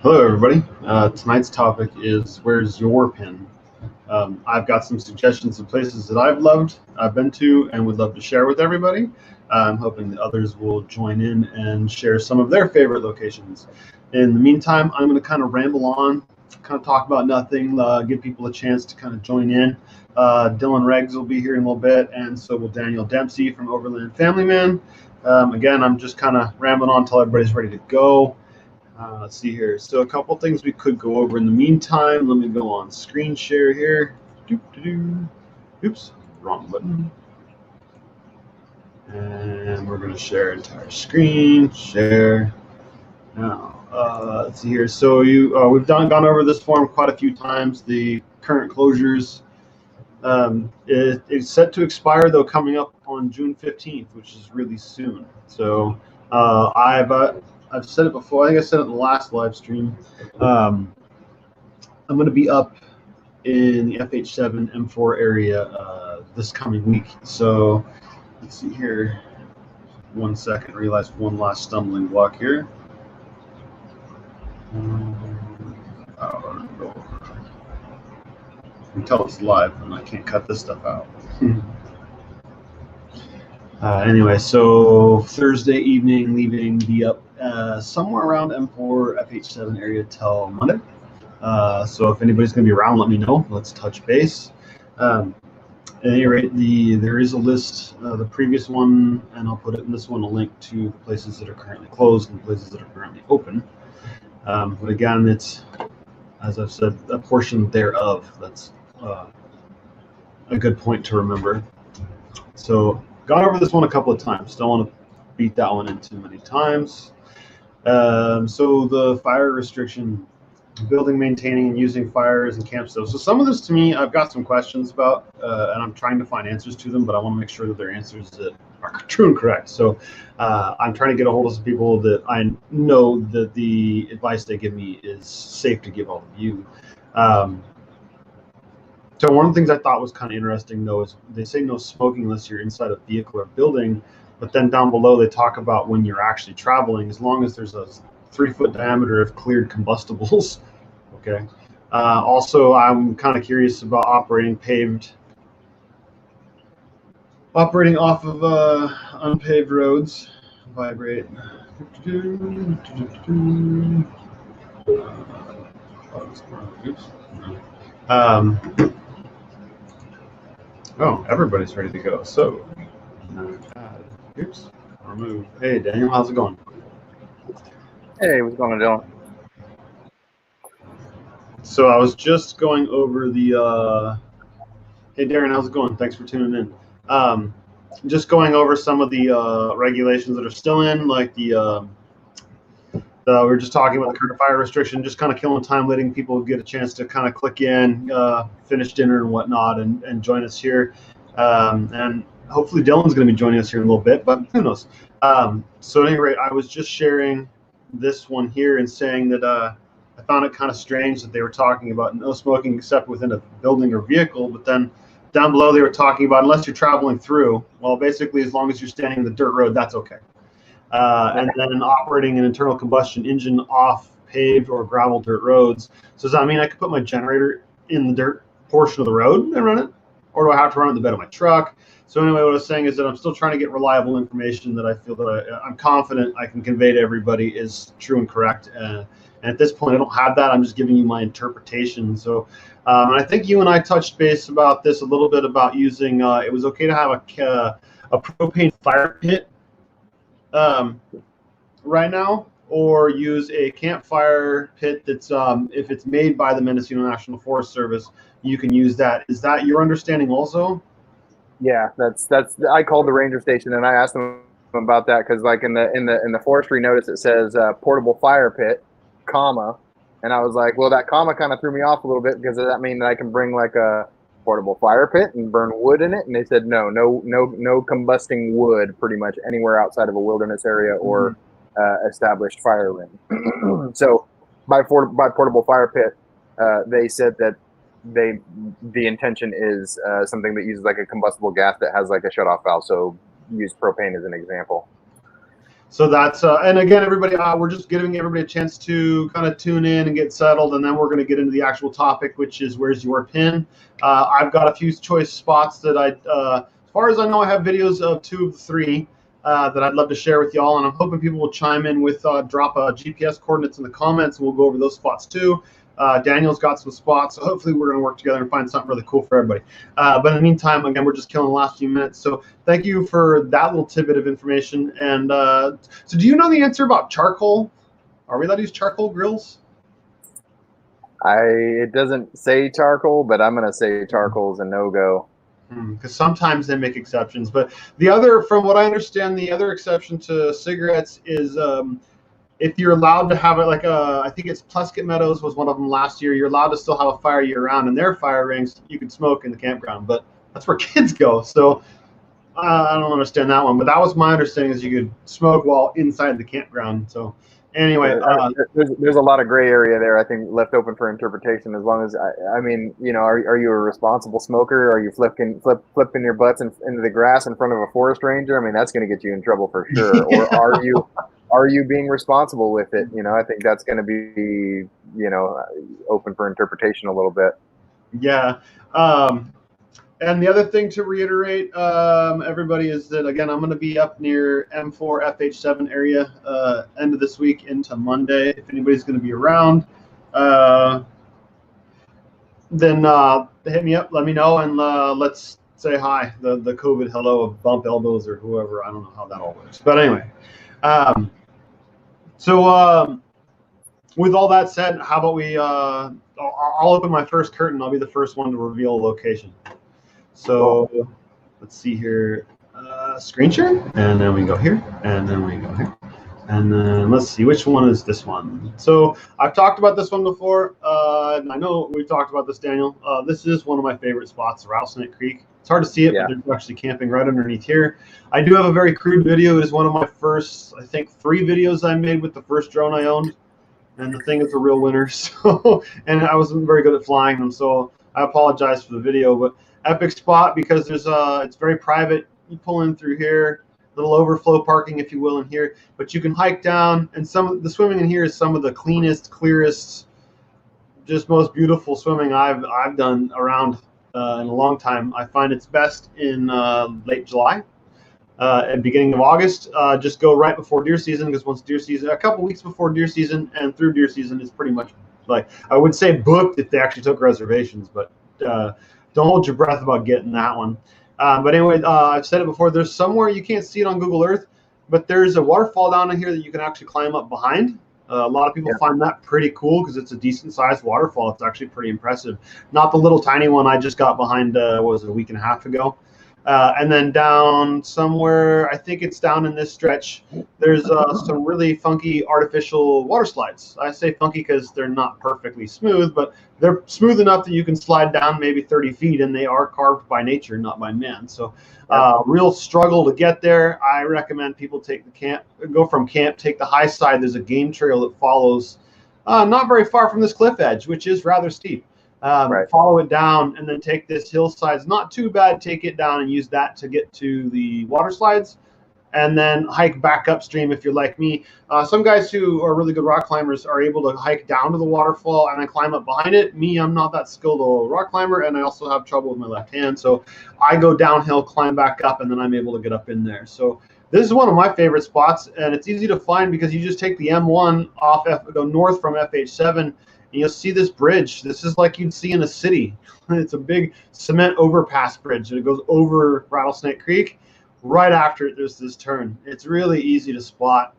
Hello, everybody. Tonight's topic is where's your pin? I've got some suggestions of places that I've been to, and would love to share with everybody. I'm hoping that others will join in and share some of their favorite locations. In the meantime, I'm going to kind of ramble on, kind of talk about nothing, give people a chance to kind of join in. Dylan Reggs will be here in a little bit, and so will Daniel Dempsey from Overland Family Man. Again, I'm just kind of rambling on until everybody's ready to go. Let's see here. So a couple things we could go over in the meantime. Let me go on screen share here. Oops, wrong button. And we're going to share entire screen. Share. Now, let's see here. So we've gone over this form quite a few times. The current closures. It's set to expire though coming up on June 15th, which is really soon. So I've said it before. I think I said it in the last live stream. I'm going to be up in the FH7 M4 area this coming week. So let's see here. 1 second. Realize one last stumbling block here. You can tell it's live, and I can't cut this stuff out. Anyway, so Thursday evening, leaving, be up somewhere around M4 FH7 area till Monday. So if anybody's going to be around, let me know. Let's touch base. At any rate, there is a list, the previous one, and I'll put it in this one, a link to places that are currently closed and places that are currently open. But again, it's, as I've said, a portion thereof. That's a good point to remember. So gone over this one a couple of times. Don't want to beat that one in too many times. So the fire restriction, building, maintaining, and using fires and camp stoves. So some of this to me, I've got some questions about, and I'm trying to find answers to them, but I want to make sure that they're answers that are true and correct. So I'm trying to get a hold of some people that I know that the advice they give me is safe to give all of you. So one of the things I thought was kind of interesting, though, is they say no smoking unless you're inside a vehicle or building, but then down below they talk about when you're actually traveling, as long as there's a 3-foot diameter of cleared combustibles. Okay. Also, I'm kind of curious about operating off of unpaved roads. Vibrate. Oops. Oh, everybody's ready to go. So, oops, remove. Hey, Daniel, how's it going? Hey, what's going on, Dylan? So I was just going over the. Hey, Darren, how's it going? Thanks for tuning in. Just going over some of the regulations that are still in, like we were just talking about the current fire restriction, just kind of killing time, letting people get a chance to kind of click in, finish dinner and whatnot, and join us here. And hopefully Dylan's going to be joining us here in a little bit, but who knows? So at any rate, I was just sharing this one here and saying that I found it kind of strange that they were talking about no smoking except within a building or vehicle, but then down below they were talking about unless you're traveling through, well, basically as long as you're standing in the dirt road, that's okay. And then operating an internal combustion engine off paved or gravel dirt roads. So does that mean I could put my generator in the dirt portion of the road and run it? Or do I have to run it in the bed of my truck? So anyway, what I was saying is that I'm still trying to get reliable information that I feel that I'm confident I can convey to everybody is true and correct. And at this point, I don't have that. I'm just giving you my interpretation. So and I think you and I touched base about this a little bit about using, it was okay to have a propane fire pit right now, or use a campfire pit that's if it's made by the Mendocino National Forest Service, you can use that. Is that your understanding also? Yeah, that's I called the ranger station and I asked them about that because like in the forestry notice it says portable fire pit, comma, and I was like, well, that comma kind of threw me off a little bit because does that mean that I can bring like a portable fire pit and burn wood in it? And they said no combusting wood pretty much anywhere outside of a wilderness area or established fire ring. So by portable fire pit, they said that the intention is something that uses like a combustible gas that has like a shutoff valve. So use propane as an example. So that's and again, everybody, we're just giving everybody a chance to kind of tune in and get settled, and then we're going to get into the actual topic, which is where's your pin. I've got a few choice spots that as far as I know, I have videos of 2 of 3 that I'd love to share with y'all, and I'm hoping people will chime in with drop GPS coordinates in the comments, and we'll go over those spots too. Daniel's got some spots, so hopefully we're going to work together and find something really cool for everybody. But in the meantime, again, we're just killing the last few minutes. So thank you for that little tidbit of information. And so do you know the answer about charcoal? Are we allowed to use charcoal grills? It doesn't say charcoal, but I'm going to say charcoal's a no-go. Because sometimes they make exceptions. But the other, from what I understand, the other exception to cigarettes is if you're allowed to have it, like I think it's Plesket Meadows was one of them last year. You're allowed to still have a fire year round, and their fire rings you can smoke in the campground, but that's where kids go. So I don't understand that one, but that was my understanding is you could smoke while inside the campground. So anyway, there's a lot of gray area there. I think left open for interpretation. As long as I mean, you know, are you a responsible smoker? Are you flipping your butts into the grass in front of a forest ranger? I mean, that's going to get you in trouble for sure. Or are you being responsible with it? You know, I think that's going to be, you know, open for interpretation a little bit. Yeah. And the other thing to reiterate, everybody, is that, again, I'm going to be up near M4 FH7 area end of this week into Monday. If anybody's going to be around, then hit me up, let me know, and let's say hi. The COVID hello of bump elbows or whoever. I don't know how that all works. But anyway. So with all that said, how about we, I'll open my first curtain. I'll be the first one to reveal a location. So let's see here, screen share, and then we go here, and then we go here. And then let's see, which one is this one? So I've talked about this one before, and I know we've talked about this, Daniel. This is one of my favorite spots, Rattlesnake Creek. It's hard to see it, but there's actually camping right underneath here. I do have a very crude video. It is one of my first, I think, 3 videos I made with the first drone I owned. And the thing is a real winner. So, and I wasn't very good at flying them, so I apologize for the video. But epic spot because there's it's very private. You pull in through here, little overflow parking, if you will, in here. But you can hike down, and the swimming in here is some of the cleanest, clearest, just most beautiful swimming I've done around in a long time. I find it's best in late July and beginning of August. Just go right before deer season, because once deer season, a couple weeks before deer season and through deer season is pretty much, like, I would say booked if they actually took reservations, but don't hold your breath about getting that one. But anyway, I've said it before, there's somewhere, you can't see it on Google Earth, but there's a waterfall down in here that you can actually climb up behind. A lot of people find that pretty cool because it's a decent sized waterfall. It's actually pretty impressive. Not the little tiny one I just got behind, what was it, a week and a half ago. And then down somewhere, I think it's down in this stretch, there's some really funky artificial water slides. I say funky because they're not perfectly smooth, but they're smooth enough that you can slide down maybe 30 feet, and they are carved by nature, not by man. So real struggle to get there. I recommend people take go from camp, take the high side. There's a game trail that follows not very far from this cliff edge, which is rather steep. Follow it down, and then take this hillside. It's not too bad. Take it down and use that to get to the water slides, and then hike back upstream if you're like me. Some guys who are really good rock climbers are able to hike down to the waterfall and then climb up behind it. Me, I'm not that skilled a rock climber, and I also have trouble with my left hand. So I go downhill, climb back up, and then I'm able to get up in there. So this is one of my favorite spots, and it's easy to find because you just take the M1 off, go north from FH7, and you'll see this bridge. This is like you'd see in a city. It's a big cement overpass bridge, and it goes over Rattlesnake Creek. Right after it, there's this turn. It's really easy to spot.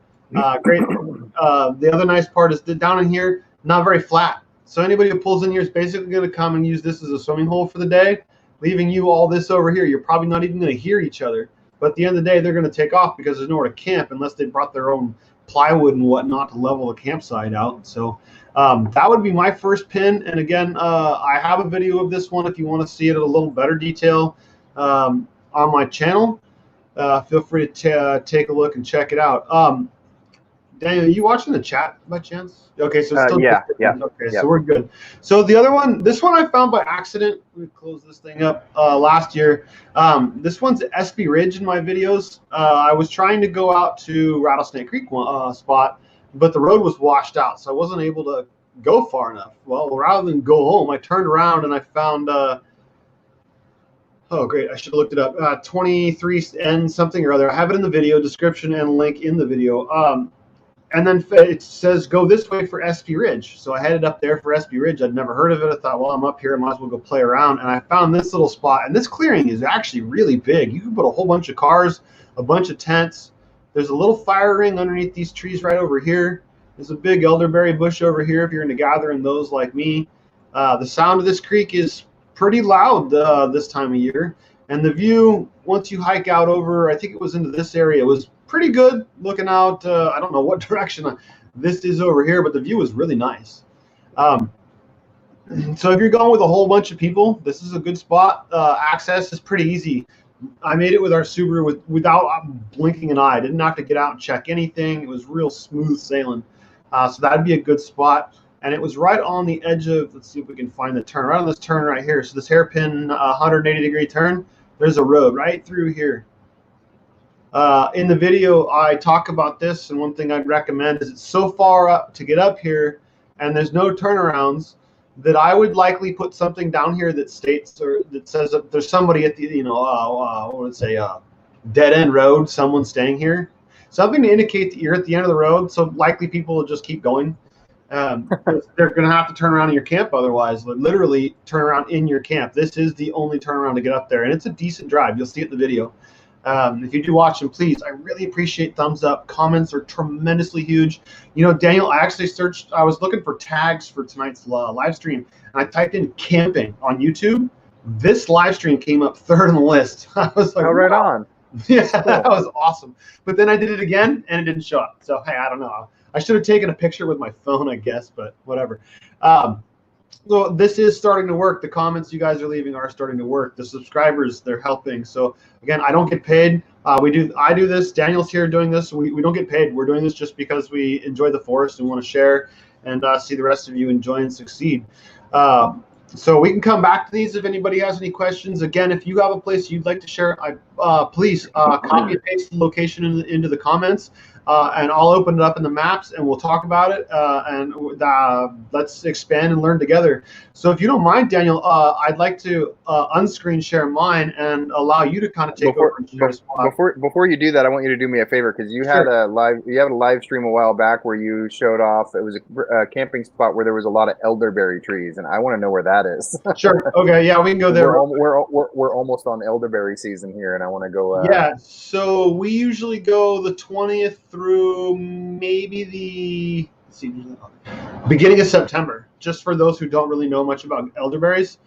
Great. The other nice part is that down in here, not very flat. So anybody who pulls in here is basically going to come and use this as a swimming hole for the day, leaving you all this over here. You're probably not even going to hear each other. But at the end of the day, they're going to take off because there's nowhere to camp unless they brought their own plywood and whatnot to level the campsite out. So that would be my first pin. And again, I have a video of this one if you want to see it in a little better detail on my channel. Feel free to take a look and check it out. Daniel, are you watching the chat by chance? Okay, so it's still yeah. Okay, so we're good. So the other one, this one I found by accident. We closed this thing up last year. This one's Espy Ridge in my videos. I was trying to go out to Rattlesnake Creek spot, but the road was washed out, so I wasn't able to go far enough. Well, rather than go home, I turned around and I found. Oh, great. I should have looked it up. 23 and something or other. I have it in the video description and link in the video. And then it says go this way for Espy Ridge. So I headed up there for Espy Ridge. I'd never heard of it. I thought, well, I'm up here. I might as well go play around. And I found this little spot. And this clearing is actually really big. You can put a whole bunch of cars, a bunch of tents. There's a little fire ring underneath these trees right over here. There's a big elderberry bush over here if you're into gathering those like me. The sound of this creek is pretty loud this time of year, and the view once you hike out over, I think it was into this area, was pretty good looking out. I don't know what direction this is over here, but the view is really nice. So if you're going with a whole bunch of people, this is a good spot. Access is pretty easy. I made it with our Subaru without blinking an eye. I didn't have to get out and check anything. It was real smooth sailing. So that'd be a good spot. And it was right on the edge of, let's see if we can find the turn, right on this turn right here. So this hairpin 180-degree turn, there's a road right through here. In the video, I talk about this, and one thing I'd recommend is it's so far up to get up here, and there's no turnarounds, that I would likely put something down here that states or that says that there's somebody at the, what would it say, dead end road, someone staying here. Something to indicate that you're at the end of the road, so likely people will just keep going. They're going to have to turn around in your camp otherwise. Literally turn around in your camp. This is the only turnaround to get up there, and it's a decent drive. You'll see it in the video. If you do watch them, please, I really appreciate thumbs up. Comments are tremendously huge. You know, Daniel, I actually searched. I was looking for tags for tonight's live stream, and I typed in camping on YouTube. This live stream came up third on the list. I was like, oh, right on. Yeah, that was awesome. But then I did it again, and it didn't show up. So, hey, I don't know. I should have taken a picture with my phone, I guess, but whatever. So this is starting to work. The comments you guys are leaving are starting to work. The subscribers, they're helping. So again, I don't get paid. I do this. Daniel's here doing this. We don't get paid. We're doing this just because we enjoy the forest and want to share and see the rest of you enjoy and succeed. So we can come back to these if anybody has any questions. Again, if you have a place you'd like to share, please copy and paste the location into the comments. And I'll open it up in the maps and we'll talk about it and let's expand and learn together. So if you don't mind, Daniel, I'd like to unscreen share mine and allow you to kind of take over and share a spot. Before you do that, I want you to do me a favor because you had a live stream a while back where you showed off. It was a camping spot where there was a lot of elderberry trees, and I want to know where that is. Sure. Okay. Yeah, we can go there. We're almost on elderberry season here, and I want to go. Yeah. So we usually go the 20th through maybe the beginning of September, just for those who don't really know much about elderberries.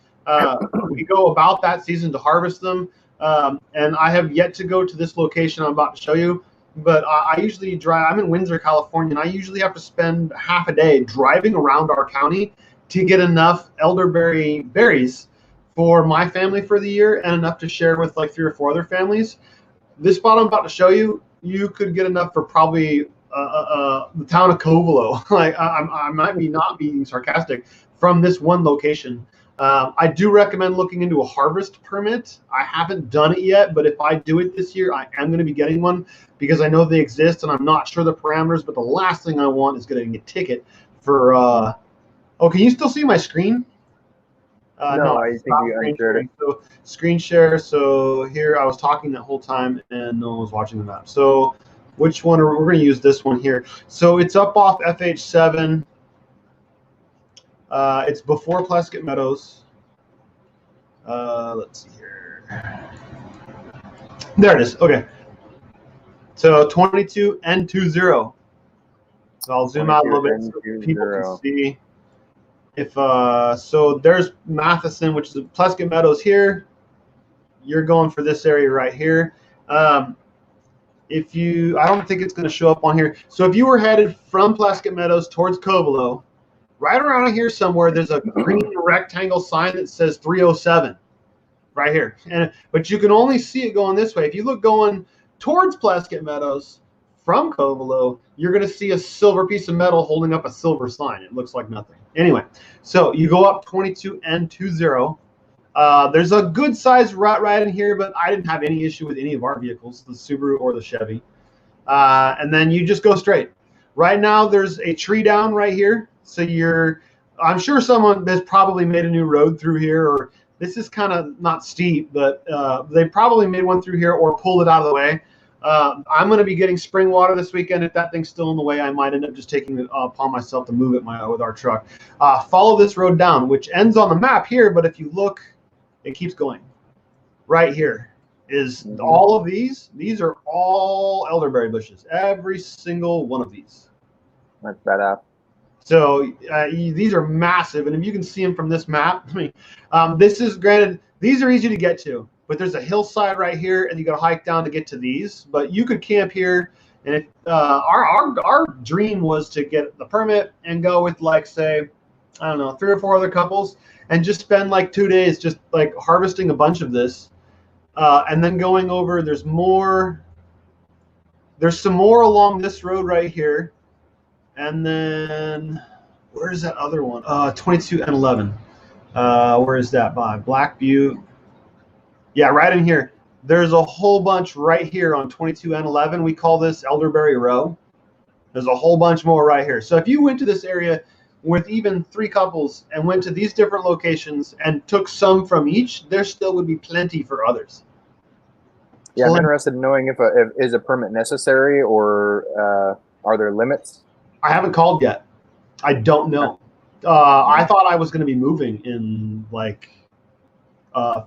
We go about that season to harvest them, and I have yet to go to this location I'm about to show you, but I usually drive. I'm in Windsor, California, and I usually have to spend half a day driving around our county to get enough elderberry berries for my family for the year and enough to share with like 3 or 4 other families. This spot I'm about to show you, you could get enough for probably the town of Covelo. Like I might be not being sarcastic from this one location. I do recommend looking into a harvest permit. I haven't done it yet, but if I do it this year, I am going to be getting one because I know they exist and I'm not sure the parameters, but the last thing I want is getting a ticket for, oh, can you still see my screen? No, I think you unshared it. So screen share. So here I was talking that whole time and no one was watching the map. So which one we're going to use this one here. So it's up off FH7. It's before Plaskett Meadows. Let's see here. There it is. Okay. So 22N20. So I'll zoom out a little bit so people can see. If so there's Matheson, which is Plaskett Meadows here. You're going for this area right here. If you, I don't think it's going to show up on here. So if you were headed from Plaskett Meadows towards Covelo, right around here somewhere, there's a green rectangle sign that says 307 right here. But you can only see it going this way. If you look going towards Plaskett Meadows from Covelo, you're going to see a silver piece of metal holding up a silver sign. It looks like nothing. Anyway, so you go up 22N20. There's a good sized rut right in here, but I didn't have any issue with any of our vehicles, the Subaru or the Chevy. And then you just go straight. Right now, there's a tree down right here. So I'm sure someone has probably made a new road through here, or this is kind of not steep, but they probably made one through here or pulled it out of the way. I'm going to be getting spring water this weekend. If that thing's still in the way, I might end up just taking it upon myself to move it with our truck. Follow this road down, which ends on the map here, but if you look, it keeps going. Right here is all of these. These are all elderberry bushes, every single one of these. That's badass. So these are massive, and if you can see them from this map, I mean, this is granted, these are easy to get to, but there's a hillside right here, and you got to hike down to get to these. But you could camp here, and our dream was to get the permit and go with, like, say, I don't know, 3 or 4 other couples, and just spend like 2 days just like harvesting a bunch of this, and then going over. There's some more along this road right here. And then, where's that other one? 22N11. Where is that by? Black Butte. Yeah, right in here. There's a whole bunch right here on 22N11. We call this Elderberry Row. There's a whole bunch more right here. So if you went to this area with even 3 couples and went to these different locations and took some from each, there still would be plenty for others. Yeah, I'm interested in knowing if is a permit necessary, or are there limits? I haven't called yet. I don't know. I thought I was going to be moving in like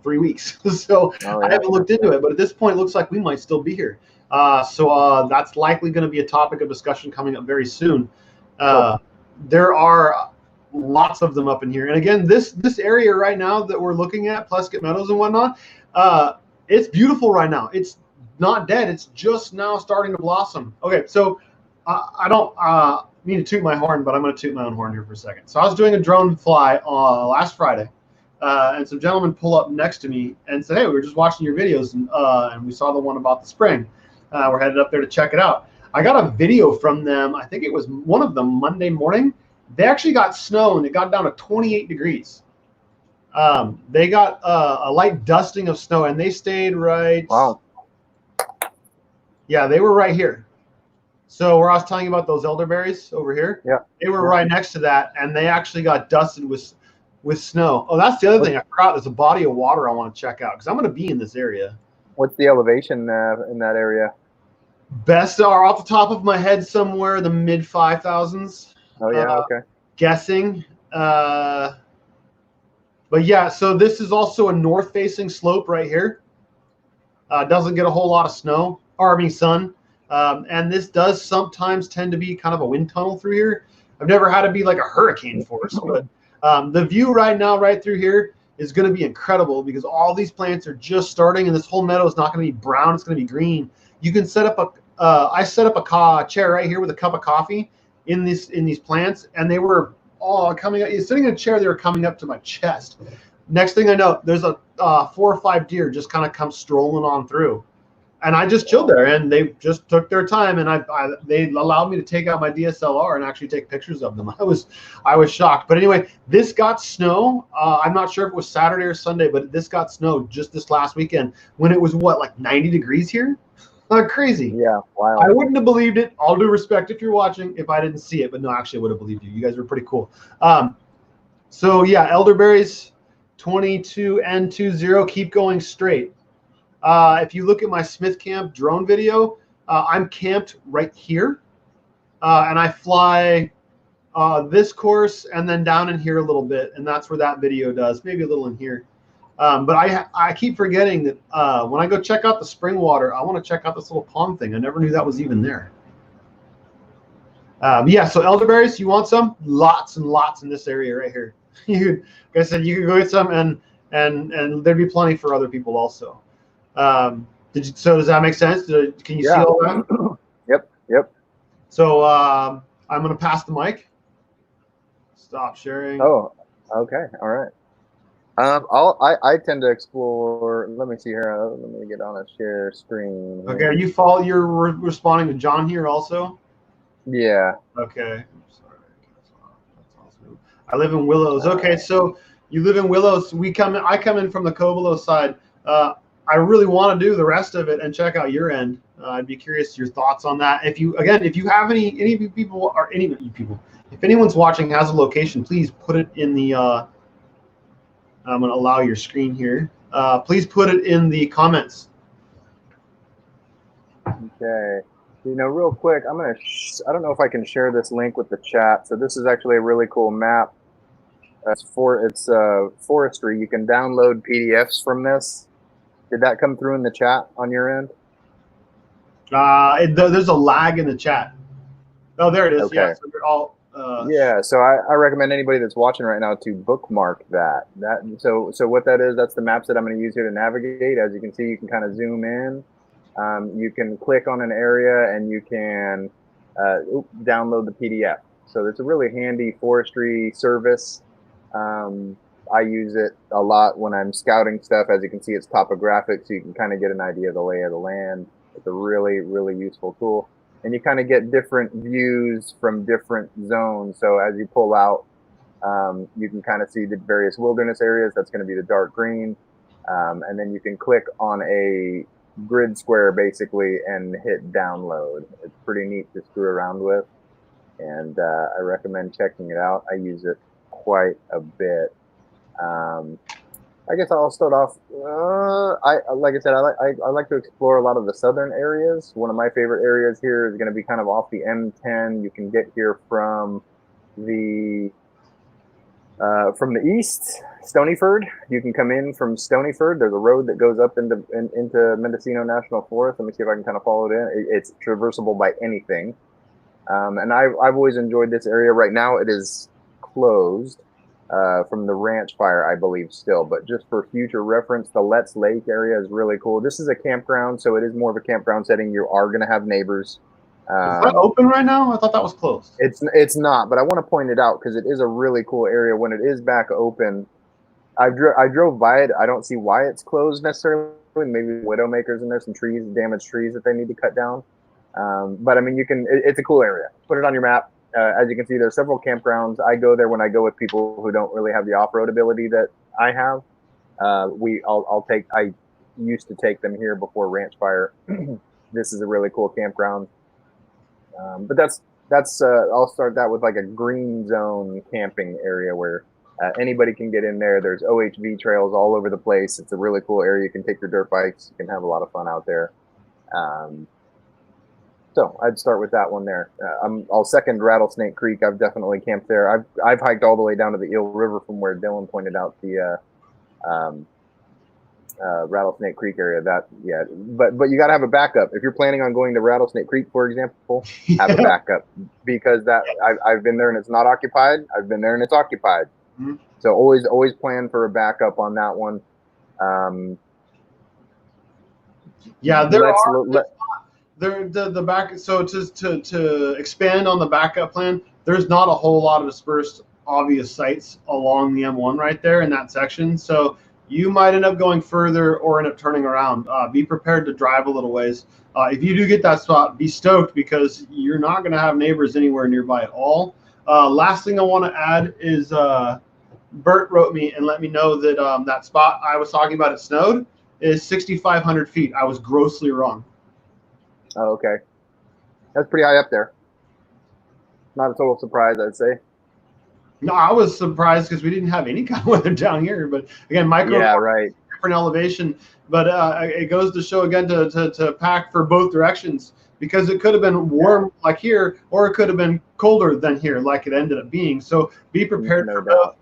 3 weeks. So I haven't looked into it. But at this point, it looks like we might still be here. So that's likely going to be a topic of discussion coming up very soon. There are lots of them up in here. And again, this area right now that we're looking at, Plesket Meadows and whatnot, it's beautiful right now. It's not dead. It's just now starting to blossom. Okay, so I don't mean to toot my horn, but I'm going to toot my own horn here for a second. So I was doing a drone fly last Friday, and some gentlemen pull up next to me and said, "Hey, we were just watching your videos, and we saw the one about the spring. We're headed up there to check it out." I got a video from them. I think it was one of them Monday morning. They actually got snow, and it got down to 28 degrees. They got a light dusting of snow, and they stayed right. Wow. Yeah, they were right here. So where I was telling you about those elderberries over here, they were right next to that, and they actually got dusted with snow. Oh, that's the other thing I forgot. There's a body of water I want to check out because I'm going to be in this area. What's the elevation in that area? Best are off the top of my head somewhere the mid 5,000s. Oh yeah, okay. Guessing. But yeah, so this is also a north-facing slope right here. Doesn't get a whole lot of snow, or I mean sun. And this does sometimes tend to be kind of a wind tunnel through here. I've never had it be like a hurricane force, but the view right now, right through here, is going to be incredible because all these plants are just starting, and this whole meadow is not going to be brown; it's going to be green. You can set up I set up a chair right here with a cup of coffee in these plants, and they were all coming up. Sitting in a chair, they were coming up to my chest. Next thing I know, there's a 4 or 5 deer just kind of come strolling on through. And I just chilled there, and they just took their time, and they allowed me to take out my DSLR and actually take pictures of them. I was shocked. But anyway, this got snow. I'm not sure if it was Saturday or Sunday, but this got snow just this last weekend when it was like 90 degrees here. Crazy. Yeah, wow. I wouldn't have believed it. All due respect if you're watching, if I didn't see it, but no, actually I would have believed you. You guys were pretty cool. So yeah, elderberries, 22N20, keep going straight. If you look at my Smith Camp drone video, I'm camped right here, and I fly this course and then down in here a little bit, and that's where that video does, maybe a little in here. But I keep forgetting that when I go check out the spring water, I want to check out this little pond thing. I never knew that was even there. Yeah, so elderberries, you want some? Lots and lots in this area right here. Like I said, you could go get some, and there'd be plenty for other people also. So does that make sense? Can you see all that? Yep. So I'm going to pass the mic. Stop sharing. Oh, okay. All right. I tend to explore. Let me see here. Let me get on a share screen. Okay, are you follow? You're responding to John here also. Yeah. Okay. I'm sorry. That's awesome. I live in Willows. Okay, so you live in Willows. I come in from the Covelo side. I really want to do the rest of it and check out your end. I'd be curious your thoughts on that. If you have any of you people or any of you people, if anyone's watching has a location, please put it in the. I'm going to allow your screen here. Please put it in the comments. Okay. Real quick, I don't know if I can share this link with the chat. So this is actually a really cool map. It's forestry. You can download PDFs from this. Did that come through in the chat on your end? There's a lag in the chat. Oh, there it is. Okay. Yeah, so they're all. Yeah, so I recommend anybody that's watching right now to bookmark that. So what that is, that's the maps that I'm going to use here to navigate. As you can see, you can kind of zoom in. You can click on an area and you can download the PDF. So it's a really handy forestry service. I use it a lot when I'm scouting stuff. As you can see, it's topographic, so you can kind of get an idea of the lay of the land. It's a really, really useful tool. And you kind of get different views from different zones. So as you pull out, you can kind of see the various wilderness areas. That's going to be the dark green. And then you can click on a grid square basically and hit download. It's pretty neat to screw around with. And I recommend checking it out. I use it quite a bit. I guess I'll start off. Like I said, I like to explore a lot of the southern areas. One of my favorite areas here is going to be kind of off the M10. You can get here from the east, Stonyford. You can come in from Stonyford. There's a road that goes up into Mendocino National Forest. Let me see if I can kind of follow it in. It's traversable by anything. And I've always enjoyed this area. Right now it is closed from the ranch fire, I believe, still. But just for future reference, the Letts Lake area is really cool. This is a campground, so it is more of a campground setting. You are going to have neighbors. Is that open right now? I thought that was closed. It's not, but I want to point it out because it is a really cool area. When it is back open, I drove by it. I don't see why it's closed necessarily. Maybe widowmakers in there, some trees, damaged trees that they need to cut down. But I mean, it's a cool area. Put it on your map. As you can see, there's several campgrounds. I go there when I go with people who don't really have the off-road ability that I have. I used to take them here before ranch fire. This is a really cool campground. But that's I'll start that with like a green zone camping area where anybody can get in there. There's OHV trails all over the place. It's a really cool area. You can take your dirt bikes. You can have a lot of fun out there. So I'd start with that one there. I'll second Rattlesnake Creek. I've definitely camped there. I've hiked all the way down to the Eel River from where Dylan pointed out the Rattlesnake Creek area. But you got to have a backup. If you're planning on going to Rattlesnake Creek, for example, have a backup because I've been there and it's not occupied. I've been there and it's occupied. Mm-hmm. So always plan for a backup on that one. The back. So to expand on the backup plan, there's not a whole lot of dispersed obvious sites along the M1 right there in that section. So you might end up going further or end up turning around. Be prepared to drive a little ways. If you do get that spot, be stoked because you're not going to have neighbors anywhere nearby at all. Last thing I want to add is Bert wrote me and let me know that that spot I was talking about, it snowed, is 6,500 feet. I was grossly wrong. Oh, okay. That's pretty high up there. Not a total surprise, I'd say. No, I was surprised because we didn't have any kind of weather down here. But again, different elevation. But it goes to show again to pack for both directions because it could have been warm like here, or it could have been colder than here, like it ended up being. So be prepared for both.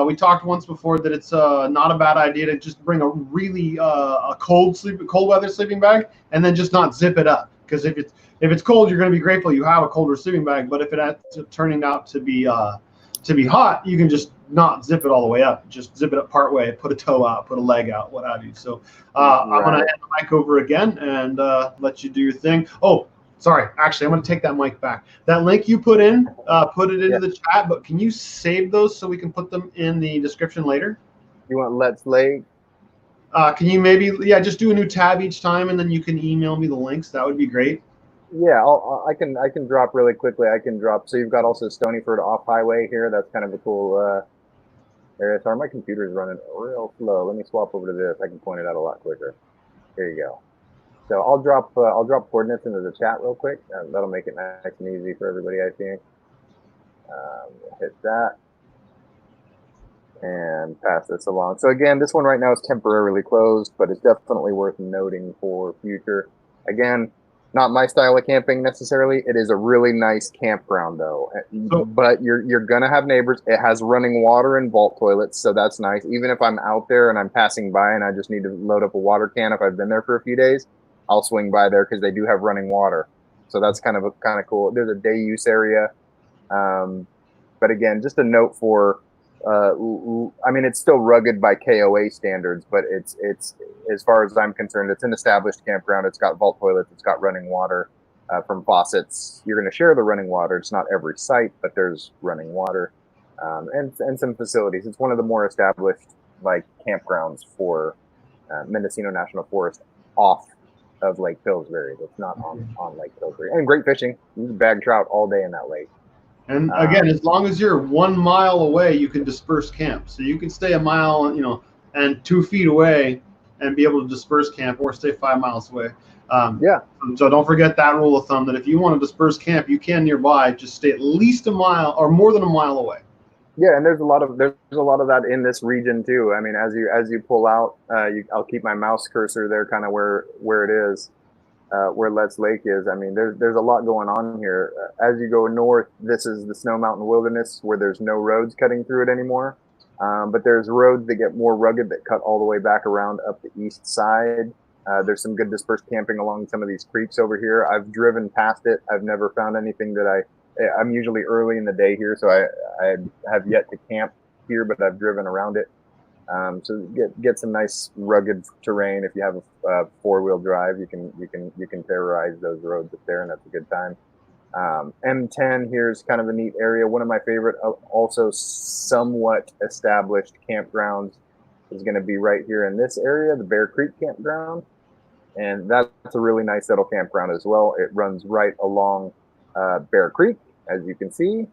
We talked once before that it's not a bad idea to just bring a really cold weather sleeping bag and then just not zip it up. Because if it's cold, you're going to be grateful you have a colder sleeping bag. But if it ends up turning out to be hot, you can just not zip it all the way up. Just zip it up part way, put a toe out, put a leg out, what have you. So I'm going to hand the mic over again and let you do your thing. Oh, sorry. Actually, I'm going to take that mic back. That link you put it into the chat, but can you save those so we can put them in the description later? You want Let's Lake? Can you maybe, just do a new tab each time, and then you can email me the links. That would be great. Yeah, I can drop really quickly. I can drop. So you've got also Stonyford off highway here. That's kind of a cool area. Sorry, my computer's running real slow. Let me swap over to this. I can point it out a lot quicker. Here you go. So I'll drop coordinates into the chat real quick. That'll make it nice and easy for everybody, I think. Hit that and pass this along. So again, this one right now is temporarily closed, but it's definitely worth noting for future. Again, not my style of camping necessarily. It is a really nice campground though. But you're gonna have neighbors. It has running water and vault toilets, so that's nice. Even if I'm out there and I'm passing by and I just need to load up a water can, if I've been there for a few days, I'll swing by there because they do have running water. So that's kind of cool. There's a day use area. But again, just a note for I mean, it's still rugged by KOA standards, but it's as far as I'm concerned, it's an established campground. It's got vault toilets. It's got running water from faucets. You're going to share the running water. It's not every site, but there's running water and some facilities. It's one of the more established like campgrounds for Mendocino National Forest off of Lake Pillsbury. It's not on Lake Pillsbury. And great fishing. You can bag trout all day in that lake. And again, as long as you're 1 mile away, you can disperse camp. So you can stay a mile, and 2 feet away and be able to disperse camp, or stay 5 miles away. So don't forget that rule of thumb, that if you want to disperse camp, you can nearby. Just stay at least a mile or more than a mile away. Yeah, and there's a lot of that in this region too. I mean, as you pull out, I'll keep my mouse cursor there, kind of where it is. Where Let's Lake is. I mean, there's a lot going on here. As you go north, this is the Snow Mountain Wilderness, where there's no roads cutting through it anymore. But there's roads that get more rugged that cut all the way back around up the east side. There's some good dispersed camping along some of these creeks over here. I've driven past it. I've never found anything that I'm usually early in the day here, so I have yet to camp here, but I've driven around it. So get some nice rugged terrain. If you have a 4-wheel drive, you can terrorize those roads up there, and that's a good time. M10 here's kind of a neat area. One of my favorite, also somewhat established campgrounds is going to be right here in this area, the Bear Creek Campground, and that's a really nice little campground as well. It runs right along Bear Creek, as you can see.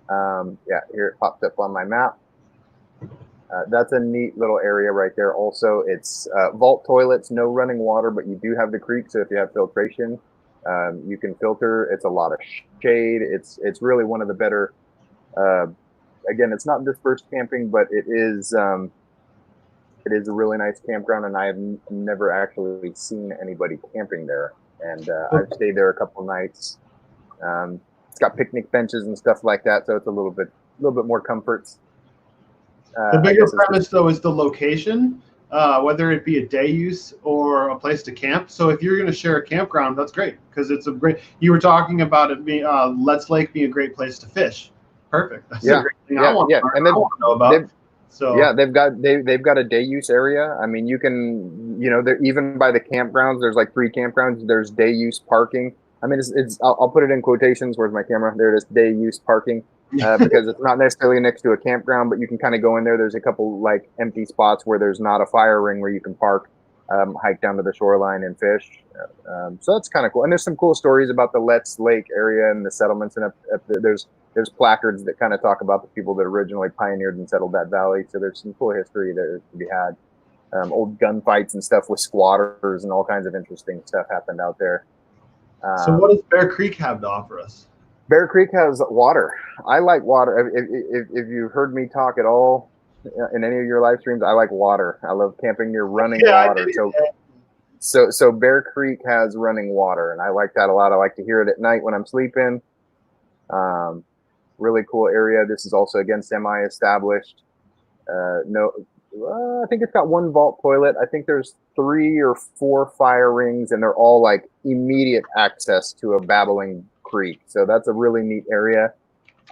Here it popped up on my map. That's a neat little area right there. Also, it's vault toilets, no running water, but you do have the creek. So if you have filtration, you can filter. It's a lot of shade. It's really one of the better. Again, it's not dispersed camping, but it is a really nice campground, and I have never actually seen anybody camping there. And I've stayed there a couple of nights. It's got picnic benches and stuff like that, so it's a little bit more comforts. The bigger premise, though, is the location, whether it be a day use or a place to camp. So if you're going to share a campground, that's great, because it's a great. You were talking about it being Let's Lake being a great place to fish. Perfect. That's a great thing. I want to know about. They've got a day use area. I mean, you can, even by the campgrounds, there's like 3 campgrounds. There's day use parking. I mean, I'll put it in quotations. Where's my camera? There it is. Day use parking. Because it's not necessarily next to a campground, but you can kind of go in there. There's a couple like empty spots where there's not a fire ring where you can park, hike down to the shoreline and fish. So that's kind of cool. And there's some cool stories about the Let's Lake area and the settlements. And there's placards that kind of talk about the people that originally pioneered and settled that valley. So there's some cool history there to be had. Old gunfights and stuff with squatters and all kinds of interesting stuff happened out there. So what does Bear Creek have to offer us? Bear Creek has water. I like water. If you've heard me talk at all in any of your live streams, I like water. I love camping near running water. So Bear Creek has running water, and I like that a lot. I like to hear it at night when I'm sleeping. Really cool area. This is also, again, semi-established. I think it's got 1 vault toilet. I think there's 3 or 4 fire rings, and they're all like immediate access to a babbling creek. So that's a really neat area.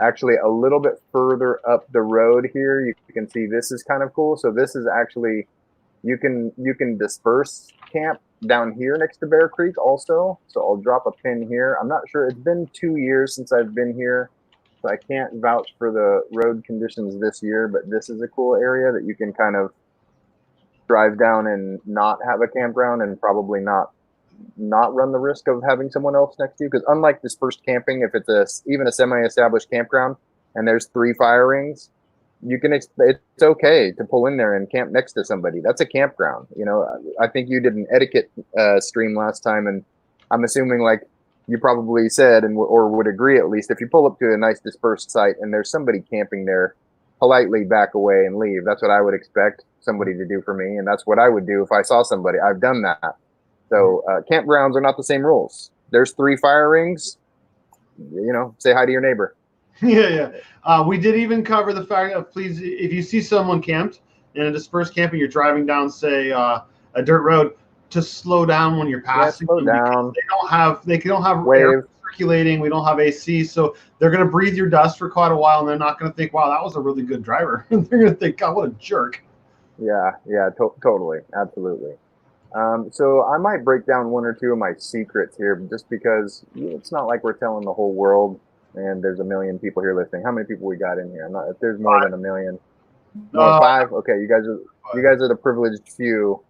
Actually, a little bit further up the road here, you can see this is kind of cool. So this is actually, you can disperse camp down here next to Bear Creek also. So I'll drop a pin here. I'm not sure. It's been 2 years since I've been here, so I can't vouch for the road conditions this year, but this is a cool area that you can kind of drive down and not have a campground and probably not run the risk of having someone else next to you. Because unlike dispersed camping, if it's even a semi-established campground and there's 3 fire rings, it's okay to pull in there and camp next to somebody. That's a campground. You know, I think you did an etiquette stream last time, and I'm assuming like you probably said or would agree at least, if you pull up to a nice dispersed site and there's somebody camping there, politely back away and leave. That's what I would expect somebody to do for me, and that's what I would do if I saw somebody. I've done that. So campgrounds are not the same rules. There's 3 fire rings. You know, say hi to your neighbor. Yeah. We did even cover the fact of, please, if you see someone camped in a dispersed camp and you're driving down, say, a dirt road, to slow down when you're passing. Yeah, slow down. They don't have Wave. air circulating. We don't have AC, so they're going to breathe your dust for quite a while, and they're not going to think, wow, that was a really good driver. They're going to think, God, what a jerk. Yeah, totally, absolutely. So I might break down 1 or 2 of my secrets here, just because it's not like we're telling the whole world, and there's a million people here listening. How many people we got in here? If there's more than a million. No, 5. Okay, you guys are the privileged few.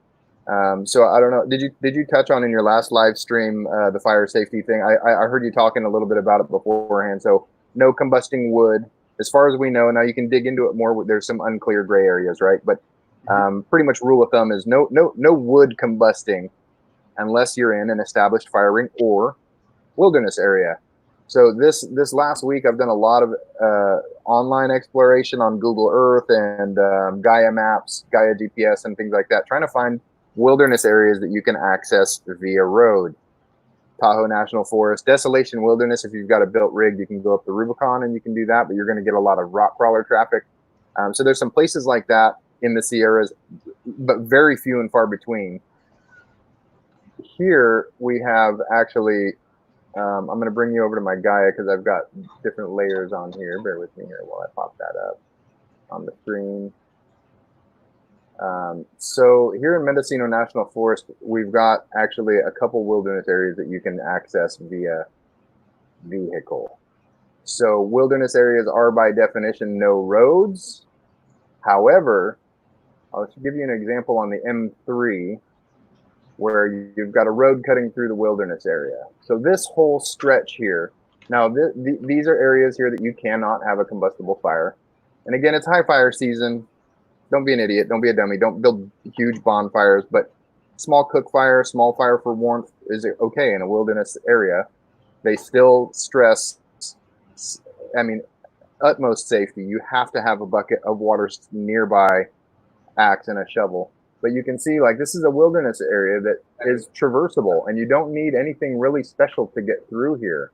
So I don't know. Did you touch on in your last live stream the fire safety thing? I heard you talking a little bit about it beforehand. So no combusting wood, as far as we know. Now you can dig into it more. There's some unclear gray areas, right? But pretty much rule of thumb is no wood combusting unless you're in an established fire ring or wilderness area. So this last week I've done a lot of online exploration on Google Earth and Gaia Maps, Gaia GPS, and things like that, trying to find wilderness areas that you can access via road. Tahoe National Forest, Desolation Wilderness. If you've got a built rig, you can go up the Rubicon and you can do that, but you're going to get a lot of rock crawler traffic. So there's some places like that in the Sierras, but very few and far between. Here we have actually, I'm going to bring you over to my Gaia because I've got different layers on here. Bear with me here while I pop that up on the screen. So here in Mendocino National Forest, we've got actually a couple wilderness areas that you can access via vehicle. So wilderness areas are by definition no roads. However, I'll give you an example on the M3 where you've got a road cutting through the wilderness area. So this whole stretch here, now these are areas here that you cannot have a combustible fire. And again, it's high fire season. Don't be an idiot. Don't be a dummy. Don't build huge bonfires, but small cook fire, small fire for warmth is okay in a wilderness area. They still stress, utmost safety. You have to have a bucket of water nearby, axe and a shovel. But you can see, like, this is a wilderness area that is traversable, and you don't need anything really special to get through here.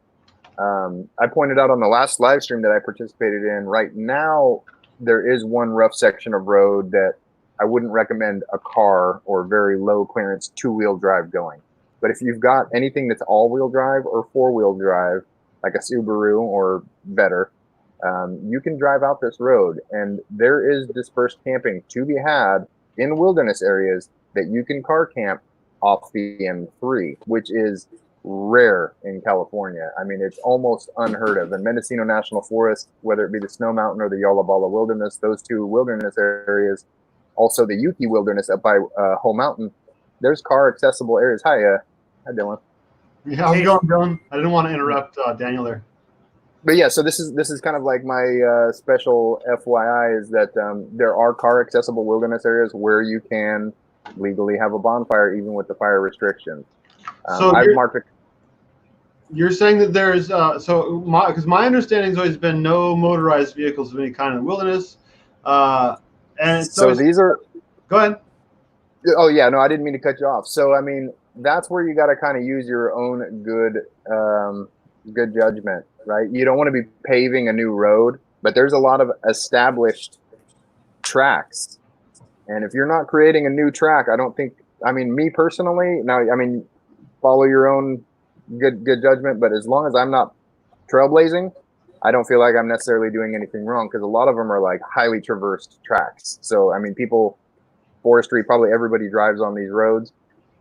I pointed out on the last live stream that I participated in, right now, there is one rough section of road that I wouldn't recommend a car or very low clearance 2-wheel drive going. But if you've got anything that's all-wheel drive or 4-wheel drive, like a Subaru or better, you can drive out this road. And there is dispersed camping to be had in wilderness areas that you can car camp off the M3, which is rare in California. I mean, it's almost unheard of. In Mendocino National Forest, whether it be the Snow Mountain or the Yola Bala Wilderness, those 2 wilderness areas, also the Yuki Wilderness up by Whole Mountain, there's car accessible areas. Hi Dylan. Yeah, how's it going, Dylan? I didn't want to interrupt Daniel there. But yeah, so this is kind of like my special FYI is that there are car accessible wilderness areas where you can legally have a bonfire even with the fire restrictions. So I've marked it. You're saying that there's because my understanding has always been no motorized vehicles of any kind in the wilderness, and so these are. Go ahead. Oh yeah, no, I didn't mean to cut you off. So I mean, that's where you got to kind of use your own good judgment, right? You don't want to be paving a new road, but there's a lot of established tracks, and if you're not creating a new track, I don't think. I mean, me personally, now, I mean, follow your own good judgment, but as long as I'm not trailblazing, I don't feel like I'm necessarily doing anything wrong, because a lot of them are like highly traversed tracks. So I mean, forestry, probably everybody drives on these roads.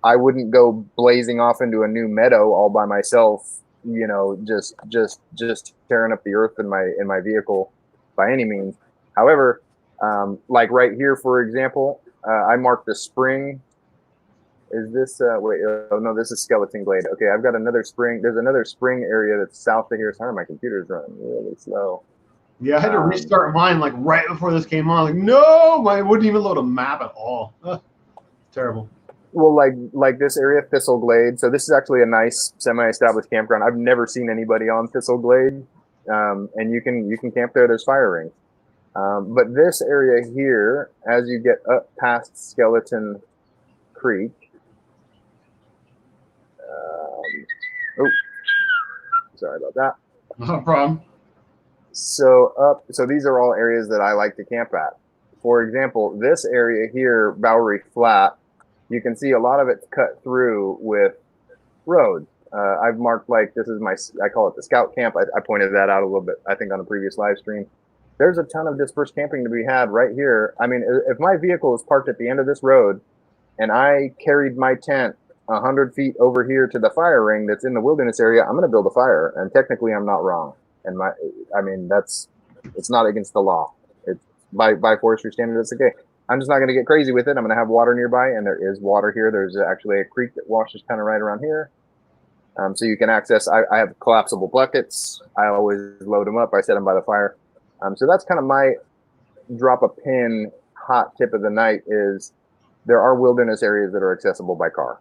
I wouldn't go blazing off into a new meadow all by myself, you know, just tearing up the earth in my vehicle by any means. However, like right here, for example, I marked the spring. Is this, wait, oh no, this is Skeleton Glade. Okay, I've got another spring. There's another spring area that's south of here. Sorry, my computer's running really slow. Yeah, I had to restart mine like right before this came on. Like, no, it wouldn't even load a map at all. Terrible. Well, like this area, Thistle Glade. So this is actually a nice semi-established campground. I've never seen anybody on Thistle Glade, and you can camp there. There's fire rings. But this area here, as you get up past Skeleton Creek, oh, sorry about that. No problem. So these are all areas that I like to camp at. For example, this area here, Bowery Flat, you can see a lot of it's cut through with roads. I've marked like this is I call it the scout camp. I pointed that out a little bit, I think, on a previous live stream. There's a ton of dispersed camping to be had right here. I mean, if my vehicle is parked at the end of this road and I carried my tent 100 feet over here to the fire ring that's in the wilderness area, I'm going to build a fire. And technically I'm not wrong. And it's not against the law. It's by forestry standards, it's okay. I'm just not going to get crazy with it. I'm going to have water nearby, and there is water here. There's actually a creek that washes kind of right around here. So you can access, I have collapsible buckets. I always load them up. I set them by the fire. So that's kind of my drop a pin hot tip of the night is there are wilderness areas that are accessible by car.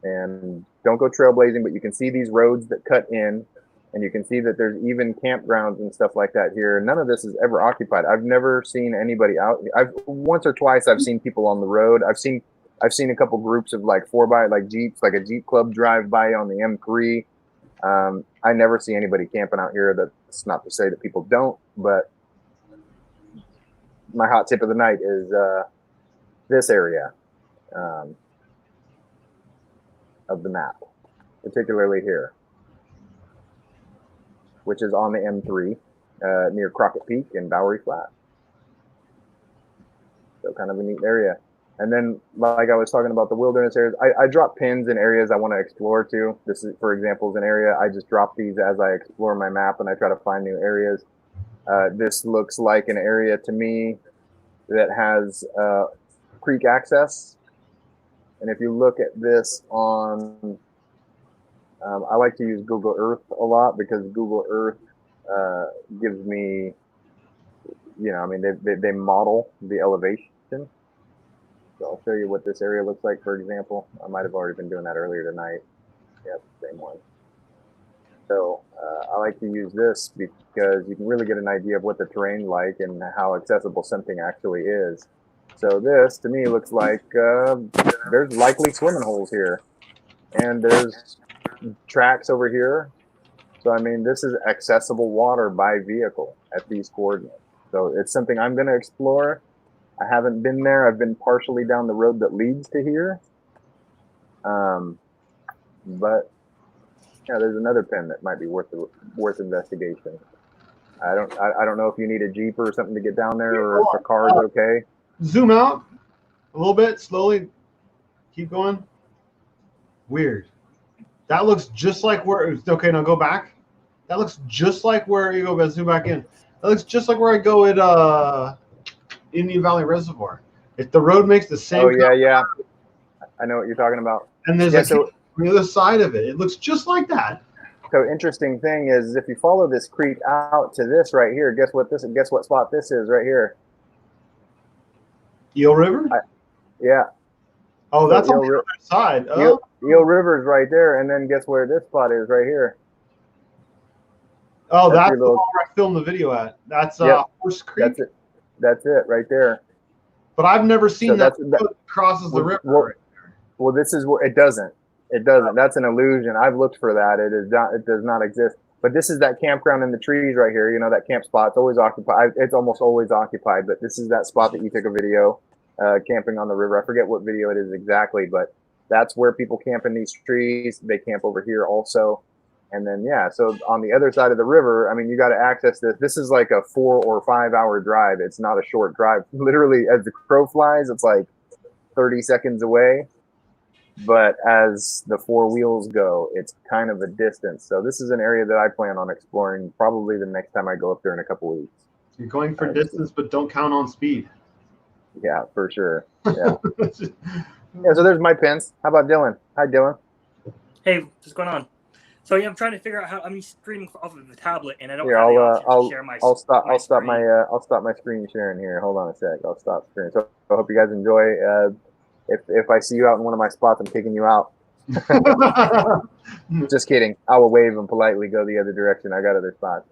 And don't go trailblazing, but you can see these roads that cut in, and you can see that there's even campgrounds and stuff like that here. None of this is ever occupied. I've never seen anybody out. Once or twice I've seen people on the road. I've seen a couple groups of like Jeeps, like a Jeep club drive by on the M3. I never see anybody camping out here. That's not to say that people don't, but my hot tip of the night is this area of the map, particularly here, which is on the M3 near Crockett Peak and Bowery Flat. So kind of a neat area. And then, like I was talking about the wilderness areas, I drop pins in areas I want to explore too. This is, for example, is an area I just drop these as I explore my map and I try to find new areas. This looks like an area to me that has creek access. And if you look at this on, I like to use Google Earth a lot because Google Earth gives me, they model the elevation. So I'll show you what this area looks like, for example. I might have already been doing that earlier tonight. Yep, same one. So I like to use this because you can really get an idea of what the terrain like and how accessible something actually is. So this, to me, looks like there's likely swimming holes here. And there's tracks over here. So, I mean, this is accessible water by vehicle at these coordinates. So it's something I'm going to explore. I haven't been there. I've been partially down the road that leads to here. But yeah, there's another pin that might be worth investigation. I don't know if you need a Jeep or something to get down there, or if a car is okay. Zoom out a little bit, slowly. Keep going. Weird. That looks just like where. Okay, now go back. That looks just like where you go. Zoom back in. That looks just like where I go at Indian Valley Reservoir. If the road makes the same. Oh yeah. I know what you're talking about. And there's on the other side of it. It looks just like that. So interesting thing is, if you follow this creek out to this right here, guess what spot this is right here? Eel River? Yeah. Oh, that's on the other side. Eel River's right there, and then guess where this spot is right here? Oh, that's the one where I filmed the video at. That's Horse Creek. That's it right there. But I've never seen that crosses the river. Well, this is where it doesn't. It doesn't. That's an illusion. I've looked for that. It does not exist. But this is that campground in the trees right here. You know, that camp spot. It's always occupied. It's almost always occupied. But this is that spot that you took a video camping on the river. I forget what video it is exactly, but that's where people camp in these trees. They camp over here also. And then, so on the other side of the river, I mean, you got to access this. This is like a 4 or 5 hour drive. It's not a short drive. Literally, as the crow flies, it's like 30 seconds away. But as the 4 wheels go, it's kind of a distance. So this is an area that I plan on exploring probably the next time I go up there in a couple weeks. You're going for distance, but don't count on speed. Yeah, for sure. Yeah. Yeah. So there's my pins. How about Dylan? Hi, Dylan. Hey, what's going on? So yeah, I'm trying to figure out how I'm streaming off of the tablet, and I don't Here, have the option to share my. I'll stop screen. my screen sharing here. Hold on a sec. I'll stop screen. So I hope you guys enjoy. If I see you out in one of my spots, I'm kicking you out. Just kidding. I will wave and politely go the other direction. I got other spots.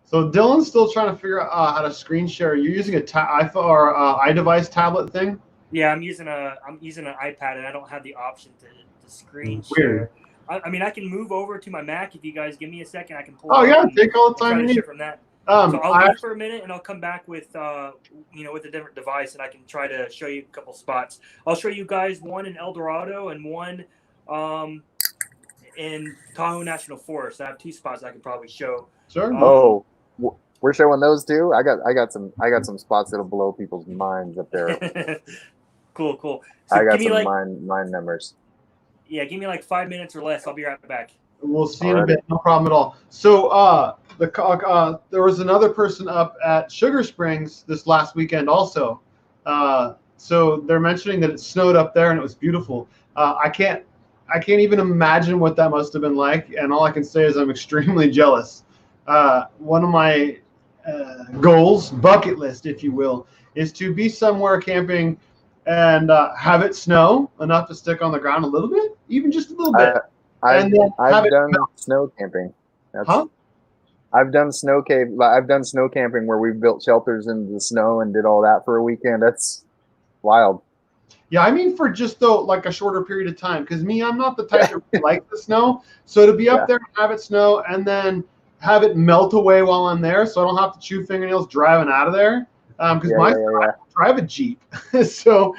So Dylan's still trying to figure out how to screen share. You're using a iPhone or iDevice tablet thing? Yeah, I'm using an iPad, and I don't have the option to screen Weird. share. I mean, I can move over to my Mac if you guys give me a second. I can pull. Oh yeah, take all the time you need from that. So I'll leave for a minute, and I'll come back with with a different device, and I can try to show you a couple spots. I'll show you guys one in El Dorado and one in Tahoe National Forest. I have 2 spots I can probably show. Sure. We're showing those too. I got some spots that'll blow people's minds up there. Cool. So I got some mind numbers. Yeah, give me like 5 minutes or less. I'll be right back. We'll see in a bit. No problem at all. So there was another person up at Sugar Springs this last weekend also. So they're mentioning that it snowed up there and it was beautiful. I can't even imagine what that must have been like. And all I can say is I'm extremely jealous. One of my goals, bucket list, if you will, is to be somewhere camping and have it snow enough to stick on the ground a little bit, even just a little bit. I've done snow camping. I've done snow camping where we've built shelters in the snow and did all that for a weekend. That's wild. Yeah, I mean for just like a shorter period of time. Because I'm not the type that like the snow. So to be up there and have it snow and then have it melt away while I'm there, so I don't have to chew fingernails driving out of there. Because I drive a Jeep, so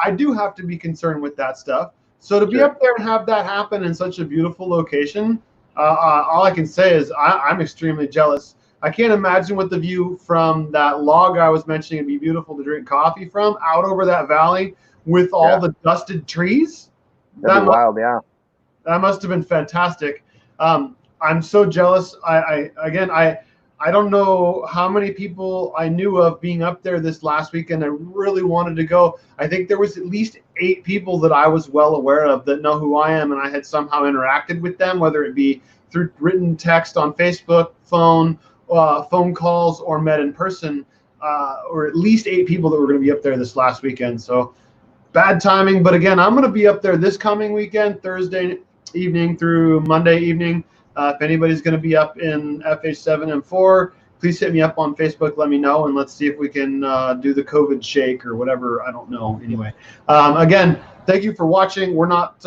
I do have to be concerned with that stuff. So to be up there and have that happen in such a beautiful location, all I can say is I'm extremely jealous. I can't imagine what the view from that log I was mentioning it'd be beautiful to drink coffee from out over that valley with all the dusted trees. That'd be wild, yeah. That must have been fantastic. I'm so jealous. I don't know how many people I knew of being up there this last weekend. I really wanted to go. I think there was at least 8 people that I was well aware of that know who I am, and I had somehow interacted with them, whether it be through written text on Facebook, phone calls, or met in person, or at least 8 people that were going to be up there this last weekend. So bad timing. But again, I'm going to be up there this coming weekend, Thursday evening through Monday evening. If anybody's going to be up in FH7M4, please hit me up on Facebook. Let me know, and let's see if we can do the COVID shake or whatever. I don't know. Anyway, again, thank you for watching. We're not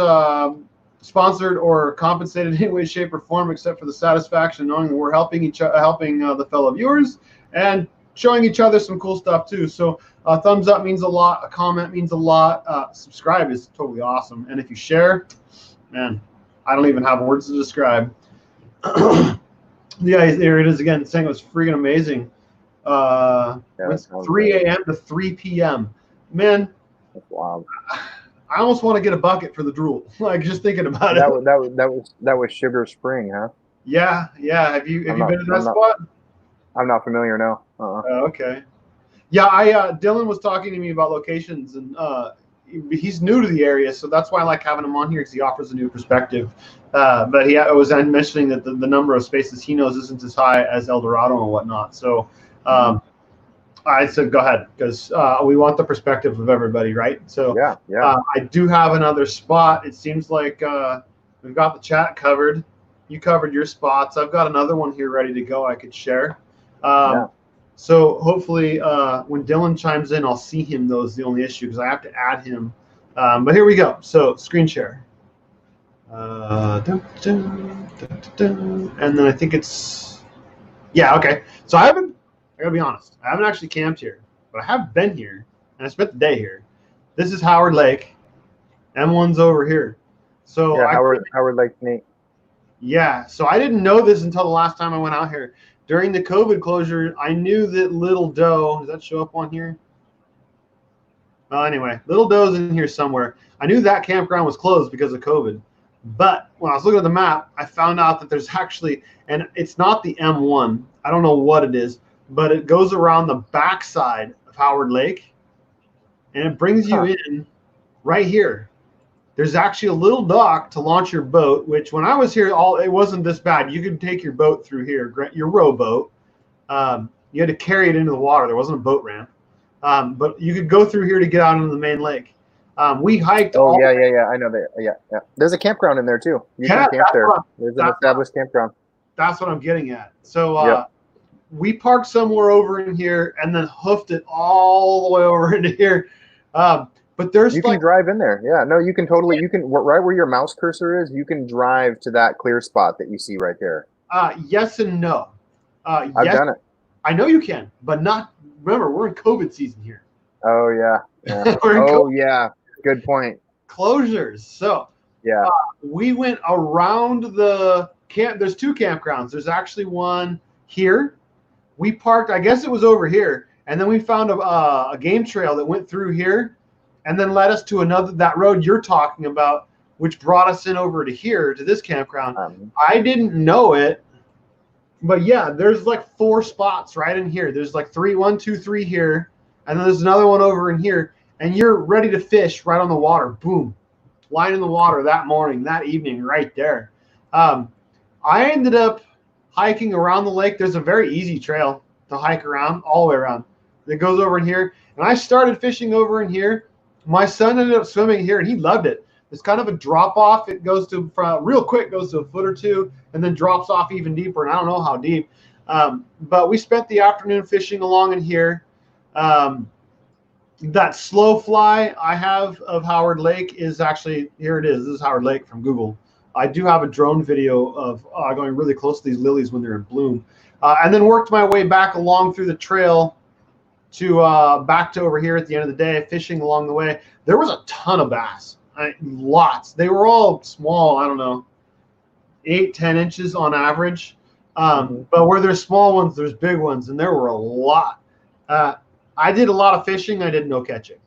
sponsored or compensated in any way, shape, or form, except for the satisfaction knowing that we're helping the fellow viewers and showing each other some cool stuff too. So a thumbs up means a lot. A comment means a lot. Subscribe is totally awesome. And if you share, man, I don't even have words to describe. Yeah, there it is again, saying it was freaking amazing. It's 3 a.m. to 3 p.m. Man, that's wild. I almost want to get a bucket for the drool. Like just thinking about it. That was Sugar Spring, huh? Yeah. Have you been to that spot? I'm not familiar, no. Okay. Yeah, Dylan was talking to me about locations, and he's new to the area, so that's why I like having him on here because he offers a new perspective. But he was mentioning that the number of spaces he knows isn't as high as El Dorado and whatnot. So I said, go ahead, because we want the perspective of everybody, right? So I do have another spot. It seems like we've got the chat covered. You covered your spots. I've got another one here ready to go I could share. So hopefully when Dylan chimes in, I'll see him, though, is the only issue, because I have to add him. But here we go. So screen share. And then I think it's, okay. So I gotta be honest, I haven't actually camped here, but I have been here, and I spent the day here. This is Howard Lake. M1's over here. So Howard Lake, Nate. Yeah, so I didn't know this until the last time I went out here. During the COVID closure, I knew that Little Doe, does that show up on here? Well, anyway, Little Doe's in here somewhere. I knew that campground was closed because of COVID. But when I was looking at the map, I found out that there's actually, and it's not the M1. I don't know what it is, but it goes around the backside of Howard Lake. and it brings you in right here. There's actually a little dock to launch your boat, which when I was here, it wasn't this bad. You could take your boat through here, your rowboat. You had to carry it into the water. There wasn't a boat ramp, but you could go through here to get out into the main lake. We hiked. Oh, yeah. I know that. Yeah. There's a campground in there too. You can camp there. There's an established campground. That's what I'm getting at. So we parked somewhere over in here and then hoofed it all the way over into here. But there's you can drive in there. Yeah, no, you can totally. You can right where your mouse cursor is. You can drive to that clear spot that you see right there. Yes and no. I've done it. I know you can, but not. Remember, we're in COVID season here. Oh yeah. Yeah. Good point. Closures. So yeah, we went around the camp. There's 2 campgrounds. There's actually one here. We parked. I guess it was over here, and then we found a game trail that went through here, and then led us to that road you're talking about, which brought us in over to here to this campground. I didn't know it, but yeah, there's like 4 spots right in here. There's like 1, 2, 3 here, and then there's another one over in here. And you're ready to fish right on the water. Boom. Line in the water that morning, that evening, right there. I ended up hiking around the lake. There's a very easy trail to hike around, all the way around. It goes over in here. And I started fishing over in here. My son ended up swimming here, and he loved it. It's kind of a drop off. It goes to, real quick, goes to a foot or 2, and then drops off even deeper. And I don't know how deep. But we spent the afternoon fishing along in here. That slow fly I have of Howard Lake is actually, here it is. This is Howard Lake from Google. I do have a drone video of going really close to these lilies when they're in bloom. And then worked my way back along through the trail to back to over here at the end of the day, fishing along the way. There was a ton of bass, lots. They were all small, I don't know, 8, 10 inches on average. But where there's small ones, there's big ones, and there were a lot. I did a lot of fishing. I did no catching.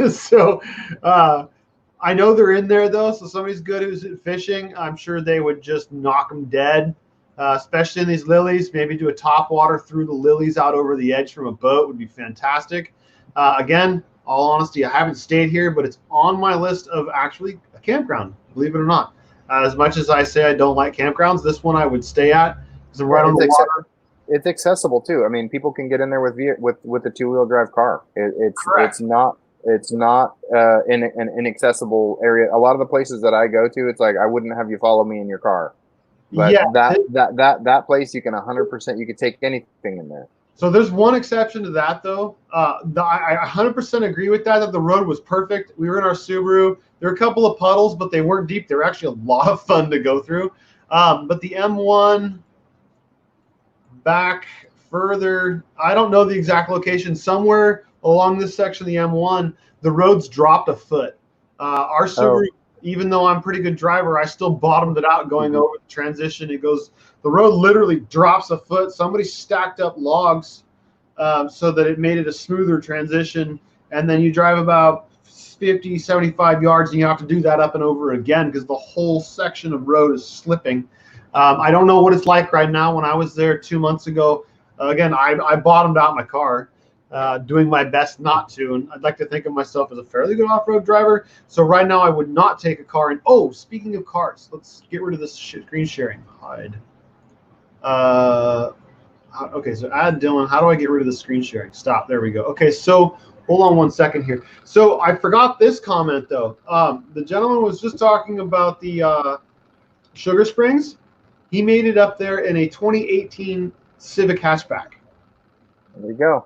So I know they're in there, though. So somebody's good who's fishing, I'm sure they would just knock them dead, especially in these lilies. Maybe do a top water through the lilies out over the edge from a boat would be fantastic. Again, all honesty, I haven't stayed here, but it's on my list of actually a campground, believe it or not. As much as I say I don't like campgrounds, this one I would stay at because I'm right on the water. It's accessible too. I mean, people can get in there with a 2-wheel drive car. It's not in an inaccessible area. A lot of the places that I go to, it's like I wouldn't have you follow me in your car. But yeah, that place you can 100%. You could take anything in there. So there's one exception to that though. I 100% agree with that the road was perfect. We were in our Subaru. There were a couple of puddles, but they weren't deep. They were actually a lot of fun to go through. But the M1. Back further, I don't know the exact location. Somewhere along this section of the M1, the roads dropped a foot. Our Subaru, even though I'm a pretty good driver, I still bottomed it out going over the transition. The road literally drops a foot. Somebody stacked up logs so that it made it a smoother transition. And then you drive about 50, 75 yards, and you have to do that up and over again because the whole section of road is slipping. I don't know what it's like right now. When I was there 2 months ago, again, I bottomed out my car, doing my best not to. And I'd like to think of myself as a fairly good off-road driver. So right now I would not take a car. And speaking of cars, let's get rid of this screen sharing. Hide. Okay, so add Dylan. How do I get rid of the screen sharing? Stop. There we go. Okay, so hold on 1 second here. So I forgot this comment, though. The gentleman was just talking about the Sugar Springs. He made it up there in a 2018 Civic hatchback. There you go.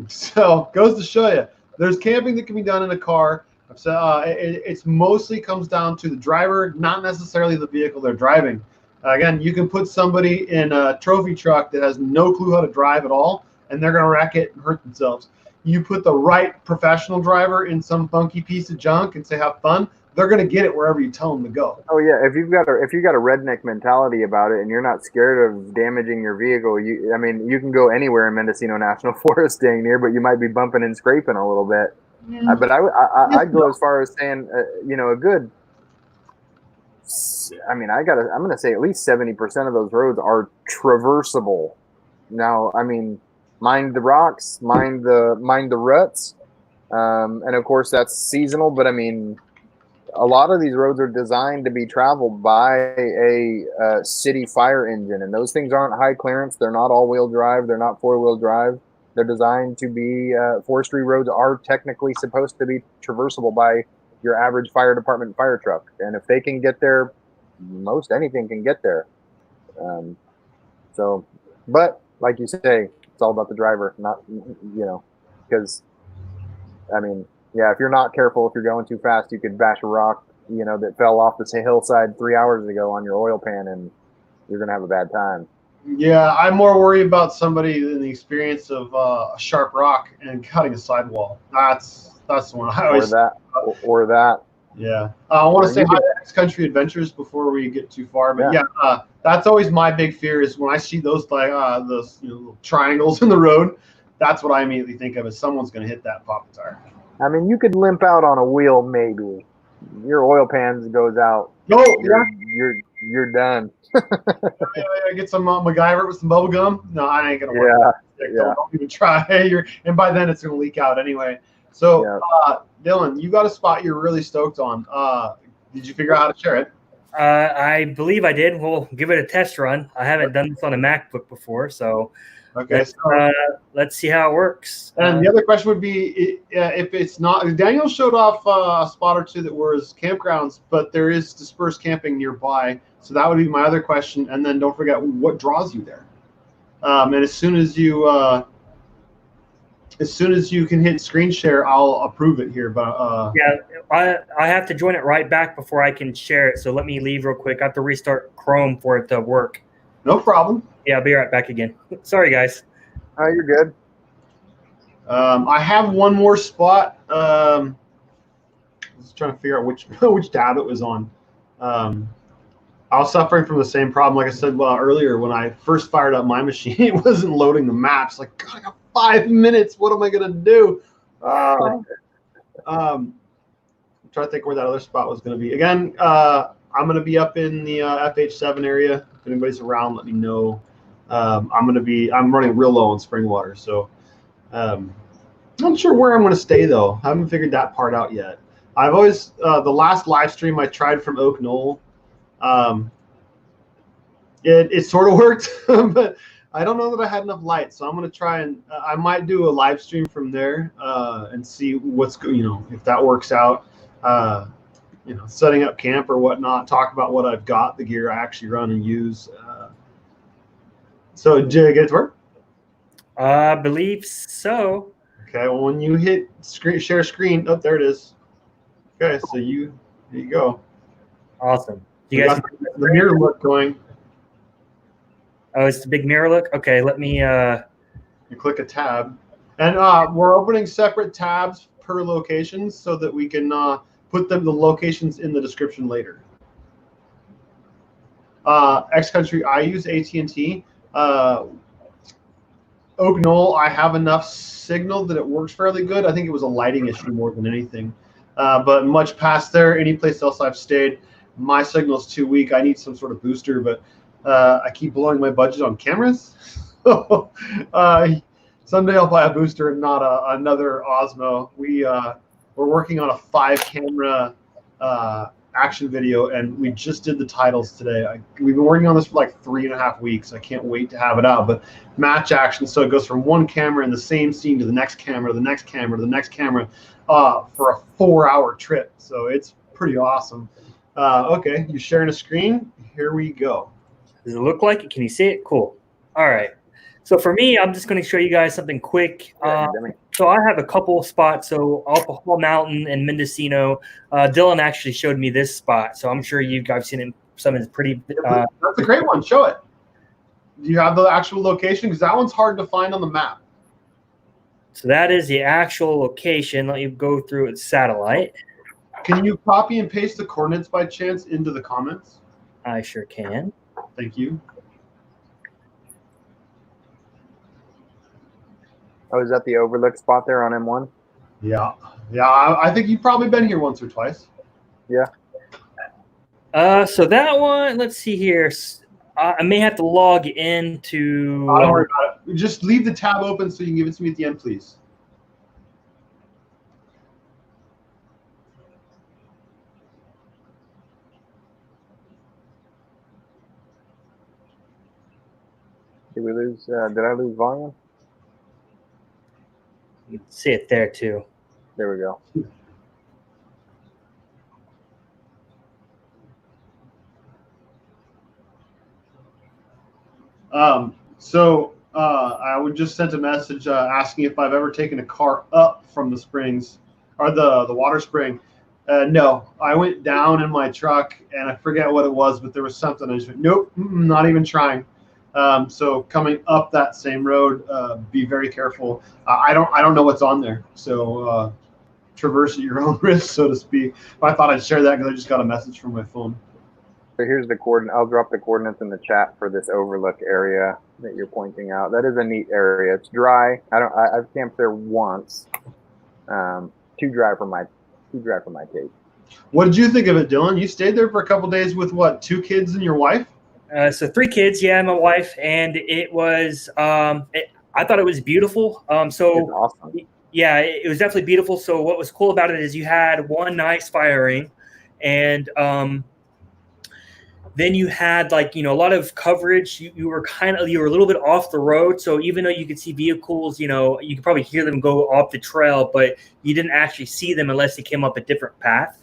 So goes to show you, there's camping that can be done in a car. So it's mostly comes down to the driver, not necessarily the vehicle they're driving. Again, you can put somebody in a trophy truck that has no clue how to drive at all, and they're going to wreck it and hurt themselves. You put the right professional driver in some funky piece of junk and say have fun, they're going to get it wherever you tell them to go. Oh yeah, if you've got a redneck mentality about it and you're not scared of damaging your vehicle, you can go anywhere in Mendocino National Forest dang near, but you might be bumping and scraping a little bit. But I'd go as far as saying, a good. I'm going to say at least 70% of those roads are traversable. Now, mind the rocks, mind the ruts. And of course that's seasonal, but I mean, a lot of these roads are designed to be traveled by a city fire engine, and those things aren't high clearance. They're not all-wheel drive. They're not four-wheel drive. They're designed to be forestry roads are technically supposed to be traversable by your average fire department fire truck, and if they can get there, most anything can get there. So, but like you say, it's all about the driver, not because I mean. Yeah, if you're not careful, if you're going too fast, you could bash a rock, that fell off the hillside 3 hours ago on your oil pan, and you're gonna have a bad time. Yeah, I'm more worried about somebody than the experience of a sharp rock and cutting a sidewall. That's the one I always. Or that. Yeah, I want to say hi to X Country Adventures before we get too far, but yeah, that's always my big fear is when I see those those little triangles in the road. That's what I immediately think of, is someone's gonna hit that pop tire. I mean, you could limp out on a wheel, maybe. Your oil pan goes out. Oh, you're done. I get some MacGyver with some bubble gum. No, I ain't gonna work. Don't even try. And by then it's gonna leak out anyway. So, Dylan, you got a spot you're really stoked on. Did you figure out how to share it? I believe I did. We'll give it a test run. I haven't done this on a MacBook before, so. Okay, let's see how it works. And the other question would be, if it's not, Daniel showed off a spot or two that was campgrounds, but there is dispersed camping nearby. So that would be my other question. And then don't forget, what draws you there? And as soon as you can hit screen share, I'll approve it here. But I have to join it right back before I can share it. So let me leave real quick. I have to restart Chrome for it to work. No problem. Yeah, I'll be right back again. Sorry, guys. Oh, you're good. I have one more spot. I was trying to figure out which tab it was on. I was suffering from the same problem. Like I said earlier, when I first fired up my machine, it wasn't loading the maps. Like, God, I got 5 minutes. What am I going to do? I'm trying to think where that other spot was going to be. Again, I'm going to be up in the FH7 area. If anybody's around, let me know. I'm running real low on spring water, so not sure where I'm going to stay though. I haven't figured that part out yet. I've always the last live stream I tried from Oak Knoll, it sort of worked, but I don't know that I had enough light, so I'm going to try and I might do a live stream from there and see what's if that works out. Setting up camp or whatnot, talk about what I've got, the gear I actually run and use. So did you get to work? I believe so. Okay, well, when you hit share screen, oh, there it is. Okay, so there you go. Awesome. You guys got the mirror look going. Oh, it's the big mirror look? Okay, let me You click a tab. And we're opening separate tabs per location so that we can put the locations in the description later. X Country, I use AT&T. Oak Knoll, I have enough signal that it works fairly good. I think it was a lighting issue more than anything. But much past there, any place else I've stayed, my signal's too weak. I need some sort of booster, but I keep blowing my budget on cameras. Someday I'll buy a booster and not another Osmo. We're working on a 5-camera action video, and we just did the titles today. We've been working on this for like 3.5 weeks. I can't wait to have it out. But match action, so it goes from one camera in the same scene to the next camera, to the next camera, to the next camera for a 4-hour trip. So it's pretty awesome. Okay, you're sharing a screen. Here we go. Does it look like it? Can you see it? Cool. All right. So for me, I'm just going to show you guys something quick. So I have a couple of spots. So Alcohol Mountain and Mendocino. Dylan actually showed me this spot, so I'm sure you guys seen it. Some is pretty. That's a great one. Show it. Do you have the actual location? Because that one's hard to find on the map. So that is the actual location. Let you go through its satellite. Can you copy and paste the coordinates by chance into the comments? I sure can. Thank you. Oh, is that the overlook spot there on M1? Yeah. I think you've probably been here once or twice. Yeah. So that one, let's see here. I may have to log into. Don't worry about it. Just leave the tab open so you can give it to me at the end, please. Did we lose? Did I lose volume? You can see it there too. There we go. I would just sent a message asking if I've ever taken a car up from the springs or the water spring. No, I went down in my truck and I forget what it was, but there was something. I just went, nope, not even trying. So coming up that same road, be very careful. I don't know what's on there, so traverse at your own risk, so to speak. But I thought I'd share that because I just got a message from my phone. So here's the coordinate. I'll drop the coordinates in the chat for this overlook area that you're pointing out. That is a neat area. It's dry. I've camped there once. Too dry for my taste. What did you think of it, Dylan? You stayed there for a couple days with what, 2 kids and your wife? So 3 kids, yeah, my wife, and it was. I thought it was beautiful. It's awesome. Yeah, it was definitely beautiful. So what was cool about it is you had one nice fire ring, and then you had a lot of coverage. You were a little bit off the road. So even though you could see vehicles, you could probably hear them go off the trail, but you didn't actually see them unless they came up a different path.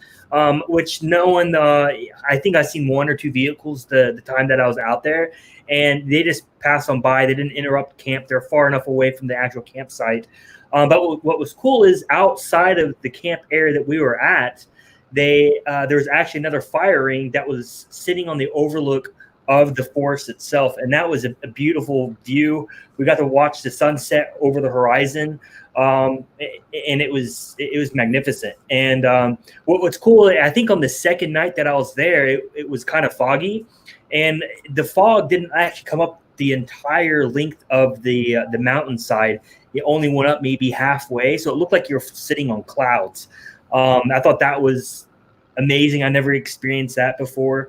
Which no one, I think I've seen 1 or 2 vehicles the time that I was out there, and they just passed on by. They didn't interrupt camp. They're far enough away from the actual campsite. But what was cool is outside of the camp area that we were at, there was actually another fire ring that was sitting on the overlook of the forest itself, and that was a beautiful view. We got to watch the sunset over the horizon, and it was magnificent. And what's cool, I think on the second night that I was there, it was kind of foggy, and the fog didn't actually come up the entire length of the mountainside. It only went up maybe halfway, so it looked like you're sitting on clouds. I thought that was amazing. I never experienced that before.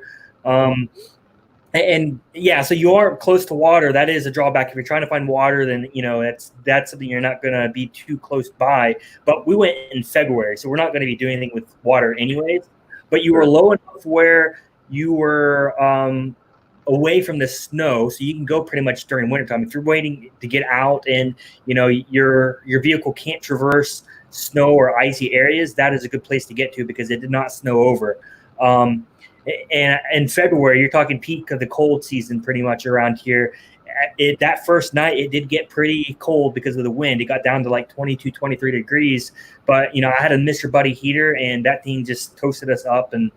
And yeah, so you are close to water. That is a drawback. If you're trying to find water, then that's something you're not going to be too close by. But we went in February, so we're not going to be doing anything with water anyways. But you were low enough where you were away from the snow, so you can go pretty much during wintertime. If you're waiting to get out and your vehicle can't traverse snow or icy areas, that is a good place to get to because it did not snow over. And in February, you're talking peak of the cold season pretty much around here. That first night, it did get pretty cold because of the wind. It got down to like 22, 23 degrees. But, I had a Mr. Buddy heater, and that thing just toasted us up. And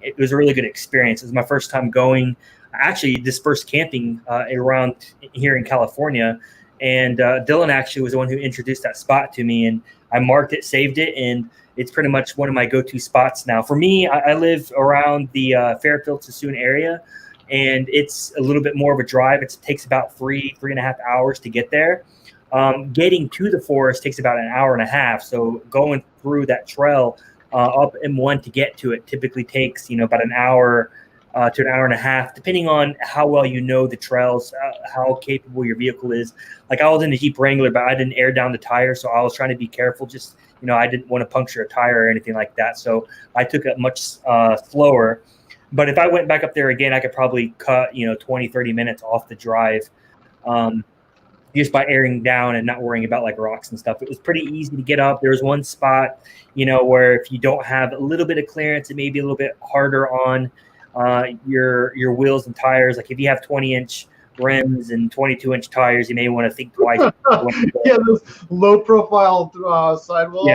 it was a really good experience. It was my first time going, actually, dispersed camping around here in California. And Dylan actually was the one who introduced that spot to me, and I marked it, saved it, and it's pretty much one of my go-to spots now. For me, I live around the Fairfield-Sassoon area, and it's a little bit more of a drive. It takes about 3.5 hours to get there. Getting to the forest takes about an hour and a half. So going through that trail up M1 to get to it typically takes about an hour to an hour and a half, depending on how well you know the trails, how capable your vehicle is. Like I was in a Jeep Wrangler, but I didn't air down the tire, so I was trying to be careful. Just I didn't want to puncture a tire or anything like that, so I took it much slower. But if I went back up there again, I could probably cut 20-30 minutes off the drive, just by airing down and not worrying about like rocks and stuff. It was pretty easy to get up. There was one spot where if you don't have a little bit of clearance, it may be a little bit harder on your wheels and tires. Like if you have 20-inch rims and 22-inch tires, you may want to think twice. Yeah, those low-profile sidewalls.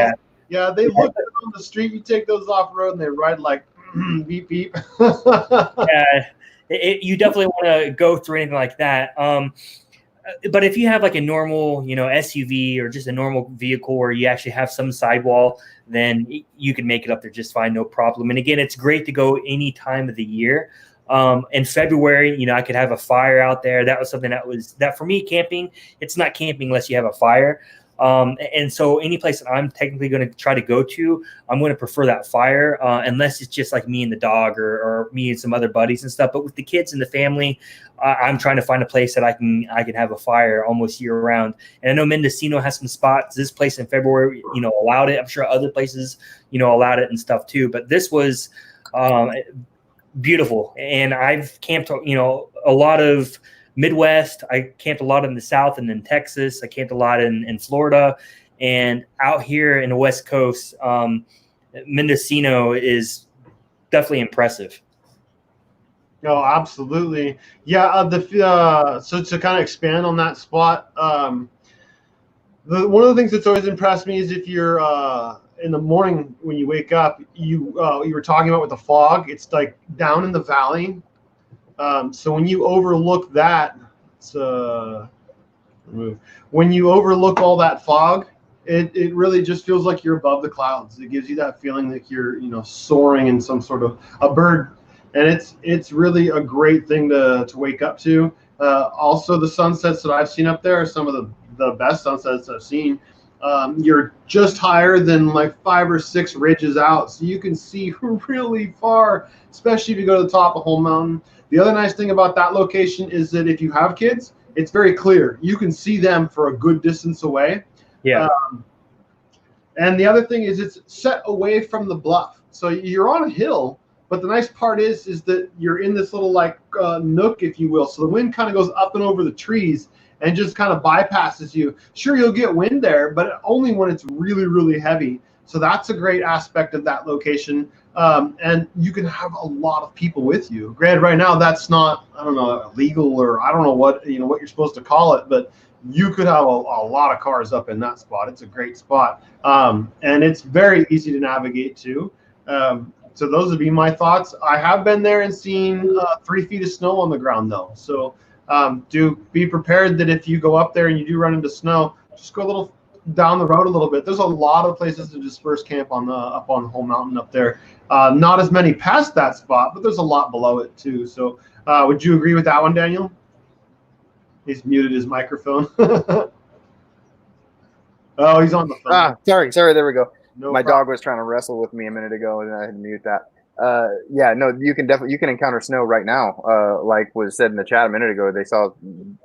Yeah, they look good on the street. You take those off-road and they ride like beep beep. Yeah, you definitely want to go through anything like that. But if you have like a normal, SUV or just a normal vehicle where you actually have some sidewall, then you can make it up there just fine, no problem. And again, it's great to go any time of the year. In February, I could have a fire out there. That was something that for me, camping, it's not camping unless you have a fire. And so any place that I'm technically going to try to go to, I'm going to prefer that fire, unless it's just like me and the dog or me and some other buddies and stuff. But with the kids and the family, I'm trying to find a place that I can have a fire almost year round. And I know Mendocino has some spots. This place in February, allowed it. I'm sure other places, allowed it and stuff too. But this was beautiful. And I've camped, a lot of Midwest. I camped a lot in the South and in Texas. I camped a lot in Florida, and out here in the West Coast, Mendocino is definitely impressive. Oh, absolutely. Yeah. So to kind of expand on that spot, one of the things that's always impressed me is if you're in the morning when you wake up, you were talking about with the fog, it's like down in the valley. So when you overlook that, when you overlook all that fog, it really just feels like you're above the clouds. It gives you that feeling that you're soaring in some sort of a bird, and it's really a great thing to wake up to. Also, the sunsets that I've seen up there are some of the best sunsets I've seen. You're just higher than like 5 or 6 ridges out, so you can see really far, especially if you go to the top of Whole Mountain. The other nice thing about that location is that if you have kids, it's very clear. You can see them for a good distance away. Yeah. And the other thing is it's set away from the bluff. So you're on a hill, but the nice part is that you're in this little nook, if you will. So the wind kind of goes up and over the trees and just kind of bypasses you. Sure, you'll get wind there, but only when it's really, really heavy. So that's a great aspect of that location. And you can have a lot of people with you. Granted, right now that's not, I don't know, illegal, or I don't know what you're supposed to call it, but you could have a lot of cars up in that spot. It's a great spot. And it's very easy to navigate too. So those would be my thoughts. I have been there and seen 3 feet of snow on the ground though. So do be prepared that if you go up there and you do run into snow, just go a little down the road a little bit. There's a lot of places to disperse camp up on the whole mountain up there. Not as many past that spot, but there's a lot below it too. So would you agree with that one, Daniel? He's muted his microphone. Oh, he's on the phone. Sorry, there we go. No My problem. dog was trying to wrestle with me a minute ago, and I had to mute that. You can encounter snow right now. Like was said in the chat a minute ago, they saw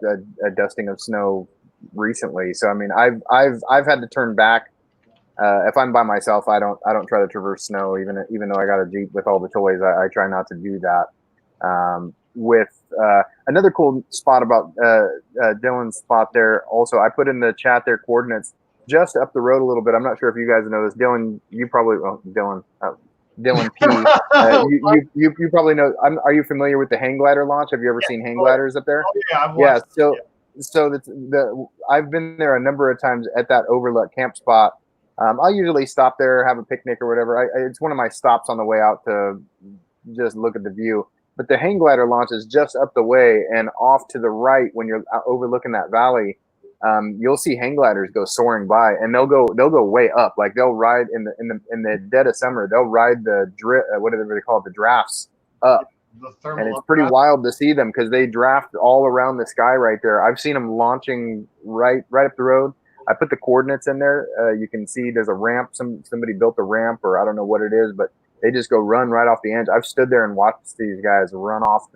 a dusting of snow recently. So I mean, I've had to turn back. If I'm by myself, I don't try to traverse snow, even though I got a Jeep with all the toys. I try not to do that. With another cool spot about Dylan's spot there. Also, I put in the chat their coordinates just up the road a little bit. I'm not sure if you guys know this. Dylan, you probably Dylan P. You probably know. Are you familiar with the hang glider launch? Have you ever seen hang gliders up there? Oh, yeah, I've watched So I've been there a number of times at that overlook camp spot. I'll usually stop there, have a picnic or whatever. It's one of my stops on the way out to just look at the view. But the hang glider launch is just up the way and off to the right when you're overlooking that valley. You'll see hang gliders go soaring by, and they'll go way up. Like they'll ride in the dead of summer. They'll ride the whatever they call it, the drafts up. And it's pretty wild to see them because they draft all around the sky right there. I've seen them launching right up the road. I put the coordinates in there. You can see there's a ramp. Somebody built a ramp, or I don't know what it is, but they just go run right off the edge. I've stood there and watched these guys run off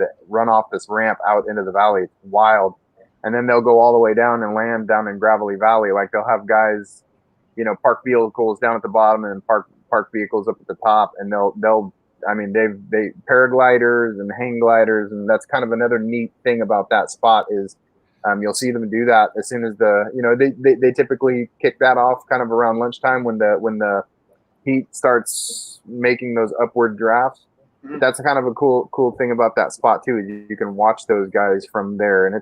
this ramp out into the valley. It's wild. And then they'll go all the way down and land down in Gravelly Valley. Like they'll have guys, park vehicles down at the bottom and park vehicles up at the top, and they paragliders and hang gliders, and that's kind of another neat thing about that spot is you'll see them do that as soon as they typically kick that off kind of around lunchtime when the heat starts making those upward drafts. Mm-hmm. That's kind of a cool thing about that spot too. Is you can watch those guys from there, and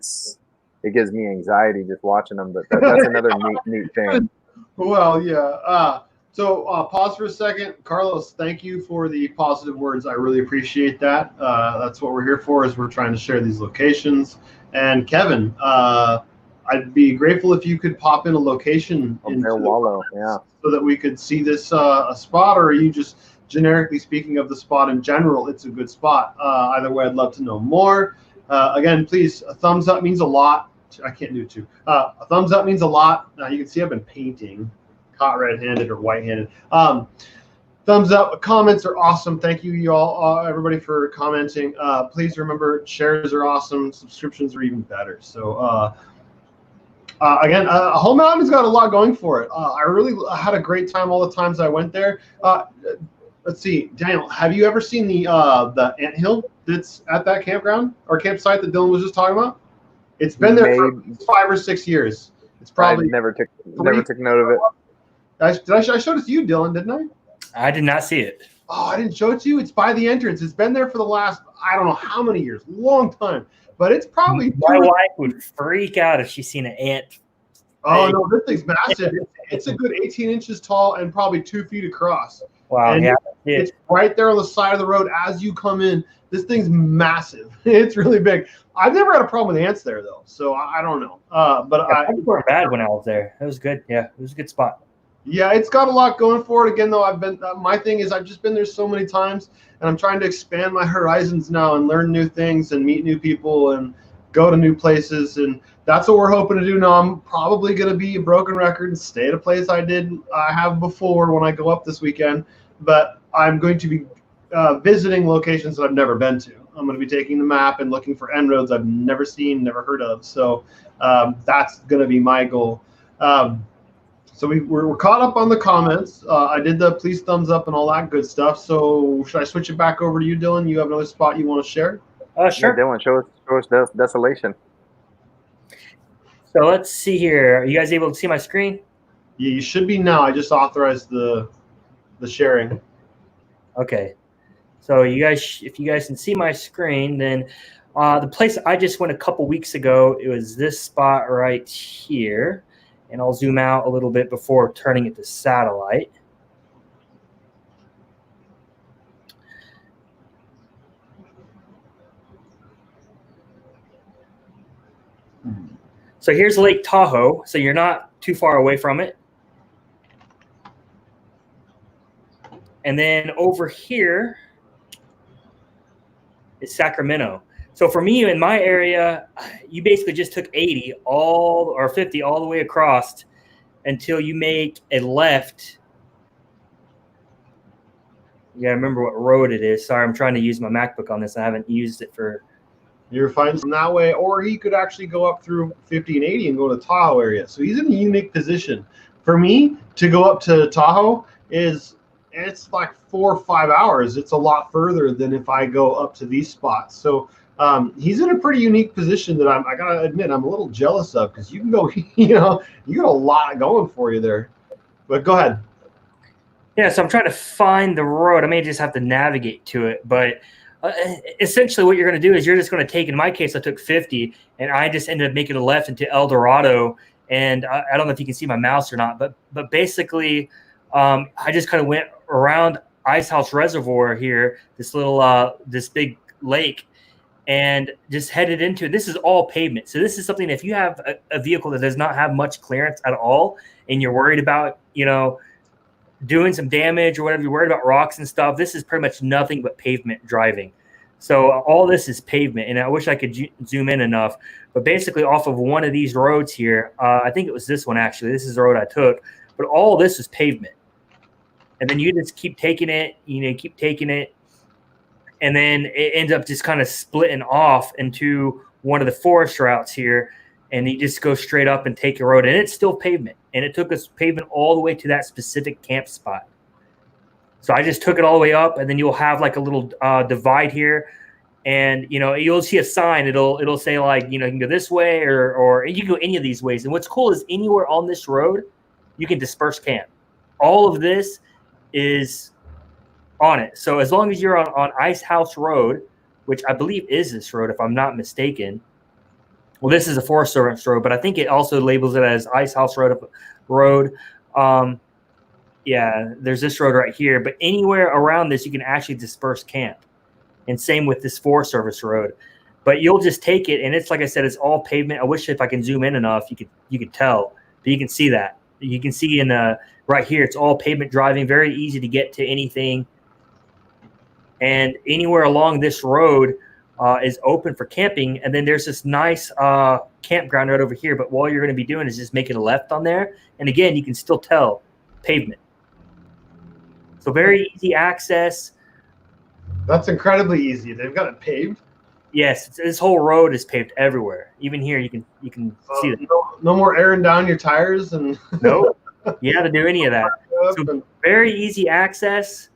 it gives me anxiety just watching them. But that's another neat thing. Well, yeah. So pause for a second. Carlos, thank you for the positive words. I really appreciate that. That's what we're here for, is we're trying to share these locations. And Kevin, I'd be grateful if you could pop in a location so that we could see this a spot, or are you just generically speaking of the spot in general? It's a good spot. Either way, I'd love to know more. Again, please, a thumbs up means a lot. I can't do it too. A thumbs up means a lot. You can see I've been painting. Hot red-handed or white-handed. Thumbs up. Comments are awesome. Thank you, y'all, everybody, for commenting. Please remember, shares are awesome. Subscriptions are even better. So, again, Whole Mountain's got a lot going for it. I really had a great time all the times I went there. Let's see, Daniel, have you ever seen the anthill that's at that campground or campsite that Dylan was just talking about? It's been there for 5 or 6 years. It's probably never took note of it. I showed it to you, Dylan, didn't I? I did not see it. Oh, I didn't show it to you. It's by the entrance. It's been there for the last, I don't know how many years, long time. But it's probably my wife would freak out if she's seen an ant. Oh no, this thing's massive. It's a good 18 inches tall and probably 2 feet across. Wow, and yeah. It's right there on the side of the road as you come in. This thing's massive. It's really big. I've never had a problem with ants there though, so I don't know. But I weren't bad when I was there. It was good. Yeah, it was a good spot. Yeah, it's got a lot going for it. Again, though, I've been my thing is I've just been there so many times, and I'm trying to expand my horizons now and learn new things and meet new people and go to new places, and that's what we're hoping to do now. I'm probably going to be a broken record and stay at a place I have before when I go up this weekend, but I'm going to be visiting locations that I've never been to. I'm going to be taking the map and looking for end roads I've never seen, never heard of. So that's going to be my goal. So we're caught up on the comments. I did the please thumbs up and all that good stuff. So should I switch it back over to you, Dylan? You have another spot you want to share? Sure. Yeah, Dylan, show us desolation. So let's see here. Are you guys able to see my screen? Yeah, you should be now. I just authorized the sharing. Okay. So you guys, if you guys can see my screen, then the place I just went a couple weeks ago, it was this spot right here. And I'll zoom out a little bit before turning it to satellite. So here's Lake Tahoe. So you're not too far away from it. And then over here is Sacramento. So for me in my area, you basically just took 80 or 50 all the way across until you make a left. You gotta remember what road it is. Sorry, I'm trying to use my MacBook on this. I haven't used it for. You're fine from that way, or he could actually go up through 50 and 80 and go to the Tahoe area. So he's in a unique position. For me to go up to Tahoe it's like 4 or 5 hours. It's a lot further than if I go up to these spots. So he's in a pretty unique position that I gotta admit I'm a little jealous of, because you can go, you got a lot going for you there. But go ahead. Yeah, so I'm trying to find the road. I may just have to navigate to it, but essentially what you're going to do is you're just going to take, in my case, I took 50, and I just ended up making a left into El Dorado. And I don't know if you can see my mouse or not, but basically I just kind of went around Ice House Reservoir here, this little this big lake, and just headed into it. This is all pavement. So this is something, if you have a vehicle that does not have much clearance at all, and you're worried about, doing some damage or whatever, you're worried about rocks and stuff, this is pretty much nothing but pavement driving. So all this is pavement, and I wish I could zoom in enough, but basically off of one of these roads here, I think it was this one actually, this is the road I took, but all this is pavement. And then you just keep taking it, and then it ends up just kind of splitting off into one of the forest routes here, and you just go straight up and take a road, and it's still pavement. And it took us pavement all the way to that specific camp spot. So I just took it all the way up, and then you'll have like a little divide here, and you'll see a sign. It'll say like you can go this way or you can go any of these ways. And what's cool is anywhere on this road, you can disperse camp. All of this is on it. So as long as you're on Ice House Road, which I believe is this road, if I'm not mistaken. Well, this is a Forest Service road, but I think it also labels it as Ice House Road. Yeah, there's this road right here. But anywhere around this, you can actually disperse camp. And same with this Forest Service road. But you'll just take it, and it's like I said, it's all pavement. I wish if I can zoom in enough, you could tell. But you can see that. You can see in right here, it's all pavement driving, very easy to get to anything. And anywhere along this road is open for camping. And then there's this nice campground right over here. But all you're going to be doing is just making a left on there. And again, you can still tell pavement. So very easy access. That's incredibly easy. They've got it paved. Yes, this whole road is paved everywhere. Even here, you can see it. No more airing down your tires and. Nope. You don't have to do any of that. So very easy access.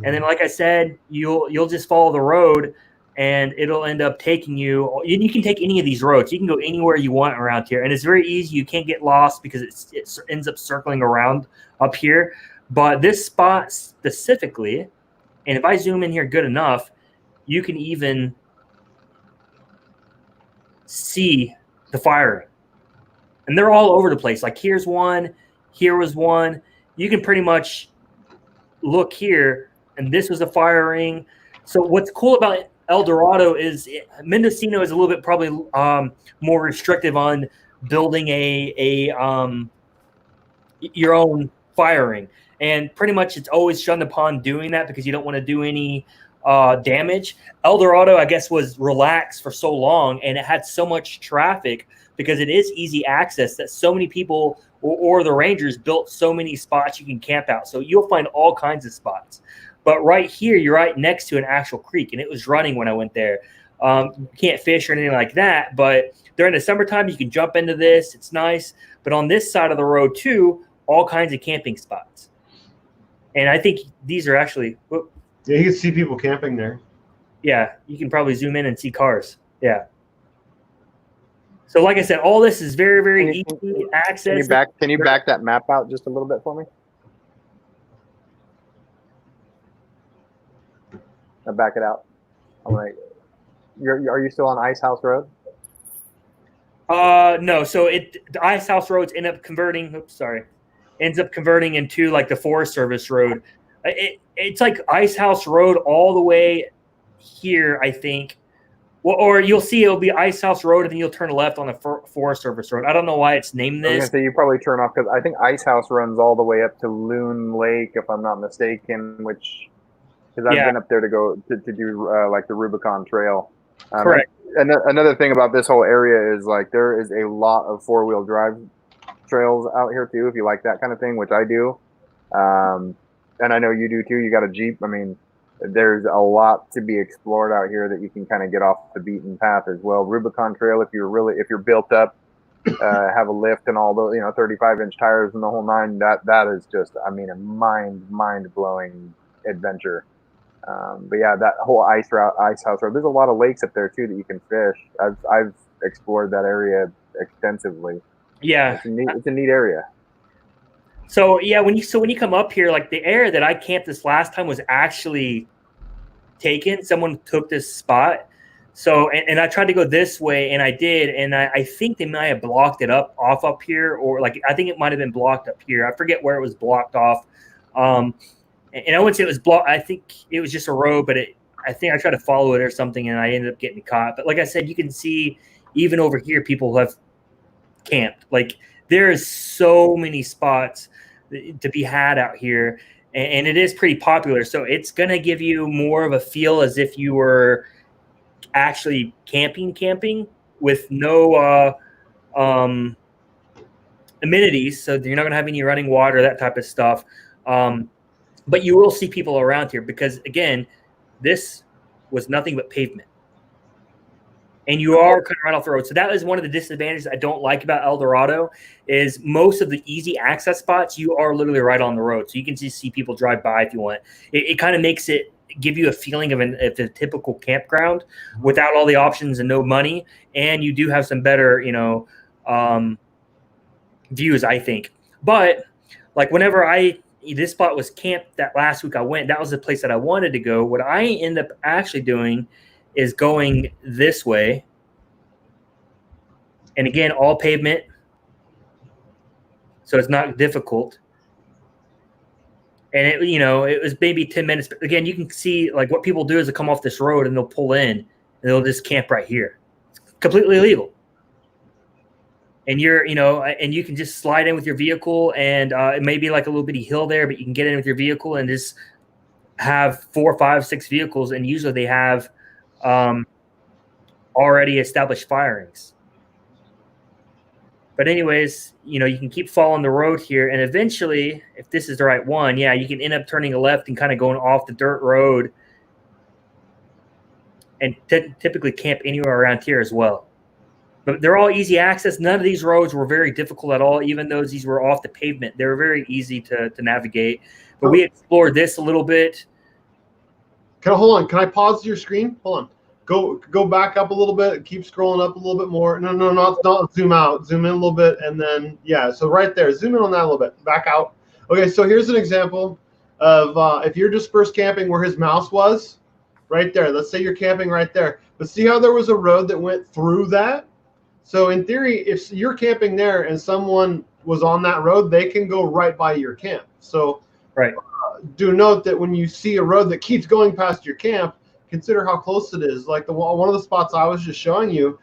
And then, like I said, you'll just follow the road, and it'll end up taking you. You can take any of these roads. You can go anywhere you want around here, and it's very easy. You can't get lost because it ends up circling around up here. But this spot specifically, and if I zoom in here good enough, you can even see the firing. And they're all over the place. Like here's one, here was one. You can pretty much look here, and this was a firing. So what's cool about El Dorado is Mendocino is a little bit probably more restrictive on building your own firing. And pretty much it's always shunned upon doing that because you don't want to do any damage. El Dorado, I guess, was relaxed for so long, and it had so much traffic because it is easy access that so many people or the rangers built so many spots you can camp out. So you'll find all kinds of spots. But right here, you're right next to an actual creek, and it was running when I went there. You can't fish or anything like that, but during the summertime, you can jump into this. It's nice. But on this side of the road, too, all kinds of camping spots. And I think these are actually – yeah, you can see people camping there. Yeah, you can probably zoom in and see cars. Yeah. So, like I said, all this is very, very easy access. Can you back that map out just a little bit for me? I'll back it out. All right. Are you still on Ice House Road? No. So the Ice House roads ends up converting into like the Forest Service road. It's like Ice House Road all the way here, I think. Well, or you'll see it'll be Ice House Road, and then you'll turn left on the Forest Service Road. I don't know why it's named this. I was gonna say you probably turn off because I think Ice House runs all the way up to Loon Lake, if I'm not mistaken. Because I've been up there to go to do like the Rubicon Trail. Correct. And another thing about this whole area is like there is a lot of 4-wheel drive trails out here too, if you like that kind of thing, which I do. And I know you do too. You got a Jeep. I mean, there's a lot to be explored out here that you can kind of get off the beaten path as well. Rubicon Trail, if you're built up, have a lift and all the 35-inch tires and the whole nine. That is just, I mean, a mind blowing adventure. But yeah, that whole Ice House Road. There's a lot of lakes up there too that you can fish. I've explored that area extensively. Yeah, it's a neat area. So yeah, when you come up here, like the area that I camped this last time was actually taken. Someone took this spot. So and I tried to go this way, and I did, and I think they might have blocked it off up here, or like I think it might have been blocked up here. I forget where it was blocked off. And I wouldn't say it was blocked. I think it was just a road, but I think I tried to follow it or something, and I ended up getting caught. But like I said, you can see even over here, people have camped. Like there is so many spots to be had out here, and it is pretty popular. So it's going to give you more of a feel as if you were actually camping with no amenities. So you're not going to have any running water, that type of stuff. But you will see people around here because, again, this was nothing but pavement. And you are kind of right off the road. So that is one of the disadvantages I don't like about El Dorado is most of the easy access spots, you are literally right on the road. So you can just see people drive by if you want. It kind of makes it give you a feeling of a typical campground without all the options and no money. And you do have some better, views, I think. But like whenever this spot was camped that last week I went, that was the place that I wanted to go. What I end up actually doing is going this way. And again, all pavement. So it's not difficult. And it was maybe 10 minutes. But again, you can see like what people do is they come off this road and they'll pull in and they'll just camp right here. It's completely illegal. And and you can just slide in with your vehicle, and it may be like a little bitty hill there, but you can get in with your vehicle and just have 4, 5, 6 vehicles. And usually they have already established firings. But anyways, you can keep following the road here, and eventually, if this is the right one, yeah, you can end up turning a left and kind of going off the dirt road and typically camp anywhere around here as well. But they're all easy access. None of these roads were very difficult at all, even though these were off the pavement. They were very easy to navigate. But we explored this a little bit. Hold on. Can I pause your screen? Hold Go back up a little bit. Keep scrolling up a little bit more. No, not zoom out. Zoom in a little bit, and then yeah. So right there, zoom in on that a little bit. Back out. Okay, so here's an example of if you're dispersed camping where his mouse was, right there. Let's say you're camping right there, but see how there was a road that went through that. So in theory, if you're camping there and someone was on that road, they can go right by your camp. So right. Do note that when you see a road that keeps going past your camp, consider how close it is. Like one of the spots I was just showing you,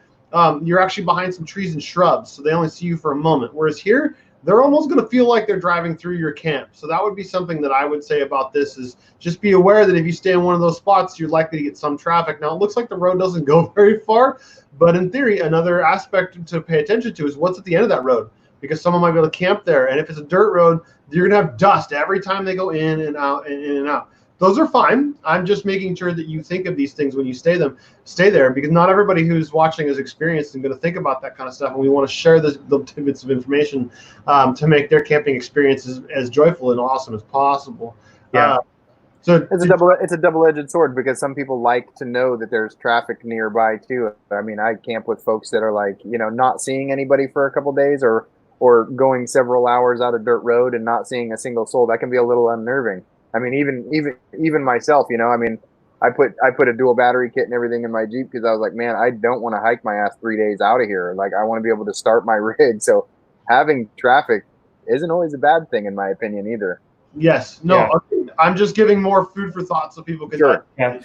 you're actually behind some trees and shrubs, so they only see you for a moment. Whereas here, they're almost going to feel like they're driving through your camp. So that would be something that I would say about this is just be aware that if you stay in one of those spots, you're likely to get some traffic. Now, it looks like the road doesn't go very far, but in theory, another aspect to pay attention to is what's at the end of that road, because someone might be able to camp there. And if it's a dirt road, you're going to have dust every time they go in and out and in and out. Those are fine. I'm just making sure that you think of these things when you stay there, because not everybody who's watching is experienced and going to think about that kind of stuff. And we want to share the tidbits of information to make their camping experiences as joyful and awesome as possible. Yeah. So it's a double-edged sword, because some people like to know that there's traffic nearby too. I mean, I camp with folks that are like, not seeing anybody for a couple of days or going several hours out a dirt road and not seeing a single soul. That can be a little unnerving. I mean, even myself, I mean, I put a dual battery kit and everything in my Jeep because I was like, man, I don't want to hike my ass 3 days out of here. Like, I want to be able to start my rig. So having traffic isn't always a bad thing, in my opinion, either. Yes. No, yeah. Okay. I'm just giving more food for thought so people can. Sure. Yeah.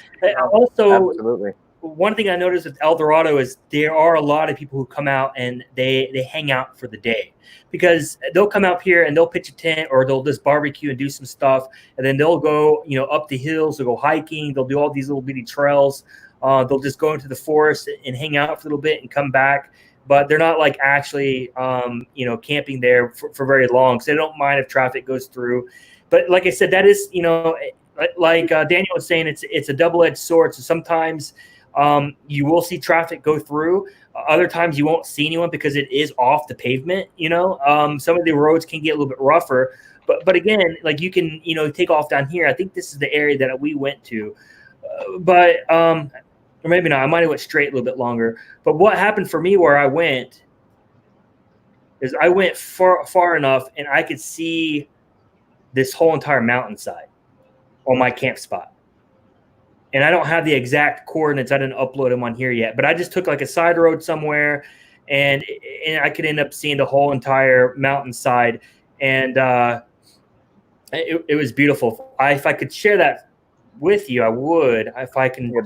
Also, absolutely. One thing I noticed with El Dorado is there are a lot of people who come out and they hang out for the day, because they'll come out here and they'll pitch a tent or they'll just barbecue and do some stuff. And then they'll go, up the hills, they'll go hiking. They'll do all these little bitty trails. They'll just go into the forest and hang out for a little bit and come back. But they're not like actually, camping there for very long. So they don't mind if traffic goes through. But like I said, that is, like Daniel was saying, it's a double-edged sword. So sometimes you will see traffic go through. Other times you won't see anyone because it is off the pavement. Some of the roads can get a little bit rougher, but again, like you can, take off down here. I think this is the area that we went to, or maybe not. I might have went straight a little bit longer. But what happened for me where I went is I went far enough and I could see this whole entire mountainside on my camp spot. And I don't have the exact coordinates. I didn't upload them on here yet, but I just took like a side road somewhere and I could end up seeing the whole entire mountainside. And it was beautiful. If I could share that with you, I would. If I can. Yeah,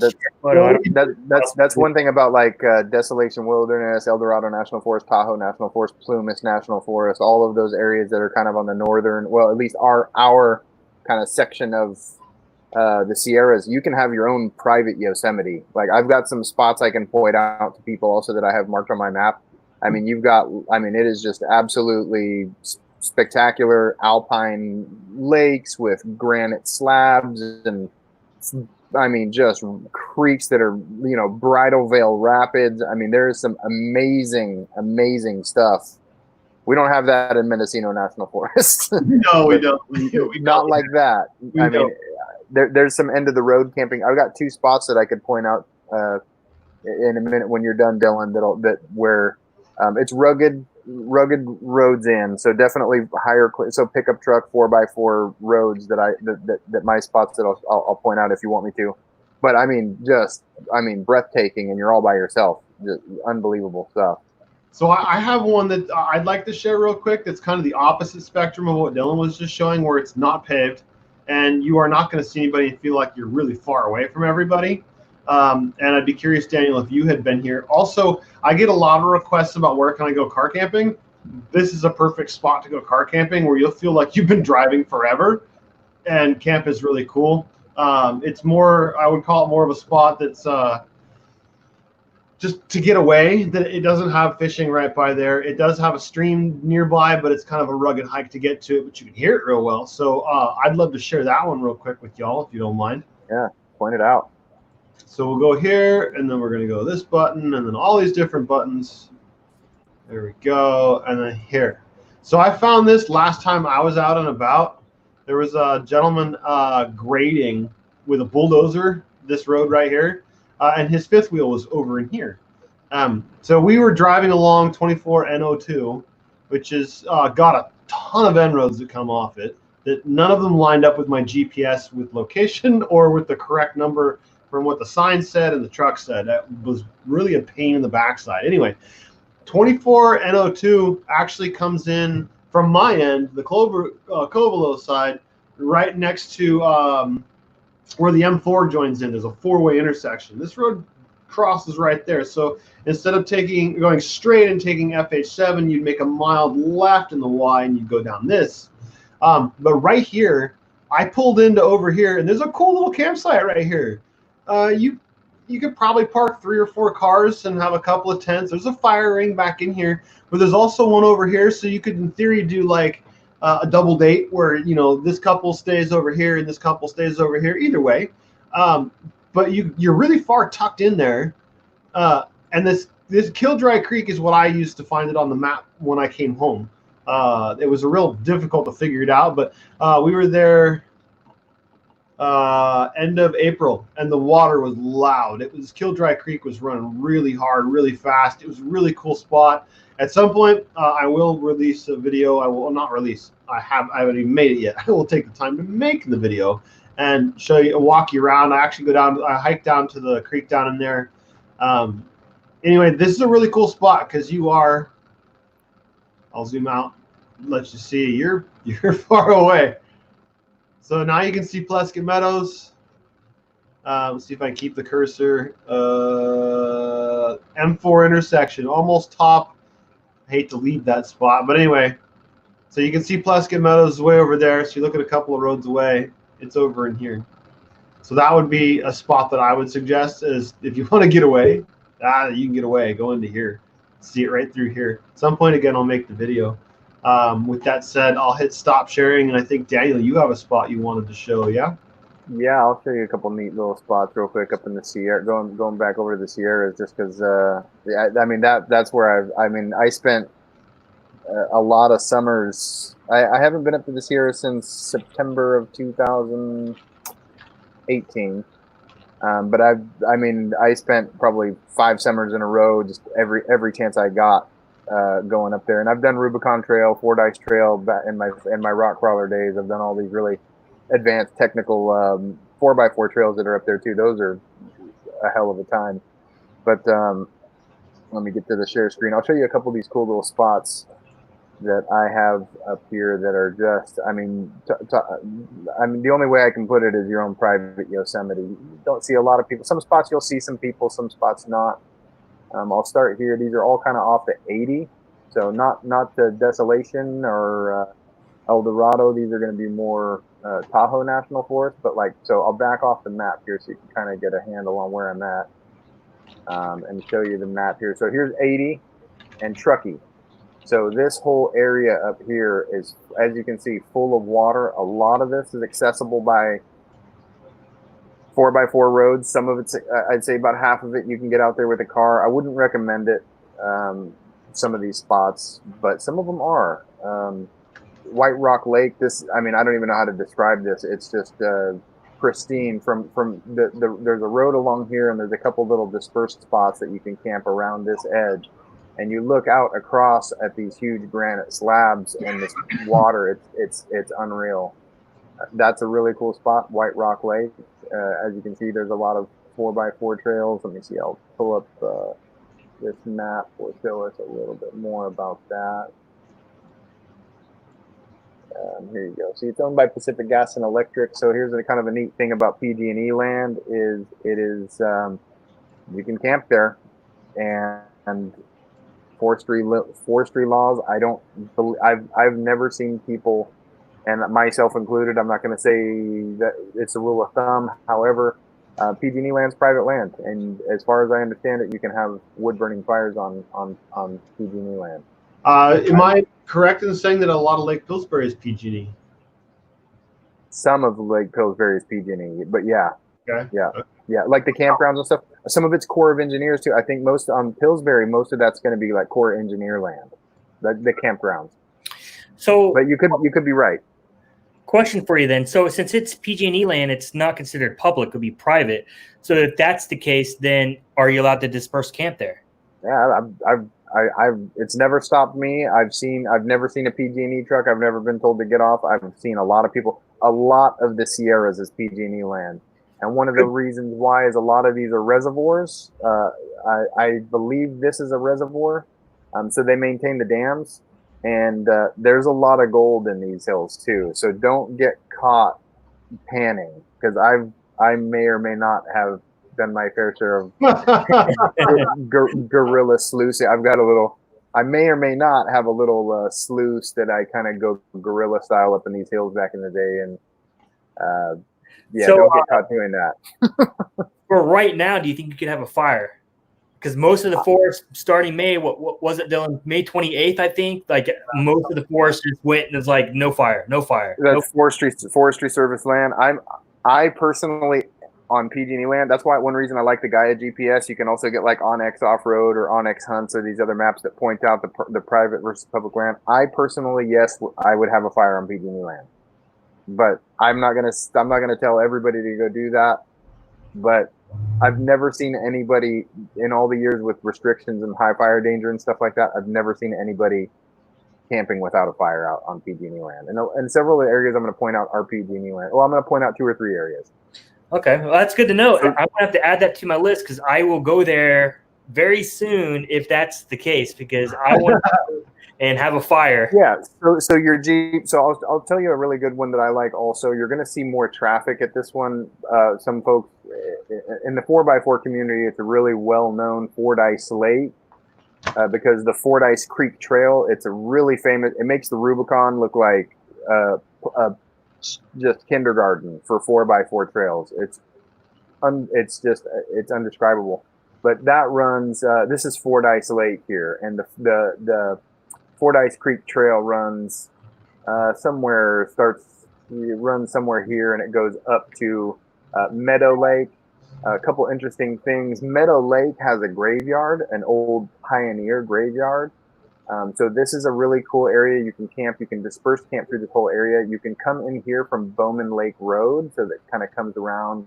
that's one thing about like Desolation Wilderness, El Dorado National Forest, Tahoe National Forest, Plumas National Forest, all of those areas that are kind of on the northern, well, at least our kind of section of the Sierras. You can have your own private Yosemite. Like, I've got some spots I can point out to people also that I have marked on my map. I mean, it is just absolutely spectacular alpine lakes with granite slabs and, just creeks that are, Bridal Veil Rapids. I mean, there is some amazing, amazing stuff. We don't have that in Mendocino National Forest. No, we don't. Not like that. There's some end of the road camping. I've got two spots that I could point out in a minute when you're done, Dylan. Where it's rugged roads in. So definitely so pickup truck 4x4 roads that my spots that I'll point out if you want me to. But breathtaking, and you're all by yourself. Just unbelievable stuff. So I have one that I'd like to share real quick. That's kind of the opposite spectrum of what Dylan was just showing, where it's not paved. And you are not going to see anybody and feel like you're really far away from everybody. And I'd be curious, Daniel, if you had been here. Also, I get a lot of requests about where can I go car camping. This is a perfect spot to go car camping, where you'll feel like you've been driving forever. And camp is really cool. It's more, I would call it more of a spot that's just to get away. That it doesn't have fishing right by there. It does have a stream nearby, but it's kind of a rugged hike to get to it, but you can hear it real well. So I'd love to share that one real quick with y'all, if you don't mind. Yeah, point it out. So we'll go here, and then we're going to go this button, and then all these different buttons. There we go, and then here. So I found this last time I was out and about. There was a gentleman grading with a bulldozer this road right here. and his fifth wheel was over in here. So we were driving along 24 N02, which is got a ton of En-roads that come off it. That none of them lined up with my GPS with location or with the correct number from what the sign said and the truck said. That was really a pain in the backside. Anyway, 24 N02 actually comes in from my end, the Covelo side, right next to where the M4 joins in. There's a four-way intersection. This road crosses right there. So instead of going straight and taking FH7, you'd make a mild left in the Y and you'd go down this. But right here, I pulled into over here, and there's a cool little campsite right here. You could probably park 3 or 4 cars and have a couple of tents. There's a fire ring back in here, but there's also one over here, so you could, in theory, do like a double date where, you know, this couple stays over here and this couple stays over here. Either way, but you're really far tucked in there, and this Kildry Creek is what I used to find it on the map when I came home. It was a real difficult to figure it out, but we were there end of April, and the water was loud. Kildry Creek was running really hard, really fast. It was a really cool spot. At some point, I will release a video. I will not release. I haven't even made it yet. I will take the time to make the video and show you, walk you around. I actually I hike down to the creek down in there. Anyway, this is a really cool spot because I'll zoom out, let you see. You're far away. So now you can see Plesket Meadows. Let's see if I can keep the cursor. M4 intersection, almost top. I hate to leave that spot, but anyway. So you can see Plesket Meadows way over there. So you look at a couple of roads away. It's over in here. So that would be a spot that I would suggest is if you want to get away, you can get away. Go into here. See it right through here. At some point, again, I'll make the video. With that said, I'll hit stop sharing, and I think, Daniel, you have a spot you wanted to show, yeah? Yeah, I'll show you a couple neat little spots real quick up in the Sierra. Going back over to the Sierras, just because, I mean, that's where I spent a lot of summers. I haven't been up to the Sierra since September of 2018. But I spent probably 5 summers in a row, just every chance I got, going up there. And I've done Rubicon Trail, Fordyce Trail in my rock crawler days. I've done all these really advanced technical 4x4 trails that are up there too. Those are a hell of a time. But let me get to the share screen. I'll show you a couple of these cool little spots that I have up here that are just, I mean, the only way I can put it is your own private Yosemite. You don't see a lot of people. Some spots you'll see some people, some spots not. I'll start here. These are all kind of off the 80, so not the Desolation or El Dorado. These are going to be more Tahoe National Forest, but so I'll back off the map here so you can kind of get a handle on where I'm at, and show you the map here. So here's 80 and Truckee. So this whole area up here is, as you can see, full of water. A lot of this is accessible by 4x4 roads. Some of it's, I'd say about half of it, you can get out there with a car. I wouldn't recommend it, some of these spots, but some of them are. White Rock Lake, I don't even know how to describe this. It's just pristine. There's a road along here, and there's a couple little dispersed spots that you can camp around this edge. And you look out across at these huge granite slabs and this water. It's unreal. That's a really cool spot, White Rock Lake. As you can see, there's a lot of 4x4 trails. Let me see. I'll pull up this map. Will show us a little bit more about that. Here you go. See, it's owned by Pacific Gas and Electric. So here's kind of a neat thing about PG&E land is you can camp there, and forestry laws. I've never seen people, and myself included, I'm not going to say that it's a rule of thumb. However, PG&E land's private land, and as far as I understand it, you can have wood burning fires on PG&E land. Am I correct in saying that a lot of Lake Pillsbury is PG&E? Some of Lake Pillsbury is PG&E, but yeah. Okay. Yeah. Okay. Yeah, like the campgrounds and stuff. Some of it's Corps of Engineers too. I think most on Pillsbury, most of that's going to be like Corps engineer land, the campgrounds. So, but you could be right. Question for you then. So since it's PG&E land, it's not considered public; it would be private. So if that's the case, then are you allowed to disperse camp there? Yeah, I've it's never stopped me. I've never seen a PG&E truck. I've never been told to get off. I've seen a lot of people. A lot of the Sierras is PG&E land, and one of the reasons why is a lot of these are reservoirs. I believe this is a reservoir, so they maintain the dams, and there's a lot of gold in these hills too. So don't get caught panning, because I may or may not have done my fair share of guerrilla sluicing. I may or may not have a little sluice that I kind of go guerrilla style up in these hills back in the day, and don't get caught doing that. For right now, do you think you could have a fire? Because most of the forest starting May, what was it, Dylan? May 28th, I think. Like most of the forest just went and it's like no fire. That's forestry service land. I personally on PG&E land. That's why one reason I like the Gaia GPS. You can also get like Onyx Off Road or Onyx Hunts or these other maps that point out the private versus public land. I personally, yes, I would have a fire on PG&E land, but I'm not gonna tell everybody to go do that. But I've never seen anybody in all the years with restrictions and high fire danger and stuff like that. I've never seen anybody camping without a fire out on PG&E land. And several of the areas I'm going to point out are PG&E land. Well, I'm going to point out 2 or 3 areas. Okay, well, that's good to know. I'm going to have to add that to my list because I will go there very soon if that's the case, because I want to and have a fire. Yeah, so your Jeep, so I'll tell you a really good one that I like also. You're going to see more traffic at this one. Some folks in the 4x4 community, it's a really well-known Fordyce Lake because the Fordyce Creek Trail, it's a really famous, it makes the Rubicon look like just kindergarten for 4x4 trails. It's undescribable. But that runs, this is Fordyce Lake here, and the Fordyce Creek Trail runs runs somewhere here, and it goes up to Meadow Lake. A couple interesting things. Meadow Lake has a graveyard, an old pioneer graveyard. So this is a really cool area. You can camp. You can disperse camp through this whole area. You can come in here from Bowman Lake Road, so that kind of comes around.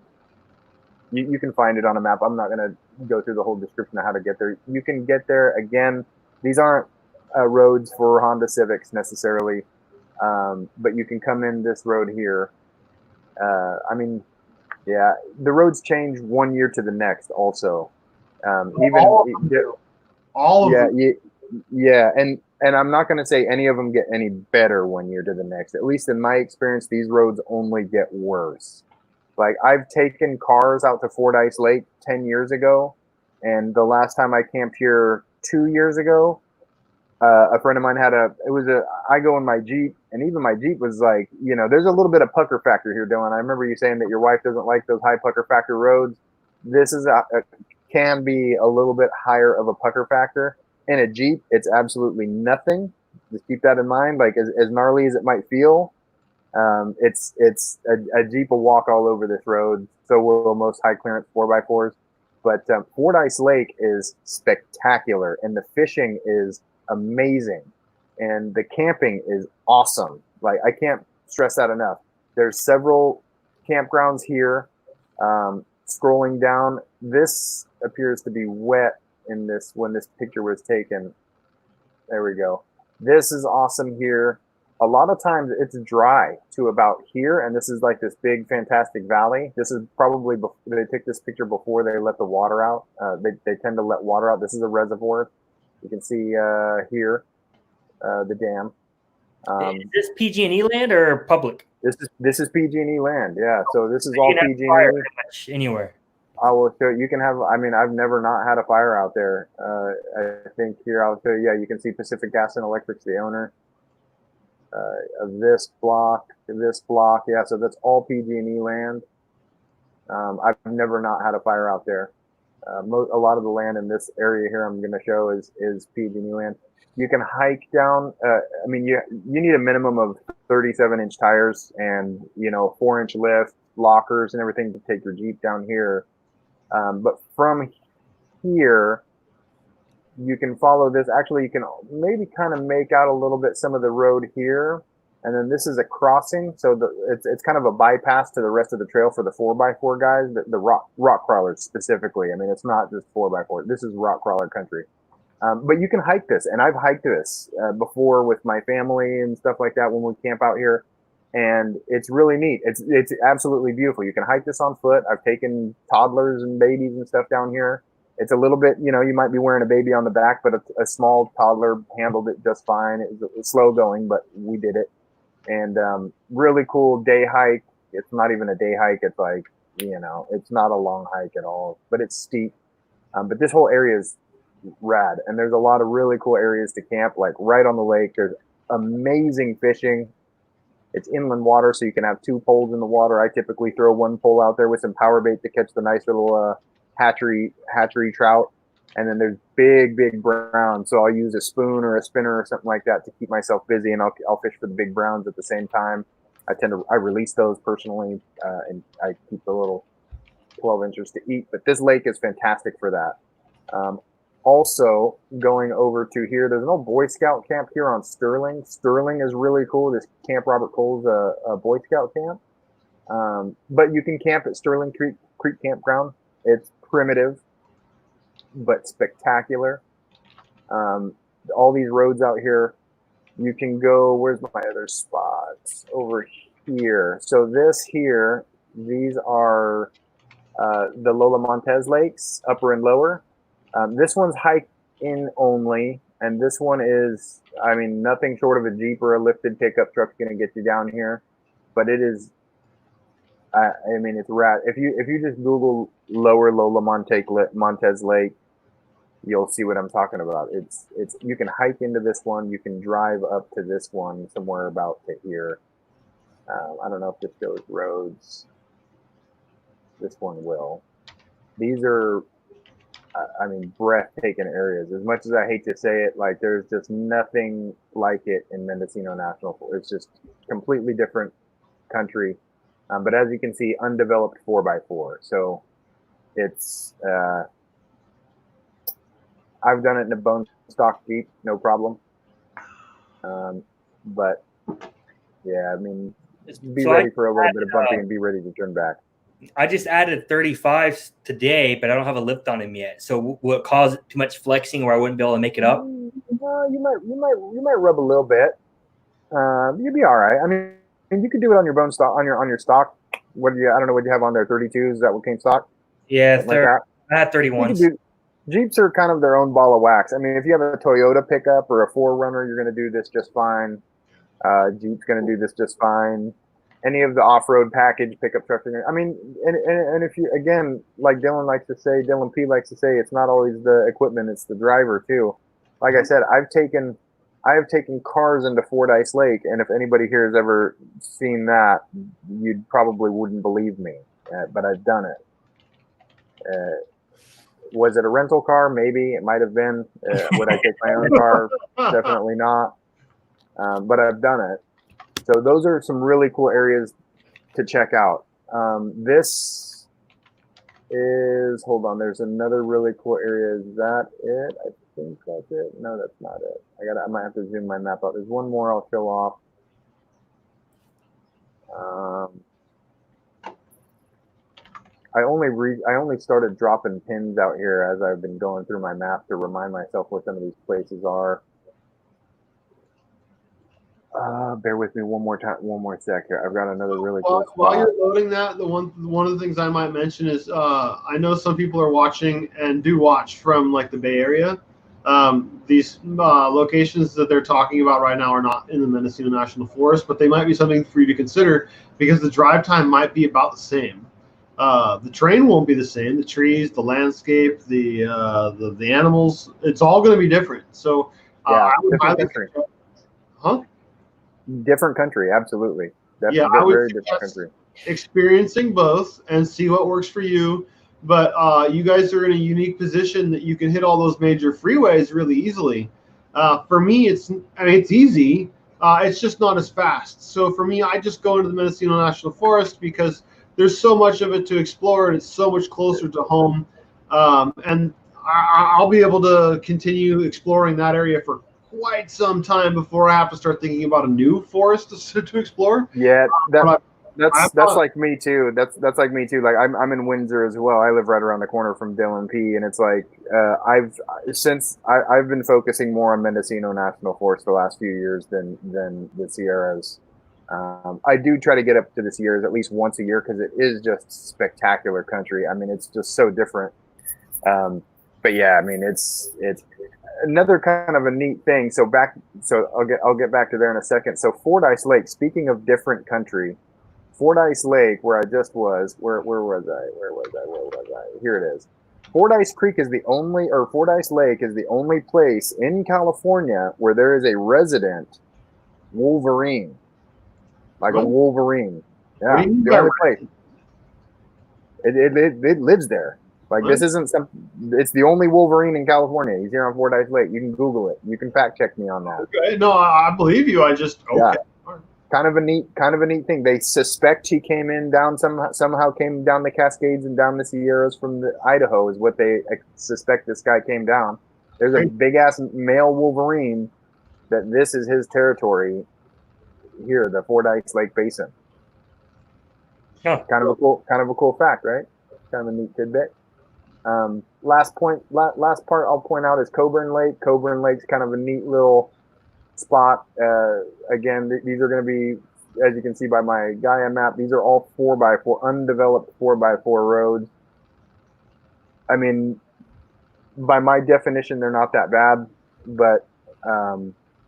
You can find it on a map. I'm not going to go through the whole description of how to get there. You can get there. Again, these aren't roads for Honda Civics necessarily, but you can come in this road here. I mean, yeah, the roads change one year to the next also. Yeah, and I'm not going to say any of them get any better one year to the next. At least in my experience, these roads only get worse. Like, I've taken cars out to Fordyce Lake 10 years ago, and the last time I camped here 2 years ago, a friend of mine I go in my Jeep, and even my Jeep was like, there's a little bit of pucker factor here, Dylan. I remember you saying that your wife doesn't like those high pucker factor roads. This is can be a little bit higher of a pucker factor. In a Jeep, it's absolutely nothing. Just keep that in mind. Like, as gnarly as it might feel, it's a Jeep will walk all over this road. So will most high clearance 4x4s. But Fordyce Lake is spectacular, and the fishing is amazing, and the camping is awesome. Like, I can't stress that enough. There's several campgrounds here. Scrolling down, this appears to be wet in this when this picture was taken. There we go. This is awesome here. A lot of times it's dry to about here, and this is like this big fantastic valley. This is probably they took this picture before they let the water out. They tend to let water out. This is a reservoir. You can see here the dam. Is this PG&E land or public? This is PG&E land. Yeah, so this is all PG&E. Fire pretty much anywhere. I will show you. Can have. I mean, I've never not had a fire out there. I think here I'll show you. Yeah, you can see Pacific Gas and Electric's the owner of this block. Yeah, so that's all PG&E land. I've never not had a fire out there. A lot of the land in this area here I'm going to show is PG&E land. You can hike down. I mean, you need a minimum of 37-inch tires and 4-inch lift, lockers, and everything to take your Jeep down here. But from here, you can follow this. Actually, you can maybe kind of make out a little bit some of the road here, And then this is a crossing, so it's kind of a bypass to the rest of the trail for the 4x4 guys, the rock crawlers specifically. I mean, it's not just 4x4. This is rock crawler country. But you can hike this, and I've hiked this before with my family and stuff like that when we camp out here, and it's really neat. It's absolutely beautiful. You can hike this on foot. I've taken toddlers and babies and stuff down here. It's a little bit, you know, you might be wearing a baby on the back, but a small toddler handled it just fine. It was slow going, but we did it. And really cool day hike. It's not even a day hike. It's like, you know, it's not a long hike at all, but it's steep. But this whole area is rad. And there's a lot of really cool areas to camp, like right on the lake. There's amazing fishing. It's inland water, so you can have 2 poles in the water. I typically throw 1 pole out there with some power bait to catch the nice little hatchery trout. And then there's big browns. So I'll use a spoon or a spinner or something like that to keep myself busy, and I'll fish for the big browns at the same time. I release those personally, and I keep the little 12 inches to eat. But this lake is fantastic for that. Also, going over to here, there's an old Boy Scout camp here on Sterling. Sterling is really cool. This Camp Robert Cole's a Boy Scout camp. But you can camp at Sterling Creek Campground. It's primitive, but spectacular. All these roads out here, you can go, where's my other spots? Over here. So this here, these are the Lola Montez Lakes, upper and lower. This one's hike in only, and this one is, I mean, nothing short of a Jeep or a lifted pickup truck's going to get you down here, but it is, I mean, it's rad. If you just Google lower Lola Montez Lake, you'll see what I'm talking about. It's you can hike into this one, you can drive up to this one somewhere about to here. I don't know if this shows roads. This one will. These are, I mean, breathtaking areas. As much as I hate to say it, like there's just nothing like it in Mendocino National Forest. It's just completely different country. But as you can see, undeveloped 4x4. So it's, I've done it in a bone stock Jeep, no problem. But yeah, I mean, be ready for a little bit of bumping and be ready to turn back. I just added 35 today, but I don't have a lift on him yet. So will it cause too much flexing where I wouldn't be able to make it up? You might rub a little bit. You'd be all right. I mean, you could do it on your bone stock, on your stock. What do you? I don't know what you have on there. 32s? Is that what came stock? Yeah, like I had 31s. Jeeps are kind of their own ball of wax. I mean, if you have a Toyota pickup or a 4Runner, you're going to do this just fine. Jeep's going to do this just fine. Any of the off-road package pickup trucks. I mean, and if you, again, like Dylan P likes to say, it's not always the equipment, it's the driver too. Like I said, I have taken cars into Fordyce Lake, and if anybody here has ever seen that, you probably wouldn't believe me, but I've done it. Was it a rental car? Maybe. It might have been. Would I take my own car? Definitely not. But I've done it. So those are some really cool areas to check out. This is, hold on, there's another really cool area. Is that it? I think that's it. No, that's not it. I might have to zoom my map out. There's one more I'll show off. I only started dropping pins out here as I've been going through my map to remind myself where some of these places are. Bear with me one more sec here. I've got another really cool spot. While you're loading that, one of the things I might mention is I know some people are watching and do watch from like the Bay Area. These locations that they're talking about right now are not in the Mendocino National Forest, but they might be something for you to consider because the drive time might be about the same. The terrain won't be the same. The trees, the landscape, the animals, it's all going to be different. So yeah, I would highly, different country, absolutely. Yeah, I would different country. Experiencing both and see what works for you. But you guys are in a unique position that you can hit all those major freeways really easily. For me, it's easy. It's just not as fast. So for me, I just go into the Mendocino National Forest because there's so much of it to explore and it's so much closer to home. And I'll be able to continue exploring that area for quite some time before I have to start thinking about a new forest to explore. Yeah, But that's like me too. That's like me too. Like I'm in Windsor as well. I live right around the corner from Dylan P, and it's like I've been focusing more on Mendocino National Forest the last few years than the Sierras. I do try to get up to the Sierras at least once a year because it is just spectacular country. I mean, it's just so different. But yeah, I mean, it's another kind of a neat thing. So I'll get back to there in a second. So Fordyce Lake. Speaking of different country, Fordyce Lake, where I just was, where was I? Here it is. Fordyce Creek is the only, or Fordyce Lake is the only place in California where there is a resident wolverine, like a wolverine. Yeah, the only place. It lives there. Like this isn't some. It's the only wolverine in California. He's here on Fordyce Lake. You can Google it. You can fact check me on that. Okay, no, I believe you. I just yeah. Kind of a neat thing. They suspect he came in down somehow came down the Cascades and down the Sierras from Idaho is what they suspect. This guy came down. There's a big ass male wolverine that this is his territory here, the Fordyce Lake Basin. Huh. Kind of a cool fact, right? Kind of a neat tidbit. Last part I'll point out is Coburn Lake. Coburn Lake's kind of a neat little spot. Again, these are going to be, as you can see by my Gaia map, these are all 4x4 undeveloped 4x4 roads. I mean, by my definition, they're not that bad, but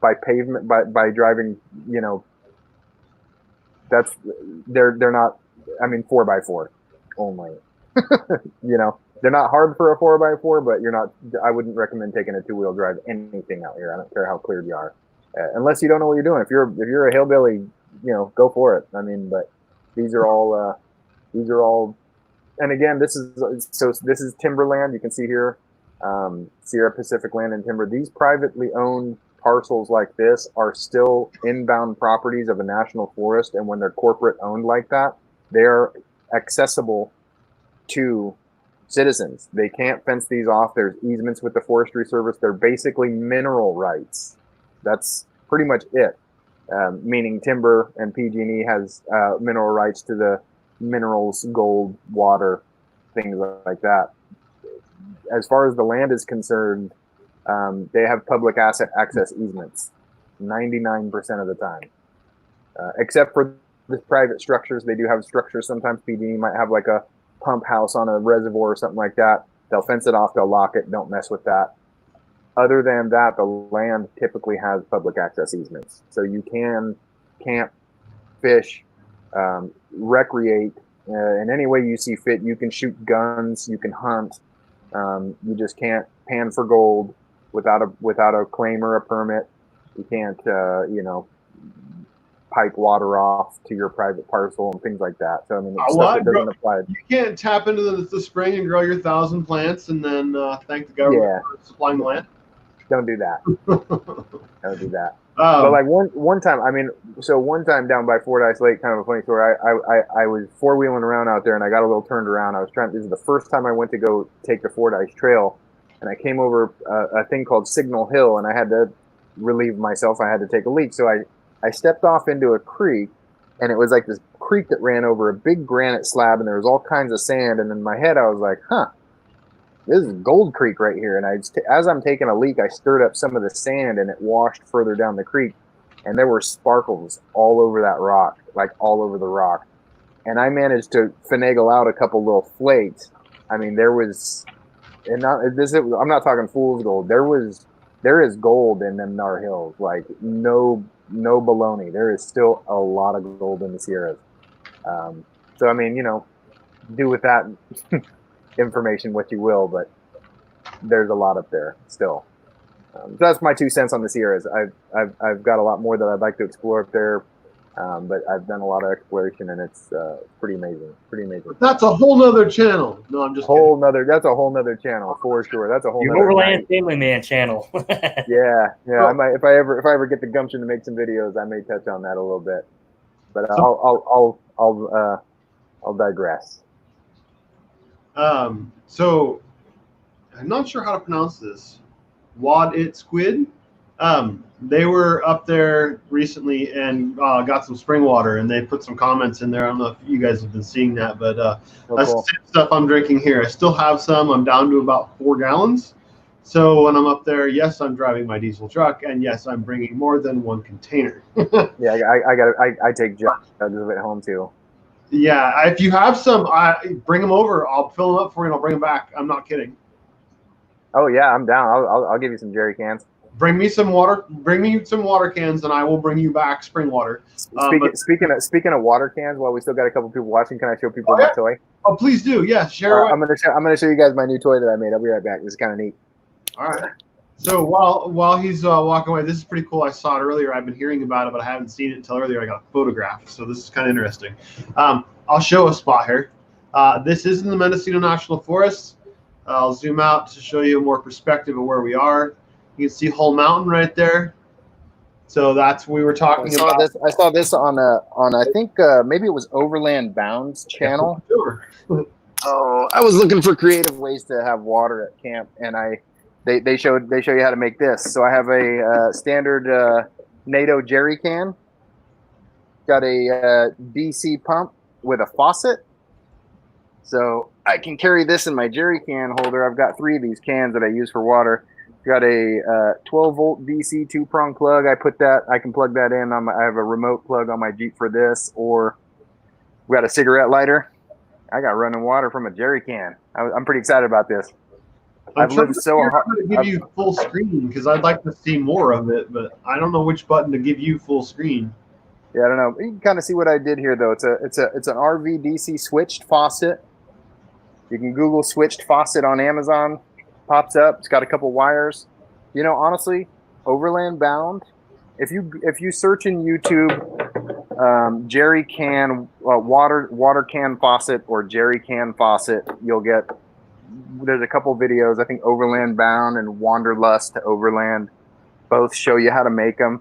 by pavement, by driving, you know, that's they're not. I mean, 4x4 only. You know, they're not hard for a 4x4, but you're not. I wouldn't recommend taking a 2-wheel drive anything out here. I don't care how clear you are. Unless you don't know what you're doing. If you're a hillbilly, you know, go for it. I mean, but these are all, and again, this is timberland. You can see here, Sierra Pacific Land and Timber. These privately owned parcels like this are still inbound properties of a national forest, and when they're corporate owned like that, they are accessible to citizens. They can't fence these off. There's easements with the Forestry Service. They're basically mineral rights. That's pretty much it. Meaning timber and PG&E has mineral rights to the minerals, gold, water, things like that. As far as the land is concerned, they have public asset access easements 99% of the time. Except for the private structures. They do have structures. Sometimes PG&E might have like a pump house on a reservoir or something like that. They'll fence it off. They'll lock it. Don't mess with that. Other than that, the land typically has public access easements. So you can camp, fish, recreate in any way you see fit. You can shoot guns. You can hunt. You just can't pan for gold without a claim or a permit. You can't, pipe water off to your private parcel and things like that. So I mean, stuff that doesn't apply. You can't tap into the spring and grow your 1,000 plants and then thank the government for supplying the land. Don't do that. Don't do that. But like one time, I mean, so one time down by Fordyce Lake, kind of a funny story. I was 4-wheeling around out there and I got a little turned around. This is the first time I went to go take the Fordyce Trail, and I came over a thing called Signal Hill, and I had to relieve myself. I had to take a leak, so I stepped off into a creek, and it was like this creek that ran over a big granite slab, and there was all kinds of sand. And in my head, I was like, this is Gold Creek right here. And as I'm taking a leak, I stirred up some of the sand, and it washed further down the creek, and there were sparkles all over that rock, like all over the rock. And I managed to finagle out a couple little flakes. I mean, there was, and I'm not talking fool's gold. There is gold in them Nar Hills, like no baloney. There is still a lot of gold in the Sierras. So I mean, do with that information what you will, but there's a lot up there still. So that's my 2 cents on the Sierras. I've got a lot more that I'd like to explore up there, but I've done a lot of exploration, and it's pretty amazing. Pretty amazing. That's a whole nother channel. No, I'm just kidding. That's a whole nother channel for sure. That's a whole Your nother Overland Family Man channel. Yeah. I might, if I ever get the gumption to make some videos, I may touch on that a little bit. But I'll digress. So I'm not sure how to pronounce this. Wad it squid. They were up there recently and got some spring water, and they put some comments in there. I don't know if you guys have been seeing that, but that's the same stuff I'm drinking here. I still have some. I'm down to about 4 gallons. So when I'm up there, yes, I'm driving my diesel truck, and yes, I'm bringing more than 1 container. Yeah, I take jugs of it home too. Yeah, if you have some, bring them over. I'll fill them up for you and I'll bring them back. I'm not kidding. Oh yeah, I'm down. I'll give you some jerry cans. Bring me some water. Bring me some water cans, and I will bring you back spring water. Speaking of water cans, while we still got a couple people watching, can I show people my toy? Oh, please do. Yeah, share. I'm gonna show you guys my new toy that I made. I'll be right back. This is kind of neat. All right. So while he's walking away, this is pretty cool. I saw it earlier. I've been hearing about it, but I haven't seen it until earlier. I got photographed, so this is kind of interesting. I'll show a spot here. This is in the Mendocino National Forest. I'll zoom out to show you a more perspective of where we are. You can see Hull Mountain right there. So that's what we were talking about. I saw this on I think maybe it was Overland Bound's channel. Sure. Oh, I was looking for creative ways to have water at camp, and they show you how to make this. So I have a standard NATO jerry can. Got a DC pump with a faucet. So I can carry this in my jerry can holder. I've got 3 of these cans that I use for water. Got a 12-volt DC 2-prong plug. I can plug that in. I have a remote plug on my Jeep for this. Or we got a cigarette lighter. I got running water from a jerry can. I'm pretty excited about this. I've lived so hard to give you full screen because I'd like to see more of it, but I don't know which button to give you full screen. Yeah, I don't know. You can kind of see what I did here, though. It's an RV DC switched faucet. You can Google switched faucet on Amazon. Pops up. It's got a couple wires. You know, honestly, Overland Bound. If you search in YouTube, jerry can water can faucet or jerry can faucet, you'll get. There's a couple videos. I think Overland Bound and Wanderlust to Overland both show you how to make them.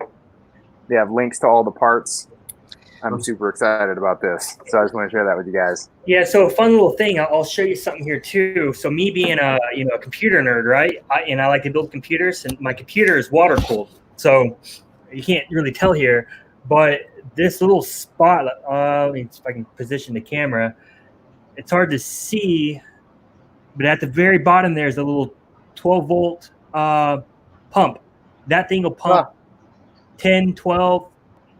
They have links to all the parts. I'm super excited about this, so I just want to share that with you guys. Yeah, so a fun little thing. I'll show you something here too. So me being a computer nerd, right? I like to build computers, and my computer is water cooled, so you can't really tell here. But this little spot, let me see if I can position the camera. It's hard to see, but at the very bottom there's a little 12-volt pump. That thing will pump 10, 12.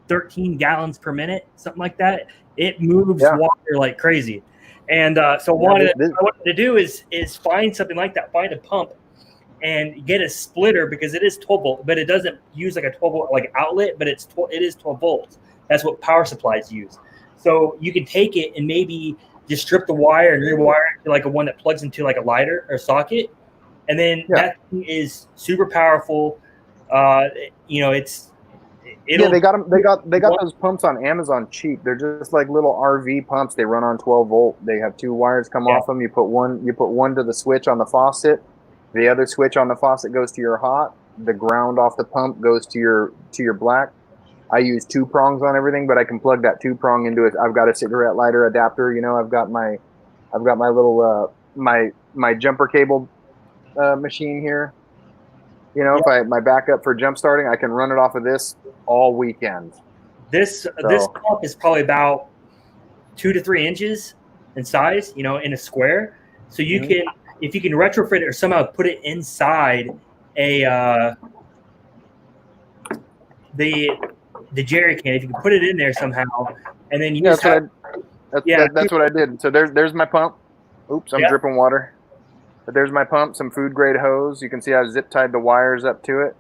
13 gallons per minute, something like that. It moves water like crazy. And so what I wanted to do is find something like that, find a pump and get a splitter because it is 12 volt, but it doesn't use like a 12 volt like outlet, but it is 12 volts. That's what power supplies use. So you can take it and maybe just strip the wire and rewire it to like a one that plugs into like a lighter or socket. And then that thing is super powerful. They got those pumps on Amazon cheap. They're just like little RV pumps. They run on 12 volt. They have 2 wires come off them. You put one to the switch on the faucet. The other switch on the faucet goes to your hot. The ground off the pump goes to your black. I use 2 prongs on everything, but I can plug that 2-prong into it. I've got a cigarette lighter adapter. You know, I've got my little my jumper cable machine here. You know, if my backup for jump starting, I can run it off of this all weekend. This pump is probably about 2 to 3 inches in size, you know, in a square. So you can, if you can retrofit it or somehow put it inside a the jerry can, if you can put it in there somehow, and then that's what I did. So there's my pump. Oops, I'm dripping water. But there's my pump, some food grade hose. You can see I've zip tied the wires up to it.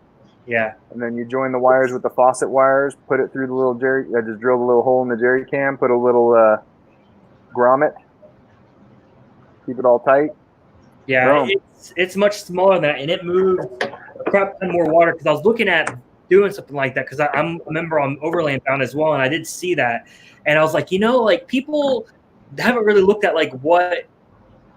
Yeah. And then you join the wires with the faucet wires, put it through the little jerry. I just drilled a little hole in the jerry can, put a little grommet, keep it all tight. Yeah, it's much smaller than that, and it moves a crap ton more water. Because I was looking at doing something like that because I'm a member on Overland Family as well, and I did see that, and I was like, people haven't really looked at like what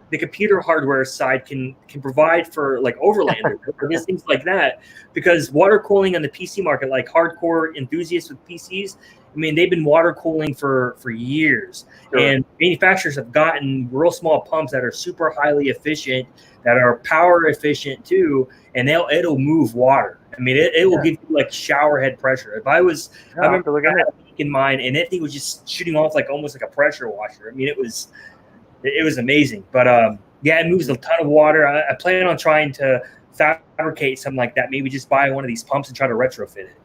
the computer hardware side can provide for like overlanders or just things like that, because water cooling on the PC market, like hardcore enthusiasts with PCs, I mean, they've been water cooling for years, and manufacturers have gotten real small pumps that are super highly efficient, that are power efficient too, and it'll move water. I mean, it will give you like shower head pressure. If I remember I had a leak in mine, and that thing was just shooting off like almost like a pressure washer. I mean, it was amazing. But yeah, it moves a ton of water. I plan on trying to fabricate something like that. Maybe just buy one of these pumps and try to retrofit it.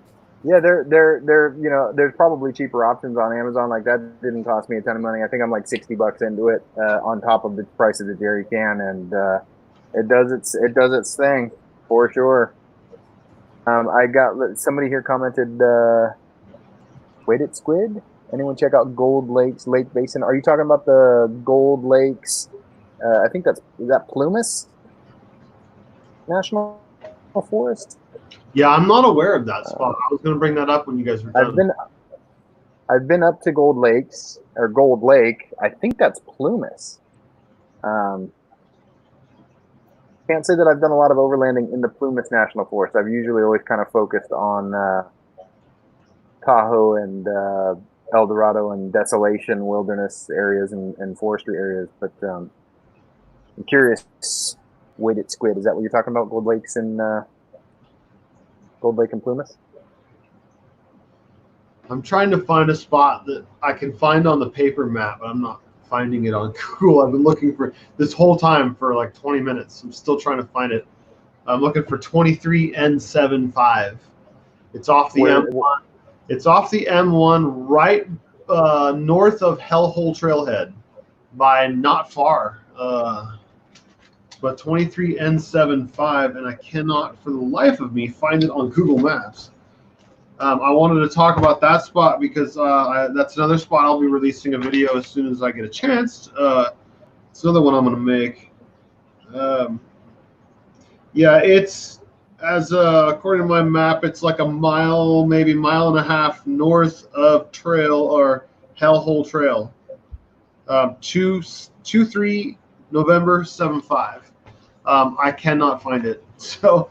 Yeah, there's probably cheaper options on Amazon. Like that didn't cost me a ton of money. I think I'm like $60 into it on top of the price of the jerry can, and it does its thing for sure. I got somebody here commented, weighted squid. Anyone check out Gold Lakes Lake Basin? Are you talking about the Gold Lakes? I think is that Plumas National Forest. Yeah, I'm not aware of that spot. I was going to bring that up when you guys were done. I've been up to Gold Lakes or Gold Lake. I think that's Plumas. Can't say that I've done a lot of overlanding in the Plumas National Forest. I've usually always kind of focused on Tahoe and El Dorado and Desolation Wilderness areas and forestry areas. But I'm curious, weighted squid, is that what you're talking about? Gold Lakes and Gold Lake and Plumas? I'm trying to find a spot that I can find on the paper map, but I'm not finding it on Google. I've been looking for this whole time for like 20 minutes. I'm still trying to find it. I'm looking for 23N75. It's off the M1. It's off the M1 right north of Hellhole Trailhead by not far. But 23N75, and I cannot for the life of me find it on Google Maps. I wanted to talk about that spot because that's another spot I'll be releasing a video as soon as I get a chance. It's another one I'm going to make. Yeah, it's according to my map, it's like a mile, maybe mile and a half north of Trail or Hellhole Trail. 23 November 75. I cannot find it. So.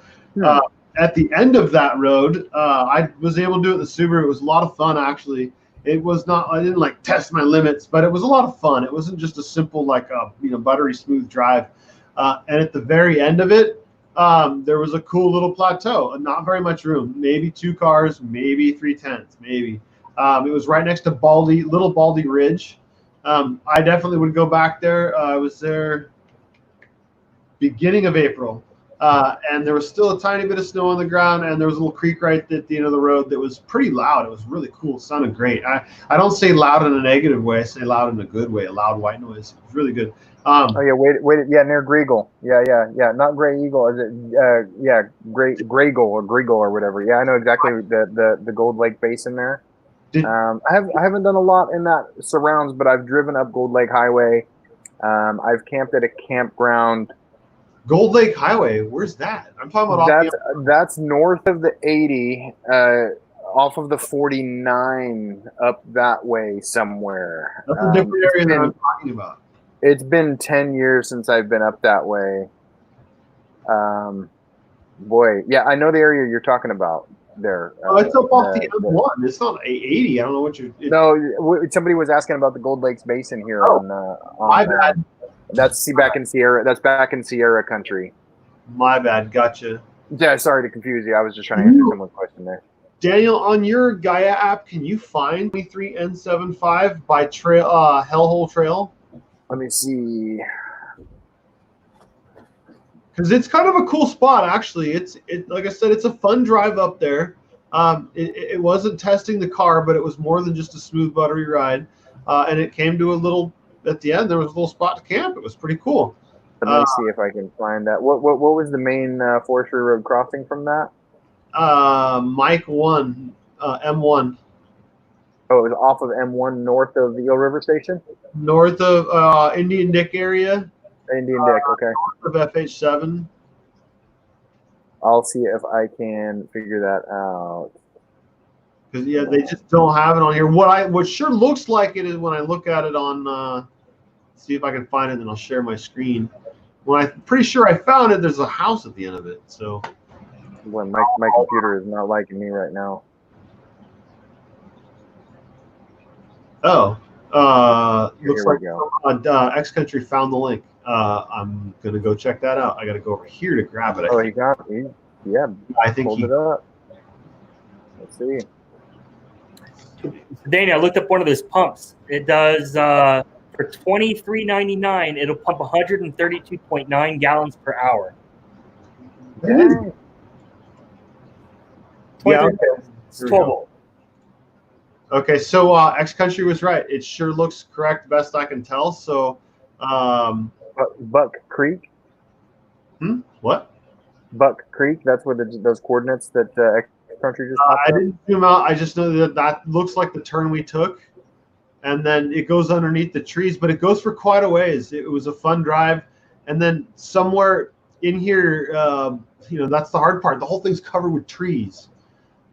At the end of that road, I was able to do it with the Subaru. It was a lot of fun, actually. It was not, I didn't like test my limits, but it was a lot of fun. It wasn't just a simple, like, buttery smooth drive. And at the very end of it, there was a cool little plateau, not very much room, maybe 2 cars, maybe 3/10, maybe. It was right next to Little Baldy Ridge. I definitely would go back there. I was there beginning of April. And there was still a tiny bit of snow on the ground, and there was a little creek right at the end of the road that was pretty loud. It was really cool. It sounded great. I don't say loud in a negative way. I say loud in a good way, a loud white noise. It was really good. Oh, yeah, wait, yeah, near Greagle. Yeah, not Gray Eagle. Is it, Graygle or Greagle or whatever. Yeah, I know exactly the Gold Lake Basin there. I haven't done a lot in that surrounds, but I've driven up Gold Lake Highway. I've camped at a campground. Gold Lake Highway, where's that? I'm talking about that's north of the 80, off of the 49 up that way somewhere. That's a different area than I'm talking about. It's been 10 years since I've been up that way. Boy, yeah, I know the area you're talking about there. Oh, it's up off the M1. It's not 80. I don't know what you're. No, somebody was asking about the Gold Lakes Basin here on my bad. That's back in Sierra. That's back in Sierra country. My bad. Gotcha. Yeah, sorry to confuse you. I was just trying to answer someone's question there. Daniel, on your Gaia app, can you find 23N75 by trail, Hellhole Trail? Let me see. Because it's kind of a cool spot, actually. It like I said, it's a fun drive up there. It wasn't testing the car, but it was more than just a smooth, buttery ride. And it came to a little. At the end, there was a little spot to camp. It was pretty cool. Let me see if I can find that. What was the main forestry road crossing from that? Mike 1, M1. Oh, it was off of M1 north of the Eel River Station? North of Indian Dick area. Indian Dick, okay. North of FH7. I'll see if I can figure that out. Because, yeah, they just don't have it on here. What sure looks like it is when I look at it on see if I can find it, and I'll share my screen. When I'm pretty sure I found it, there's a house at the end of it. So, well, my computer is not liking me right now. Oh, looks Here we like go. X Country found the link. I'm gonna go check that out. I gotta go over here to grab it. Oh, yeah, I think pulled he it up. Let's see. Danny, I looked up one of those pumps. It does for $23.99. It'll pump 132.9 gallons per hour. Dang. Yeah. It's 12 volt. Okay, so X Country was right. It sure looks correct, best I can tell. So, Buck Creek. What? Buck Creek. That's where those coordinates that X Country just. I didn't zoom out. I just know that looks like the turn we took, and then it goes underneath the trees, but it goes for quite a ways. It was a fun drive, and then somewhere in here, that's the hard part. The whole thing's covered with trees.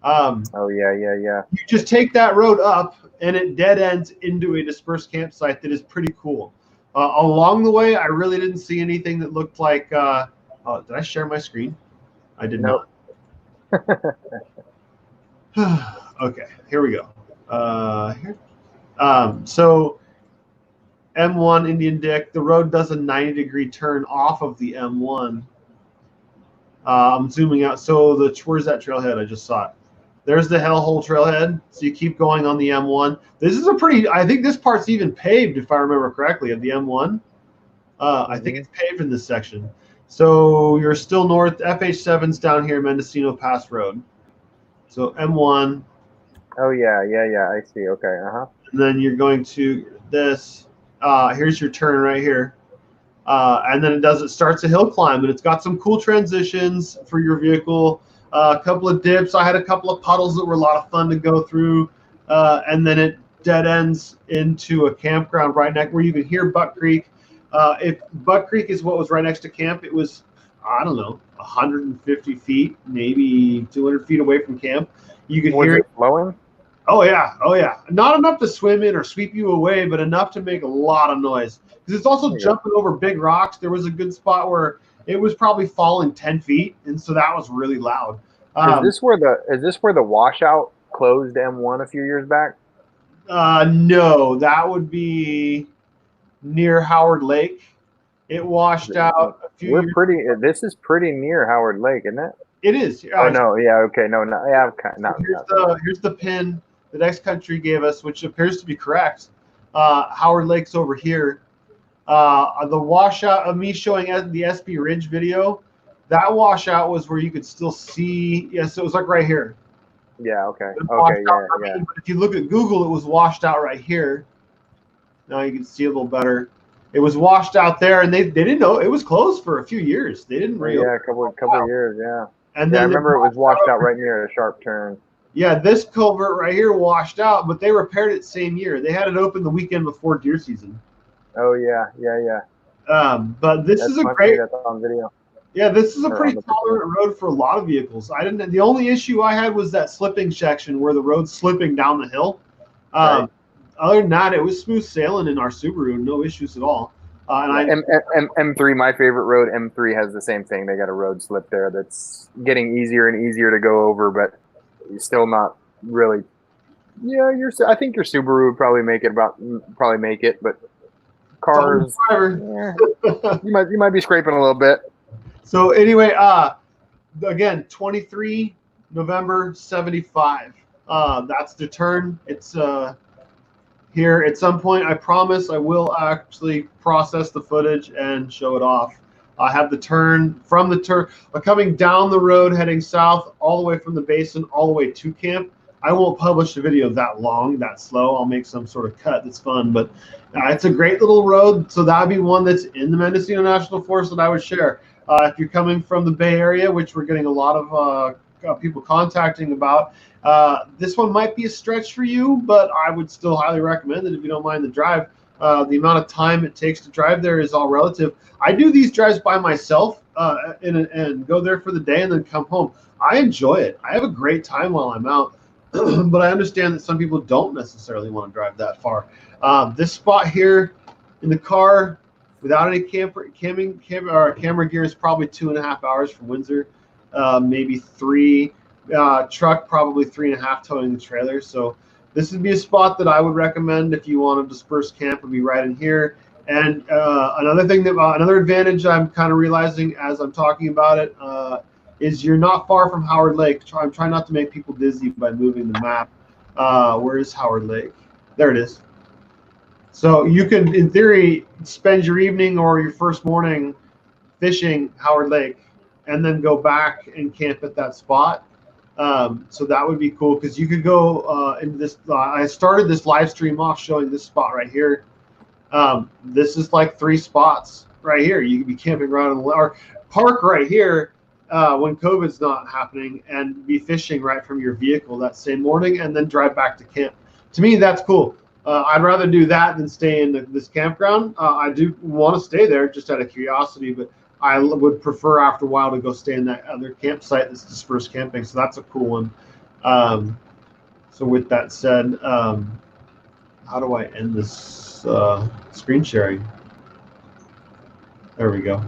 Oh yeah. You just take that road up, and it dead ends into a dispersed campsite that is pretty cool. Along the way, I really didn't see anything that looked like. Did I share my screen? I did not. Okay, here we go. Here. So M1 Indian Dick, the road does a 90-degree turn off of the M1. I'm zooming out. So where's that trailhead? I just saw it. There's the Hellhole trailhead. So you keep going on the M1. This is I think this part's even paved, if I remember correctly, of the M1. I think it's paved in this section. So you're still north. FH7's down here, Mendocino Pass Road. So M1. Oh yeah. I see. Okay. And then you're going to this. Here's your turn right here. And then it starts a hill climb, and it's got some cool transitions for your vehicle. A couple of dips. I had a couple of puddles that were a lot of fun to go through. And then it dead ends into a campground right next where you can hear Buck Creek. If Buck Creek is what was right next to camp, it was, I don't know, 150 feet, maybe 200 feet away from camp. You could hear it flowing. Oh yeah. Not enough to swim in or sweep you away, but enough to make a lot of noise. Because it's also jumping over big rocks. There was a good spot where it was probably falling 10 feet, and so that was really loud. Is this where the washout closed M1 a few years back? No, that would be near Howard Lake. It washed out a few years. This is pretty near Howard Lake, isn't it? It is. Oh no, yeah, okay, no, yeah, here's the pin that X Country gave us, which appears to be correct. Howard Lake's over here. The washout of me showing the SB Ridge video, that washout was where you could still see. Yes, it was like right here. Yeah. Okay. Yeah. But if you look at Google, it was washed out right here. Now you can see a little better. It was washed out there, and they didn't know it was closed for a few years. They didn't reopen. Yeah, a couple of years. Yeah. And then I remember it was washed out right near a sharp turn. Yeah, this culvert right here washed out, but they repaired it same year. They had it open the weekend before deer season. Oh yeah. But this is a great. That's on video. Yeah, this is a pretty tolerant road for a lot of vehicles. The only issue I had was that slipping section where the road's slipping down the hill. Right. Other than that, it was smooth sailing in our Subaru, no issues at all. M3, my favorite road, M3 has the same thing. They got a road slip there that's getting easier and easier to go over, but you're still not really. Yeah, I think your Subaru would probably make it, but cars, you might be scraping a little bit. So anyway, again, 23 November 75. That's the turn. It's here at some point. I promise I will actually process the footage and show it off. I have the turn from the turn coming down the road, heading south, all the way from the basin, all the way to camp. I won't publish the video that long, that slow. I'll make some sort of cut that's fun, but it's a great little road. So that'd be one that's in the Mendocino National Forest that I would share. If you're coming from the Bay Area, which we're getting a lot of people contacting about, this one might be a stretch for you, but I would still highly recommend it if you don't mind the drive. The amount of time it takes to drive there is all relative. I do these drives by myself and go there for the day and then come home. I enjoy it. I have a great time while I'm out, but I understand that some people don't necessarily want to drive that far. This spot here in the car, without any camera gear, is probably 2.5 hours from Windsor, maybe 3. Truck probably 3.5 towing the trailer. So this would be a spot that I would recommend if you want to disperse camp. Would be right in here. And another thing another advantage I'm kind of realizing as I'm talking about it is you're not far from Howard Lake. I'm trying not to make people dizzy by moving the map. Where is Howard Lake? There it is. So you can, in theory, spend your evening or your first morning fishing Howard Lake and then go back and camp at that spot. So that would be cool because you could go into this. I started this live stream off showing this spot right here. This is like 3 spots right here. You could be camping around or park right here when COVID's not happening and be fishing right from your vehicle that same morning and then drive back to camp. To me, that's cool. I'd rather do that than stay in this campground. I do want to stay there just out of curiosity, but I would prefer after a while to go stay in that other campsite that's dispersed camping. So that's a cool one. So with that said, how do I end this screen sharing? There we go.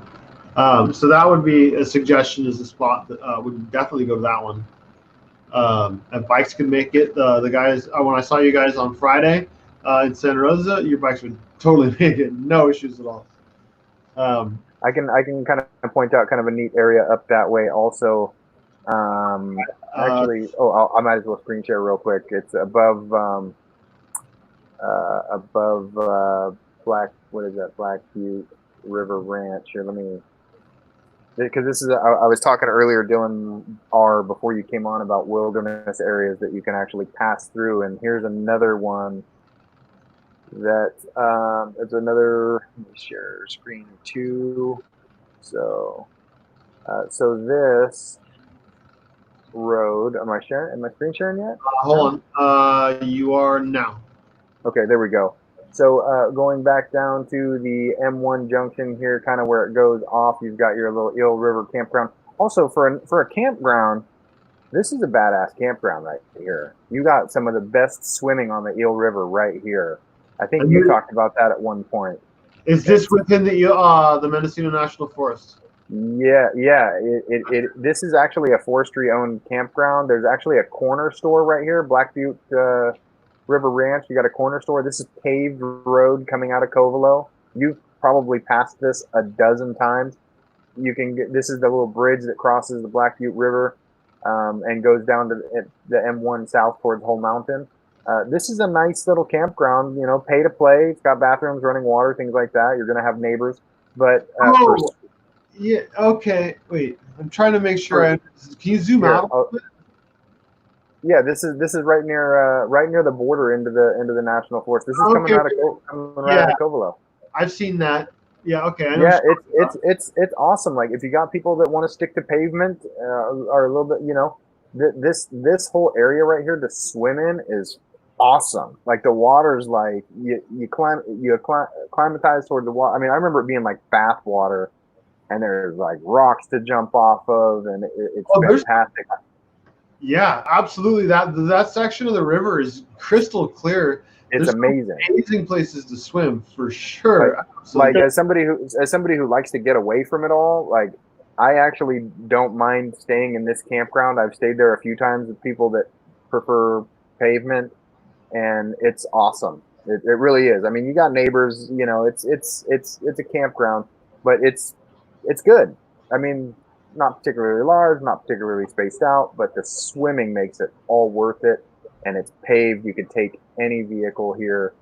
So that would be a suggestion as a spot that would definitely go to that one. If bikes can make it, the guys, when I saw you guys on Friday in Santa Rosa, your bikes would totally make it, no issues at all. I can kind of point out kind of a neat area up that way also. Actually, I might as well screen share real quick. It's above Black Butte River Ranch. Here, let me, because this is I was talking earlier, Dylan, before you came on, about wilderness areas that you can actually pass through, and here's another one that it's another. Let me share screen 2. So this road, am I screen sharing yet? Hold on, you are now. Okay, there we go. So going back down to the M1 junction here, kind of where it goes off, you've got your little Eel River campground. Also, for a campground, this is a badass campground right here. You got some of the best swimming on the Eel River right here. I think you talked about that at one point. Is this within the Mendocino National Forest? Yeah. This is actually a forestry-owned campground. There's actually a corner store right here, Black Butte River Ranch. You got a corner store. This is paved road coming out of Covelo. You've probably passed this a dozen times. This is the little bridge that crosses the Black Butte River and goes down to the M1 south towards Whole Mountain. This is a nice little campground, pay to play. It's got bathrooms, running water, things like that. You're going to have neighbors. But yeah, okay. Wait, I'm trying to make sure. Can you zoom out? Yeah, this is right near the border into the national forest. This is coming out of Covelo. I've seen that. Yeah, okay. It's awesome. Like if you got people that want to stick to pavement or a little bit, this whole area right here to swim in is awesome. Like the water's like you climatize toward the water. I mean, I remember it being like bath water, and there's like rocks to jump off of, and it's fantastic. Yeah, absolutely. That section of the river is crystal clear. It's amazing. Amazing places to swim for sure. Like as somebody who likes to get away from it all, like I actually don't mind staying in this campground. I've stayed there a few times with people that prefer pavement, and it's awesome. It really is. I mean, you got neighbors. It's a campground, but it's good. I mean, not particularly large, not particularly spaced out, but the swimming makes it all worth it, and it's paved. You could take any vehicle here.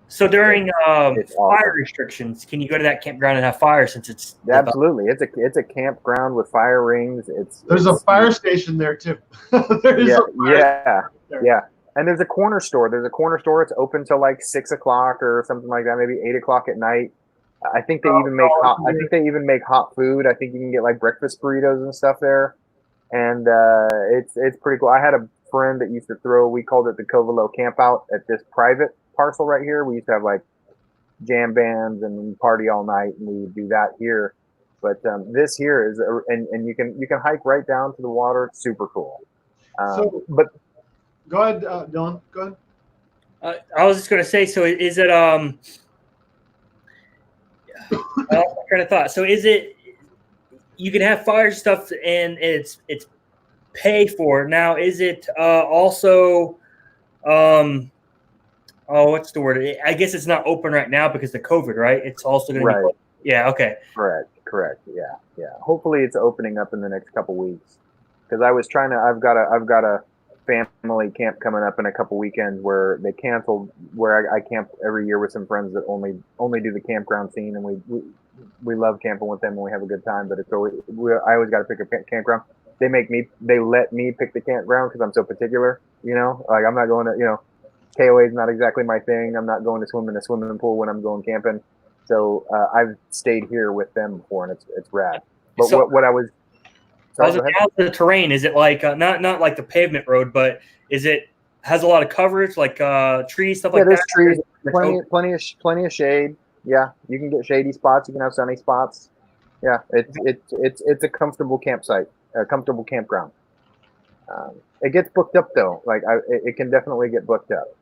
So during fire restrictions, can you go to that campground and have fire since it's absolutely? It's a campground with fire rings. There's a fire station there too. Yeah. And there's a corner store. It's open till like 6 o'clock or something like that, maybe 8 o'clock at night. I think they even make hot. I think they even make hot food. I think you can get like breakfast burritos and stuff there, and it's pretty cool. I had a friend that used to we called it the Covelo Camp Out at this private parcel right here. We used to have like jam bands and party all night, and we would do that here. But this here is, and you can hike right down to the water. It's super cool. But go ahead, Dylan. Go ahead. I was just going to say. So is it kind of thought. So is it you can have fire stuff and it's pay for now? Is it also oh, what's the word? I guess it's not open right now because of COVID, right? It's also going to be, yeah, okay. Correct. Yeah. Hopefully it's opening up in the next couple weeks. Because I was trying to, I've got a family camp coming up in a couple weekends where they canceled, where I camp every year with some friends that only do the campground scene, and we love camping with them and we have a good time. But it's always, I always got to pick a campground. They let me pick the campground because I'm so particular. You know, like I'm not going to, KOA is not exactly my thing. I'm not going to swim in a swimming pool when I'm going camping. So I've stayed here with them before, and it's rad. But so, what I was, how's the terrain? Is it like not like the pavement road, but has a lot of coverage, like trees, stuff like that? Yeah, there's trees, plenty of shade. Yeah, you can get shady spots. You can have sunny spots. Yeah, it's a comfortable campsite, a comfortable campground. It gets booked up though. Like it can definitely get booked up.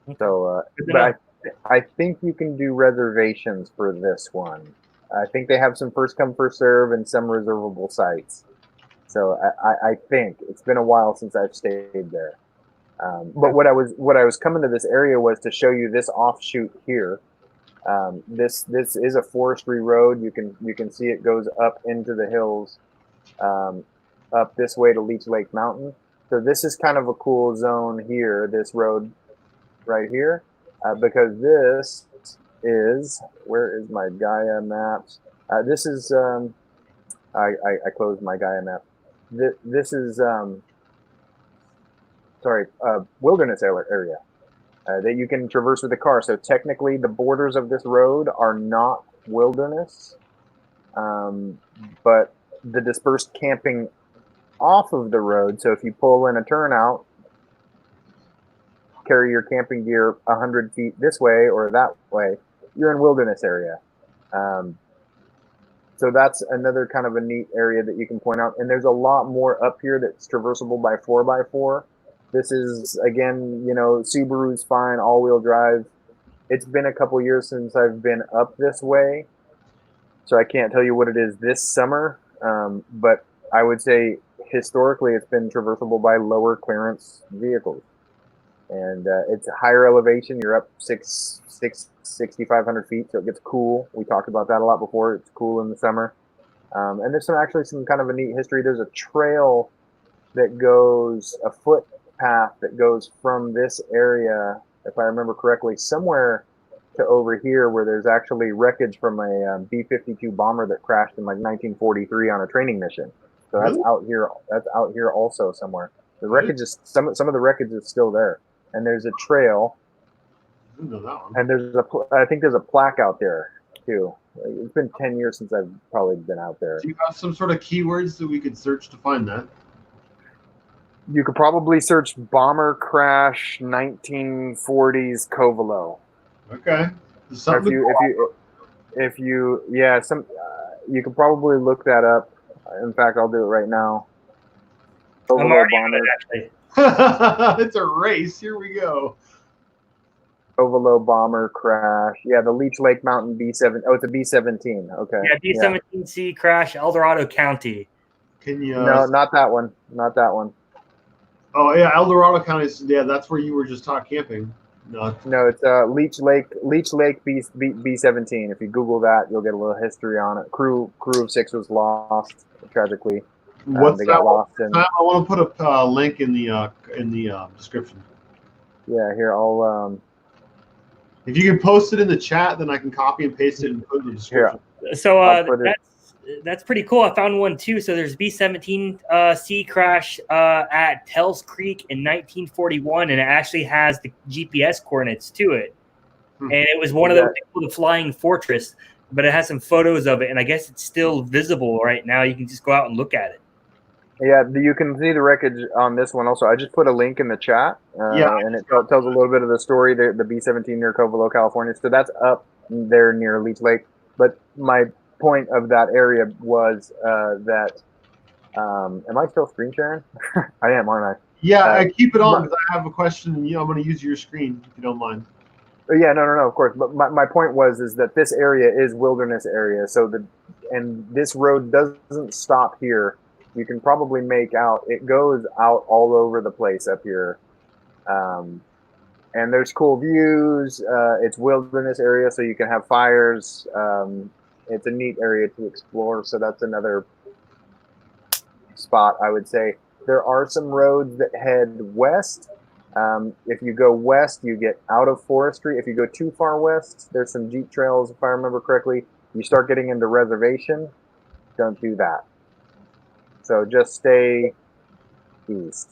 Okay. So, but I think you can do reservations for this one. I think they have some first come first serve and some reservable sites. So I think it's been a while since I've stayed there. But what I was coming to this area was to show you this offshoot here. This is a forestry road. You can see it goes up into the hills, up this way to Leech Lake Mountain. So this is kind of a cool zone here. This road right here, because this is, where is my Gaia map? This is I closed my Gaia map. This is wilderness area that you can traverse with a car. So technically, the borders of this road are not wilderness, but the dispersed camping off of the road. So if you pull in a turnout, carry your camping gear 100 feet this way or that way, you're in wilderness area. So that's another kind of a neat area that you can point out. And there's a lot more up here that's traversable by 4x4. This is, again, Subaru's fine, all-wheel drive. It's been a couple years since I've been up this way, so I can't tell you what it is this summer. But I would say historically it's been traversable by lower clearance vehicles. And it's a higher elevation. You're up 6,500 feet, so it gets cool. We talked about that a lot before. It's cool in the summer. And there's some kind of a neat history. There's a trail that goes, a footpath that goes from this area, if I remember correctly, somewhere to over here where there's actually wreckage from a B-52 bomber that crashed in like 1943 on a training mission. So that's out here. That's out here also somewhere. The wreckage is some of the wreckage is still there. And there's a trail, and I think there's a plaque out there too. It's been 10 years since I've probably been out there. Do you have some sort of keywords that we could search to find that? You could probably search bomber crash 1940s Covelo. Okay. You could probably look that up. In fact, I'll do it right now. I'm already on it, actually. It's a race. Here we go. Covelo bomber crash. Yeah, the Leech Lake Mountain B7. Oh, it's a B-17. Okay. Yeah, B-17C crash, El Dorado County. Can you? No, not that one. Not that one. Oh yeah, El Dorado County. Yeah, that's where you were just camping. No, it's Leech Lake B-17. If you Google that, you'll get a little history on it. Crew of 6 was lost tragically. What's they that? got lost in, I want to put a link in the description. Yeah, here I'll. If you can post it in the chat, then I can copy and paste it and put it in the description. Yeah. So that's pretty cool. I found one too. So there's B-17C crash at Tells Creek in 1941, and it actually has the GPS coordinates to it. And it was one of the Flying Fortress, but it has some photos of it, and I guess it's still visible right now. You can just go out and look at it. Yeah, you can see the wreckage on this one also. I just put a link in the chat, and it tells a little bit of the story. The B-17 near Covelo, California. So that's up there near Leech Lake. But my point of that area was that. Am I still screen sharing? I am, aren't I? Yeah, I keep it on because I have a question, and I'm going to use your screen if you don't mind. Yeah, no, of course. But my point is that this area is wilderness area. So and this road doesn't stop here. You can probably make out, it goes out all over the place up here. And and there's cool views. It's wilderness area, so you can have fires. It's a neat area to explore. So that's another spot, I would say. There are some roads that head west. If you go west, you get out of forestry. If you go too far west, there's some jeep trails, if I remember correctly. You start getting into reservation. Don't do that. So just stay east.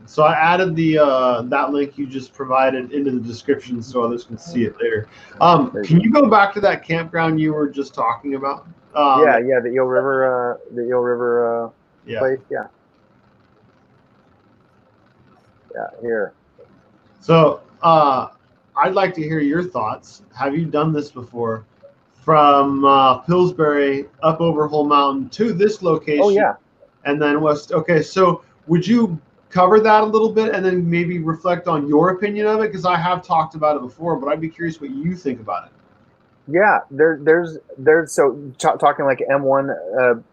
So I added the that link you just provided into the description so others can see it there. Can you go back to that campground you were just talking about? Yeah, the Eel River, yeah. place. Yeah, here. So I'd like to hear your thoughts. Have you done this before? From Pillsbury up over Whole Mountain to this location. Oh yeah. And then west. Okay, so would you cover that a little bit and then maybe reflect on your opinion of it? Because I have talked about it before, but I'd be curious what you think about it. Yeah, there's so talking like M1,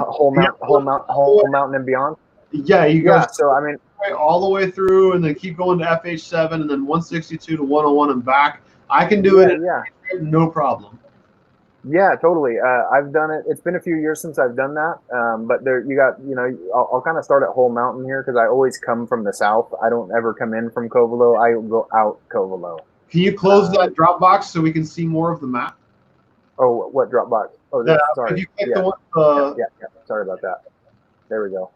whole mountain and beyond. Yeah, you go. Yeah, so I mean, all the way through, and then keep going to FH7, and then 162 to 101 and back. I can do it. Yeah, no problem. Yeah, totally. I've done it. It's been a few years since I've done that. But there, I'll kind of start at Whole Mountain here because I always come from the south. I don't ever come in from Covelo. I go out Covelo. Can you close that drop box so we can see more of the map? Oh, what drop box? Oh, sorry. Yeah. Sorry about that. There we go.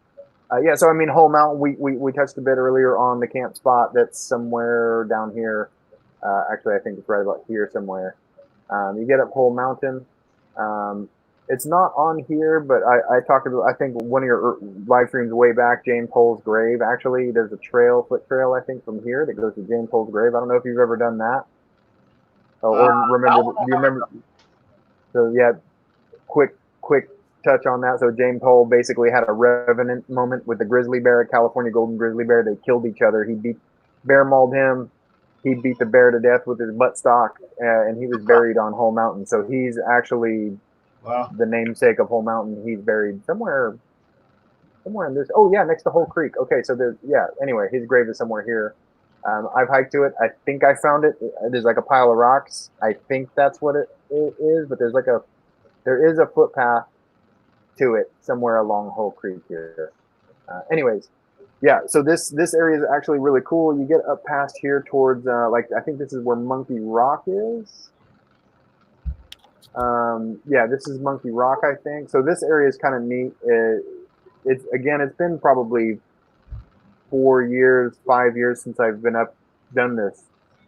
Yeah, so I mean, Whole Mountain. We touched a bit earlier on the camp spot that's somewhere down here. Actually, I think it's right about here somewhere. You get up Whole Mountain. It's not on here, but I talked about, I think one of your live streams way back, James Hull's grave. Actually, there's a foot trail, I think, from here that goes to James Hull's grave. I don't know if you've ever done that. Do you remember? So yeah, quick touch on that. So James Hull basically had a revenant moment with the grizzly bear, a California golden grizzly bear. They killed each other. Bear mauled him. He beat the bear to death with his buttstock, and he was buried on Whole Mountain. So he's actually the namesake of Whole Mountain. He's buried somewhere in this. Oh yeah, next to Whole Creek. Okay, so anyway, his grave is somewhere here. I've hiked to it. I think I found it. There's like a pile of rocks. I think that's what it is, but there is a footpath to it somewhere along Whole Creek here. Anyways. Yeah, so this area is actually really cool. You get up past here towards I think this is where Monkey Rock is. This is Monkey Rock, I think. So this area is kind of neat. It's been probably 5 years since I've done this.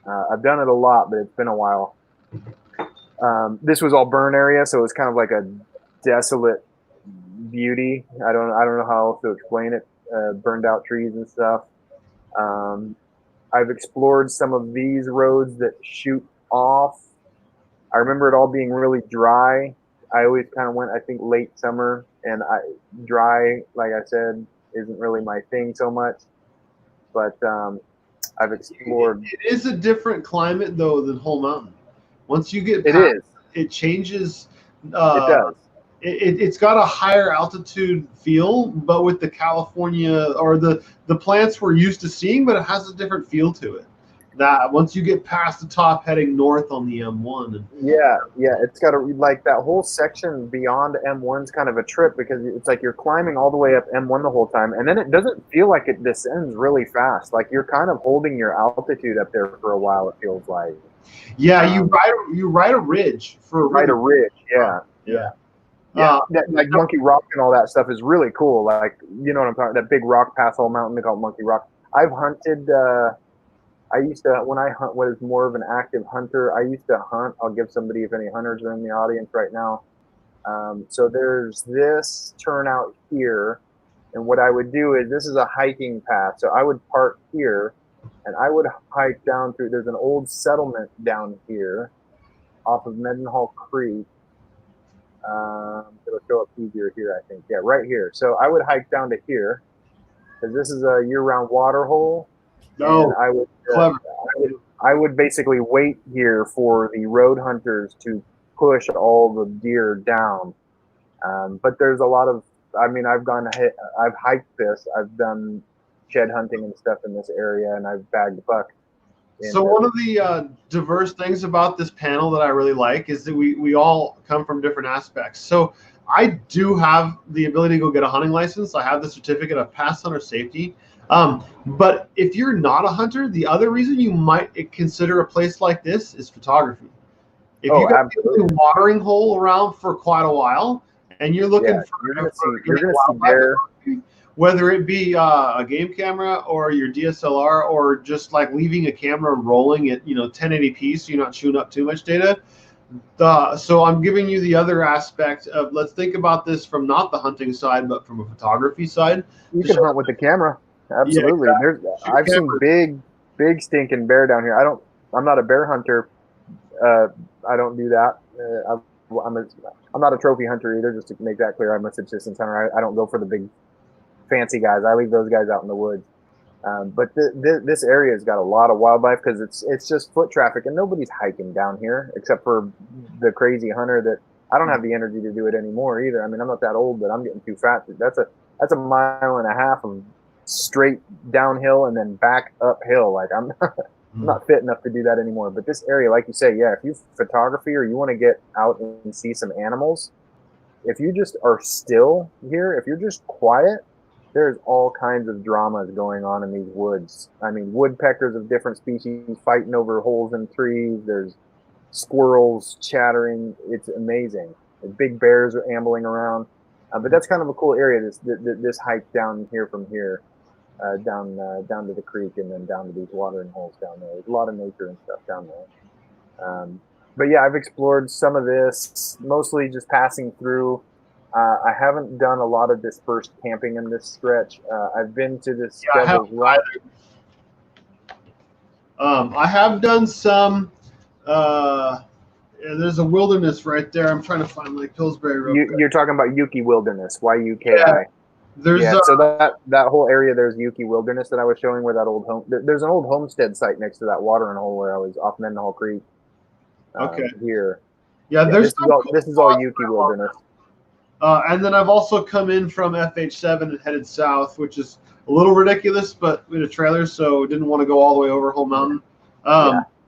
I've done it a lot, but it's been a while. This was all burn area, so it's kind of like a desolate beauty. I don't know how else to explain it. Burned out trees and stuff. I've explored some of these roads that shoot off. I remember it all being really dry. I always kind of went, I think, late summer, and dry, like I said, isn't really my thing so much. But I've explored. It is a different climate though than Whole Mountain. Once you get it changes. It does. It's got a higher altitude feel, but with the California or the plants we're used to seeing, but it has a different feel to it. That once you get past the top heading north on the M1. It's got that whole section beyond M1's kind of a trip because it's like you're climbing all the way up M1 the whole time, and then it doesn't feel like it descends really fast. Like you're kind of holding your altitude up there for a while, it feels like. Yeah, you ride a ridge like Monkey Rock and all that stuff is really cool. Like, you know what I'm talking about? That big rock past Whole Mountain, they call it Monkey Rock. I've hunted, when I hunt, was more of an active hunter, I used to hunt. I'll give somebody, if any hunters are in the audience right now. So there's this turnout here. And what I would do is, this is a hiking path. So I would park here and I would hike down through, there's an old settlement down here off of Mendenhall Creek. It'll show up easier here, I think. Yeah, right here. So I would hike down to here because this is a year-round water hole. No, I would basically wait here for the road hunters to push all the deer down. But there's a lot of, I've hiked this. I've done shed hunting and stuff in this area, and I've bagged a buck. So one of the diverse things about this panel that I really like is that we all come from different aspects. So I do have the ability to go get a hunting license. I have the certificate of past hunter safety. But if you're not a hunter, the other reason you might consider a place like this is photography. If you got a watering hole around for quite a while and you're looking you're gonna see bear. Whether it be a game camera or your DSLR or just like leaving a camera rolling at 1080p so you're not chewing up too much data. So I'm giving you the other aspect of, let's think about this from not the hunting side but from a photography side. You can hunt with the camera. Absolutely. Yeah, exactly. I've seen big stinking bear down here. I'm not a bear hunter. I don't do that. I'm not a trophy hunter either, just to make that clear. I'm a subsistence hunter. I don't go for the big fancy guys. I leave those guys out in the woods. But this area has got a lot of wildlife because it's just foot traffic, and nobody's hiking down here except for the crazy hunter that I don't have the energy to do it anymore either. I mean, I'm not that old, but I'm getting too fat. That's a mile and a half of straight downhill and then back uphill. Like I'm not fit enough to do that anymore. But this area, like you say, yeah, if you photography or you want to get out and see some animals, if you just are still here, if you're just quiet, there's all kinds of dramas going on in these woods. I mean, woodpeckers of different species fighting over holes in trees. There's squirrels chattering. It's amazing. The big bears are ambling around. But that's kind of a cool area, this hike down here from here, down to the creek and then down to these watering holes down there. There's a lot of nature and stuff down there. But yeah, I've explored some of this, mostly just passing through. I haven't done a lot of dispersed camping in this stretch. I've been to this Devil's Rock. I have done some. There's a wilderness right there. I'm trying to find Lake Pillsbury. You're talking about Yuki Wilderness, YUKI. Yeah, so that whole area, there's Yuki Wilderness that I was showing where that old home. There's an old homestead site next to that watering hole where I was off Mendenhall Creek. Here. Yeah, this is all Yuki Wilderness. And then I've also come in from FH7 and headed south, which is a little ridiculous, but in a trailer, so didn't want to go all the way over Whole Mountain.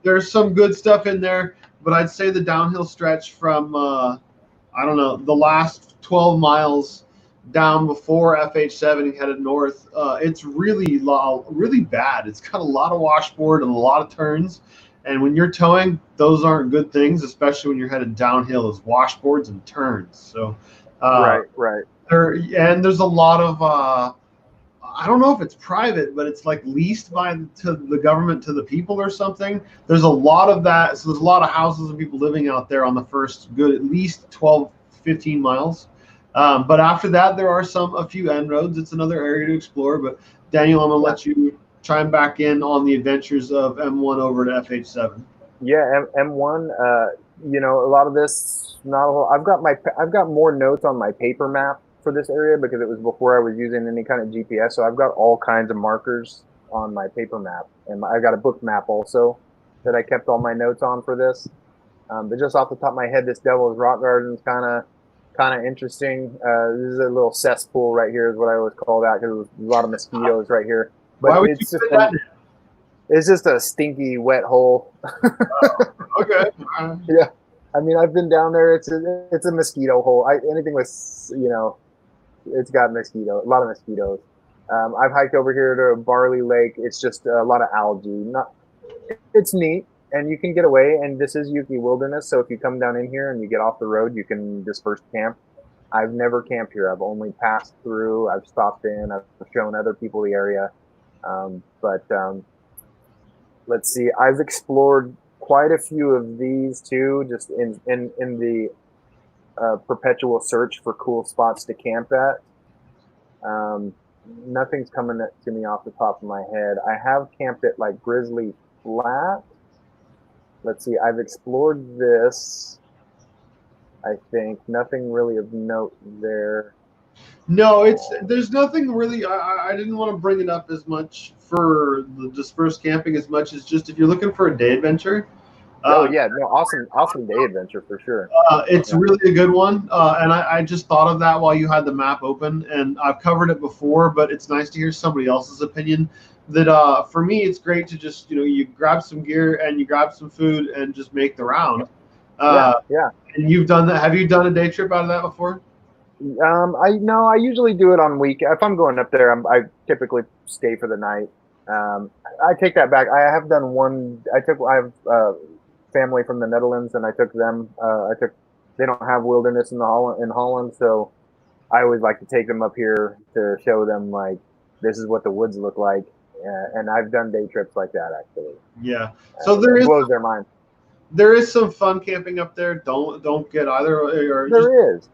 There's some good stuff in there, but I'd say the downhill stretch from, the last 12 miles down before FH7 and headed north, it's really bad. It's got a lot of washboard and a lot of turns. And when you're towing, those aren't good things, especially when you're headed downhill, is washboards and turns. So, right. There's a lot of, I don't know if it's private, but it's like leased to the government to the people or something. There's a lot of that. So there's a lot of houses and people living out there on the first good, at least 12, 15 miles. But after that, there are a few end roads. It's another area to explore. But Daniel, I'm going to let you chime back in on the adventures of M1 over to FH7. Yeah, M1. A lot of this, not a whole. I've got more notes on my paper map for this area because it was before I was using any kind of GPS. So I've got all kinds of markers on my paper map, and I've got a book map also that I kept all my notes on for this. But just off the top of my head, this Devil's Rock Garden is kind of interesting. This is a little cesspool right here, is what I always call that, because there's a lot of mosquitoes right here. But why would you say that? It's just a stinky, wet hole. Okay. Yeah. I mean, I've been down there. It's a mosquito hole. Anything with, it's got a lot of mosquitoes. I've hiked over here to Barley Lake. It's just a lot of algae. It's neat, and you can get away. And this is Yuki Wilderness, so if you come down in here and you get off the road, you can disperse camp. I've never camped here. I've only passed through. I've stopped in. I've shown other people the area. Let's see. I've explored quite a few of these too, just in the perpetual search for cool spots to camp at. Nothing's coming to me off the top of my head. I have camped at like Grizzly Flat. Let's see. I've explored this. I think nothing really of note there. No, there's nothing really. I didn't want to bring it up as much for the dispersed camping as much as just if you're looking for a day adventure. No, awesome day adventure for sure. It's really a good one, and I just thought of that while you had the map open, and I've covered it before, but it's nice to hear somebody else's opinion. That for me, it's great to just you grab some gear and you grab some food and just make the round. Yeah. And you've done that. Have you done a day trip out of that before? I usually do it on week. If I'm going up there, I typically stay for the night. I take that back. I have done one. I have family from the Netherlands, and I took them. They don't have wilderness in Holland, so I always like to take them up here to show them like this is what the woods look like. And I've done day trips like that actually. Yeah. So it blows their mind. There is some fun camping up there. Don't get either.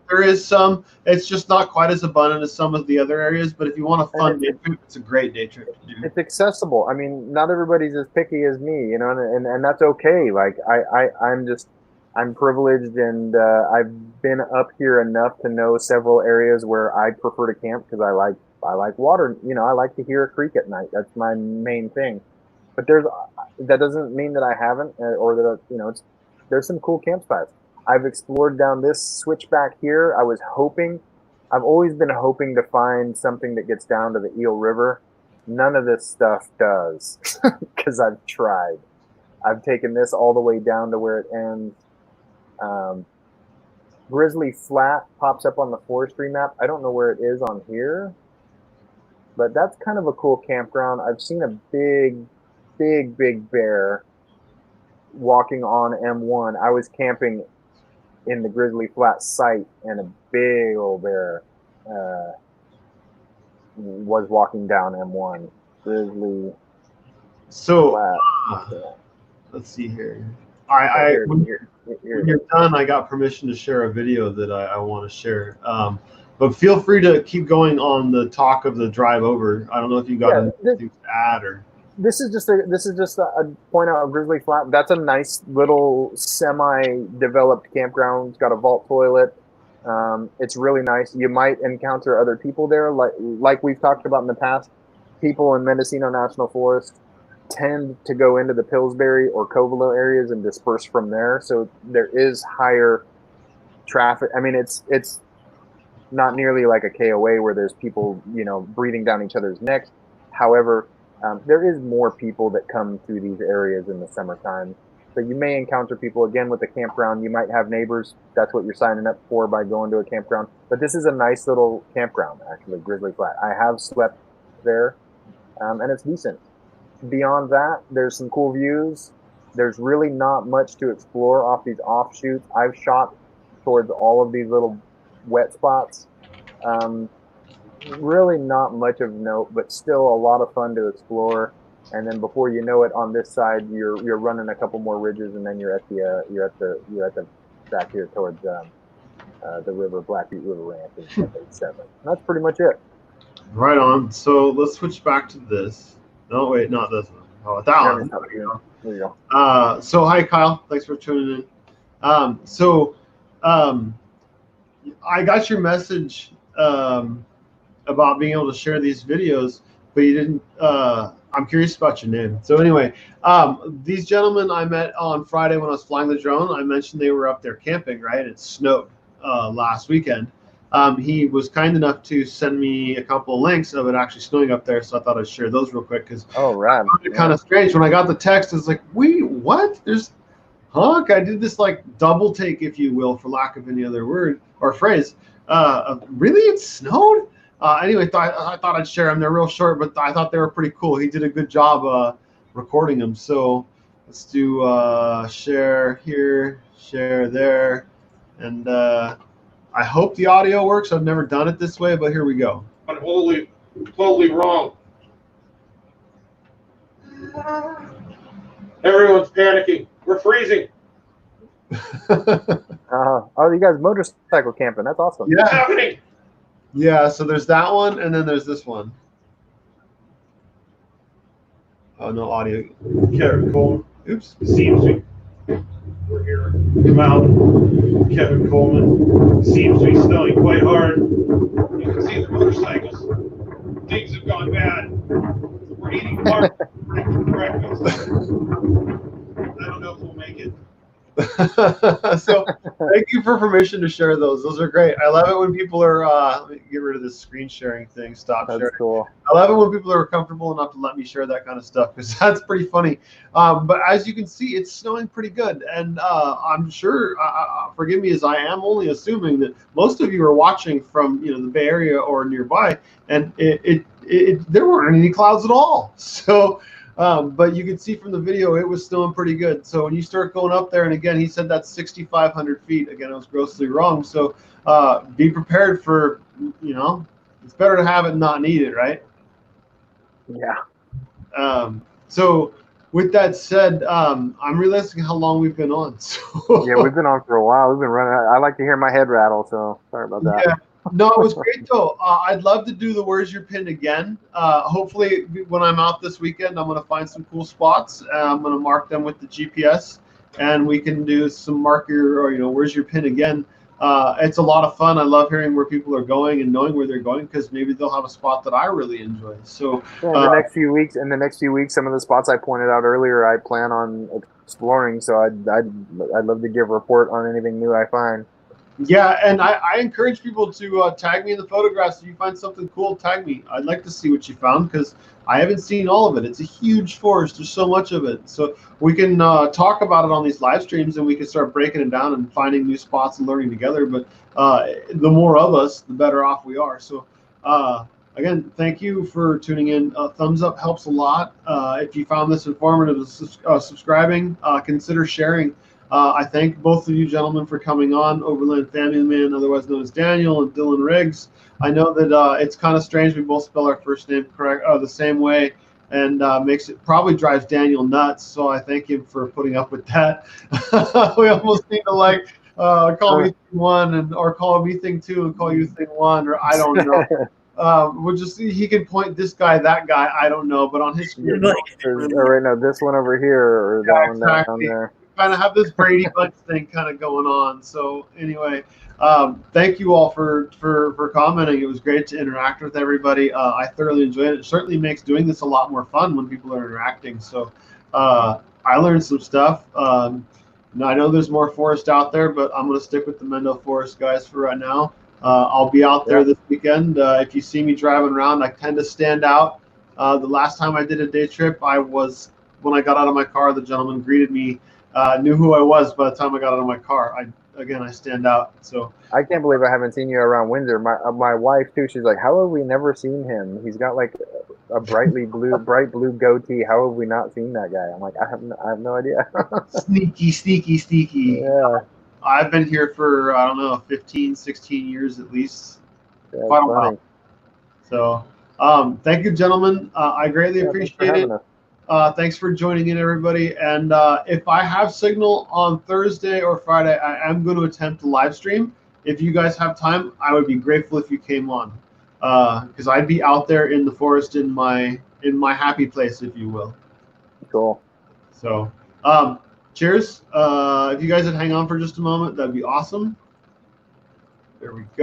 There is some. It's just not quite as abundant as some of the other areas. But if you want a fun day trip, it's a great day trip to do. It's accessible. I mean, not everybody's as picky as me, and that's okay. Like I'm privileged, and I've been up here enough to know several areas where I prefer to camp because I like water. I like to hear a creek at night. That's my main thing. But that doesn't mean that I haven't, or that there's some cool campsites. I've explored down this switchback here. I've always been hoping to find something that gets down to the Eel River. None of this stuff does, because I've tried. I've taken this all the way down to where it ends. Grizzly Flat pops up on the forestry map. I don't know where it is on here, but that's kind of a cool campground. I've seen a big bear walking on M1. I was camping in the Grizzly Flat site, and a big old bear was walking down M1. Grizzly Flat. Let's see here. When you're done, I got permission to share a video that I want to share. But feel free to keep going on the talk of the drive over. I don't know if you got anything to add or. This is just a point out of Grizzly Flat. That's a nice little semi-developed campground. It's got a vault toilet. It's really nice. You might encounter other people there, like we've talked about in the past. People in Mendocino National Forest tend to go into the Pillsbury or Covelo areas and disperse from there. So there is higher traffic. I mean, it's not nearly like a KOA where there's people breathing down each other's necks. However, there is more people that come through these areas in the summertime. So you may encounter people again with the campground. You might have neighbors. That's what you're signing up for by going to a campground. But this is a nice little campground, actually, Grizzly Flat. I have slept there, and it's decent. Beyond that, there's some cool views. There's really not much to explore off these offshoots. I've shot towards all of these little wet spots. Really not much of note, but still a lot of fun to explore. And then before you know it, on this side, you're running a couple more ridges, and then you're at the back here towards the river, Blackfeet River Ranch in 7. That's pretty much it. Right on. So let's switch back to this. No, wait, not this one. Oh, that one. There you go. So hi, Kyle. Thanks for tuning in. I got your message about being able to share these videos, but you didn't. I'm curious about your name. So anyway, these gentlemen I met on Friday when I was flying the drone, I mentioned they were up there camping, right? It snowed last weekend. He was kind enough to send me a couple of links of it actually snowing up there, so I thought I'd share those real quick because kind of strange. When I got the text, it's like, wait, what? I did this like double take, if you will, for lack of any other word or phrase. Really, it snowed? Anyway, I thought I'd share them. They're real short, but I thought they were pretty cool. He did a good job recording them. So let's do share here, share there, and I hope the audio works. I've never done it this way, but here we go. I'm totally wrong. Everyone's panicking. We're freezing. You guys motorcycle camping. That's awesome. Yeah. What's happening? Yeah, so there's that one, and then there's this one. Oh, no audio. Kevin Coleman. Oops. Seems we're here. Come out. Kevin Coleman. Seems to be snowing quite hard. You can see the motorcycles. Things have gone bad. We're eating breakfast. I don't know if we'll make it. So thank you for permission to share those. Those are great. I love it when people are, let me get rid of this screen sharing thing. Stop That's sharing. cool. I love it when people are comfortable enough to let me share that kind of stuff because that's pretty funny. But as you can see, it's snowing pretty good. And I'm sure, forgive me as I am only assuming that most of you are watching from the Bay Area or nearby, and there weren't any clouds at all. So, but you can see from the video, it was snowing pretty good. So when you start going up there, and again, he said that's 6,500 feet. Again, I was grossly wrong. So be prepared for, it's better to have it and not need it, right? Yeah. So with that said, I'm realizing how long we've been on. So Yeah, we've been on for a while. We've been running. I like to hear my head rattle, so sorry about that. Yeah. No, it was great though. I'd love to do the Where's Your Pin again. Hopefully when I'm out this weekend, I'm going to find some cool spots. I'm going to mark them with the GPS, and we can do some mark your, or Where's Your Pin again. It's a lot of fun. I love hearing where people are going and knowing where they're going because maybe they'll have a spot that I really enjoy. So in the next few weeks, some of the spots I pointed out earlier, I plan on exploring. So I'd love to give a report on anything new I find. Yeah, and I encourage people to tag me in the photographs. If you find something cool, tag me. I'd like to see what you found because I haven't seen all of it. It's a huge forest. There's so much of it. So we can talk about it on these live streams, and we can start breaking it down and finding new spots and learning together. But the more of us, the better off we are. So again, thank you for tuning in. Thumbs up helps a lot. If you found this informative, subscribing, consider sharing. I thank both of you gentlemen for coming on, Overland Family Man, otherwise known as Daniel, and Dylan Riggs. I know that it's kind of strange we both spell our first name correct the same way, and probably drives Daniel nuts. So I thank him for putting up with that. We almost need to call me thing one or call me thing two and call you thing one, or I don't know. We'll just see. He can point this guy, that guy. I don't know, but on his screen, right now, this one over here or that one down there. Kind of have this Brady Bunch thing kind of going on. So anyway, thank you all for commenting. It was great to interact with everybody. I thoroughly enjoyed it. It certainly makes doing this a lot more fun when people are interacting. So I learned some stuff. Now I know there's more forest out there, but I'm going to stick with the Mendo Forest guys for right now. I'll be out there this weekend. If you see me driving around, I tend to stand out. The last time I did a day trip, when I got out of my car, the gentleman greeted me. Knew who I was by the time I got out of my car. I stand out. So I can't believe I haven't seen you around Windsor. My wife too. She's like, how have we never seen him? He's got like a bright blue goatee. How have we not seen that guy? I'm like, I have no idea. Sneaky. Yeah. I've been here for, I don't know, 15, 16 years at least. Yeah, quite a while. So thank you, gentlemen. I greatly appreciate it. Thanks for joining in, everybody. And if I have signal on Thursday or Friday, I am going to attempt to live stream. If you guys have time, I would be grateful if you came on, because I'd be out there in the forest in my happy place, if you will. Cool. So cheers. If you guys would hang on for just a moment, that'd be awesome. There we go.